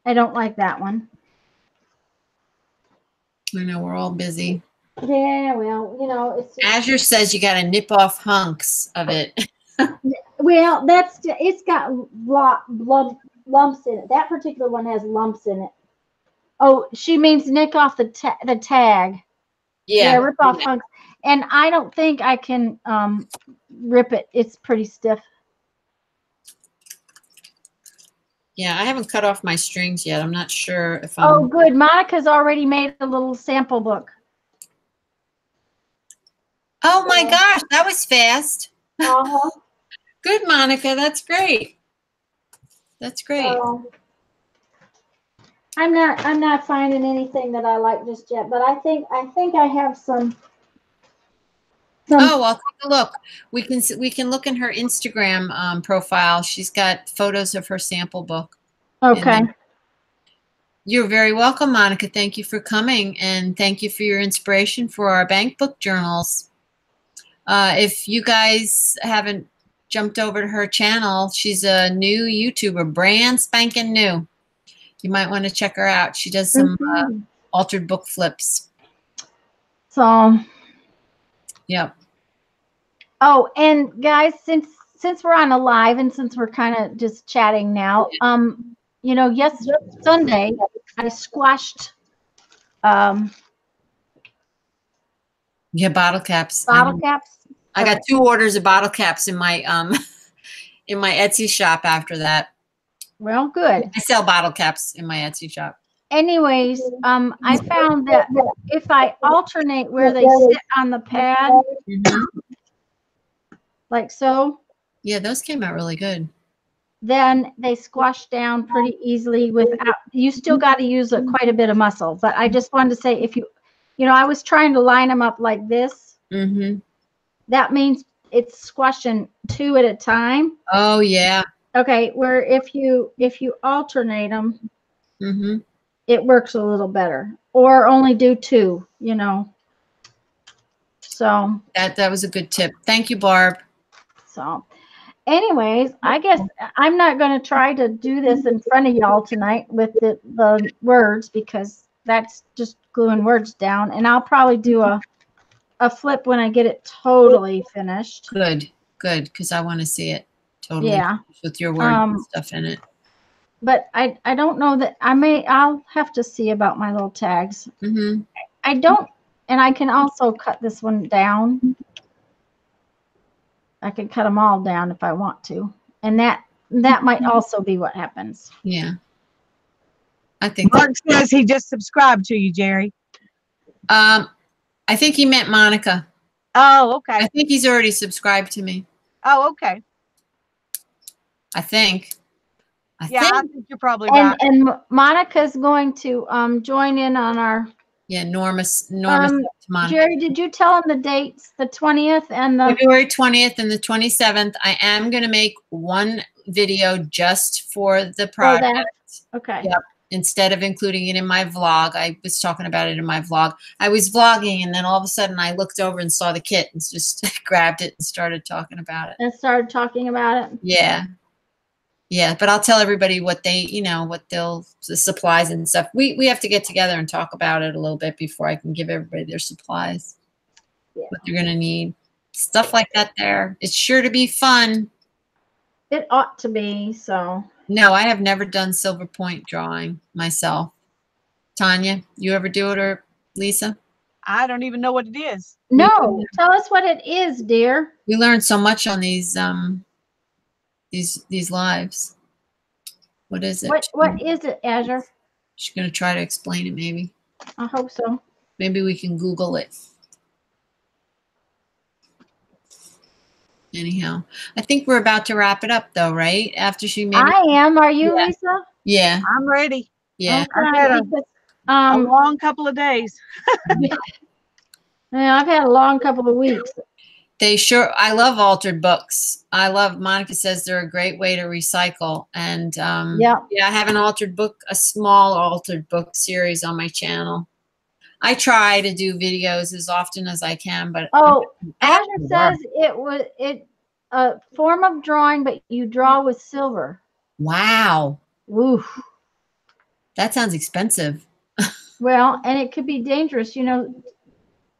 I don't like that one. I know we're all busy. Yeah, well, it's just, Azure says you got to nip off hunks of it. Well, it's got lumps in it. That particular one has lumps in it. Oh, she means nick off the tag. Yeah, rip off hunks. And I don't think I can rip it. It's pretty stiff. Yeah, I haven't cut off my strings yet. I'm not sure if I'm... Oh, good. Monica's already made a little sample book. Oh, my gosh. That was fast. Good, Monica. That's great. That's great. I'm not finding anything that I like just yet, but I think I have some. Oh, I'll take a look. We can look in her Instagram profile. She's got photos of her sample book. Okay. You're very welcome, Monica. Thank you for coming, and thank you for your inspiration for our bank book journals. If you guys haven't jumped over to her channel. She's a new YouTuber, brand spanking new. You might want to check her out. She does some altered book flips. So, yep. Oh, and guys, since we're on a live and since we're kind of just chatting now, you know, Sunday I squashed yeah, bottle caps. Bottle caps. I got 2 orders of bottle caps in my in my Etsy shop after that. Well, good. I sell bottle caps in my Etsy shop. Anyways, I found that if I alternate where they sit on the pad, like so. Yeah, those came out really good. Then they squash down pretty easily without, you still got to use quite a bit of muscle. But I just wanted to say, if you know, I was trying to line them up like this. That means it's squashing 2 at a time. Oh, yeah. Okay, where if you alternate them, it works a little better. Or only do 2, you know. So that was a good tip. Thank you, Barb. So anyways, I guess I'm not going to try to do this in front of y'all tonight with the words, because that's just gluing words down. And I'll probably do a flip when I get it totally finished. Good, because I want to see it totally with your words and stuff in it. But I don't know that I'll have to see about my little tags. I don't, and I can also cut this one down. I can cut them all down if I want to. And that might also be what happens. Yeah. I think Mark says he just subscribed to you, Jeri. I think he meant Monica. Oh, okay. I think he's already subscribed to me. Oh, okay. I think. I think you're probably right. And Monica's going to join in on our. Yeah, Norma. Jeri, did you tell him the dates? The 20th and the February 20th and the 27th. I am going to make one video just for the project. Okay. Yep. Instead of including it in my vlog, I was talking about it in my vlog. I was vlogging, and then all of a sudden I looked over and saw the kit and just grabbed it and started talking about it. Yeah. Yeah, but I'll tell everybody what they, you know, the supplies and stuff. We have to get together and talk about it a little bit before I can give everybody their supplies, what they're going to need. Stuff like that there. It's sure to be fun. It ought to be, so. No, I have never done silver point drawing myself. Tanya, you ever do it, or Lisa? I don't even know what it is. No, tell us what it is, dear. We learned so much on these lives. What is it? What is it, Azure? She's going to try to explain it, maybe. I hope so. Maybe we can Google it. Anyhow, I think we're about to wrap it up, though, right? After she made I am. Are you, Lisa? Yeah. I'm ready. Yeah. I've had a long couple of days. Yeah, I've had a long couple of weeks. I love altered books. Monica says they're a great way to recycle. And yeah, I have a small altered book series on my channel. I try to do videos as often as I can, but Azure says it a form of drawing, but you draw with silver. Wow. Oof. That sounds expensive. Well, and it could be dangerous. You know,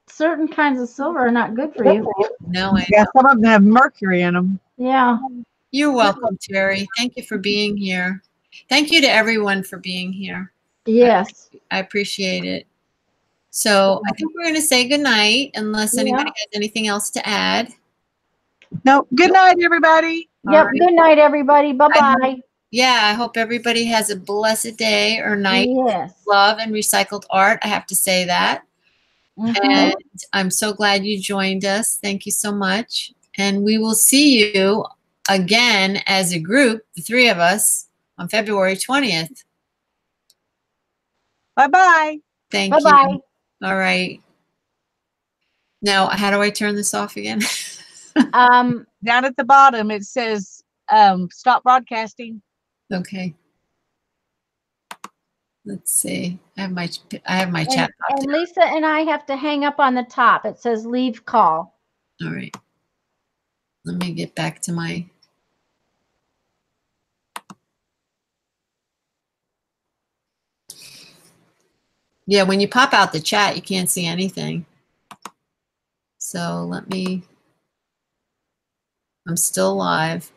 certain kinds of silver are not good for you. No, some of them have mercury in them. Yeah. You're welcome, Jeri. Thank you for being here. Thank you to everyone for being here. Yes. I appreciate it. So I think we're going to say goodnight, unless anybody has anything else to add. No. Good night, everybody. Yep. Good night, everybody. Bye-bye. I hope everybody has a blessed day or night. Yes. Love and recycled art. I have to say that. And I'm so glad you joined us. Thank you so much. And we will see you again as a group, the 3 of us, on February 20th. Bye-bye. Thank Bye-bye. you. All right. Now, how do I turn this off again? Down at the bottom, it says stop broadcasting. Okay. Let's see. I have my chat box. And Lisa and I have to hang up on the top. It says leave call. All right. Let me get back to my. Yeah, when you pop out the chat, you can't see anything. So let me. I'm still live.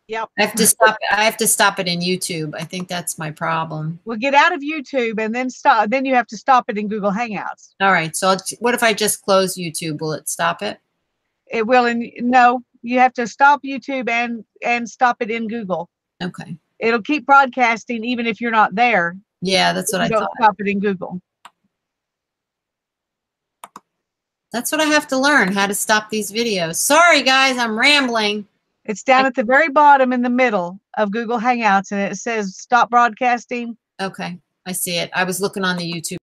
Yep. I have to stop. I have to stop it in YouTube. I think that's my problem. We'll get out of YouTube and then stop. Then you have to stop it in Google Hangouts. All right. So what if I just close YouTube? Will it stop it? It will. And no, you have to stop YouTube and stop it in Google. Okay. It'll keep broadcasting even if you're not there. Yeah, that's what I Don't thought. stop it in Google. That's what I have to learn, how to stop these videos. Sorry, guys, I'm rambling. It's down at the very bottom in the middle of Google Hangouts, and it says stop broadcasting. Okay, I see it. I was looking on the YouTube.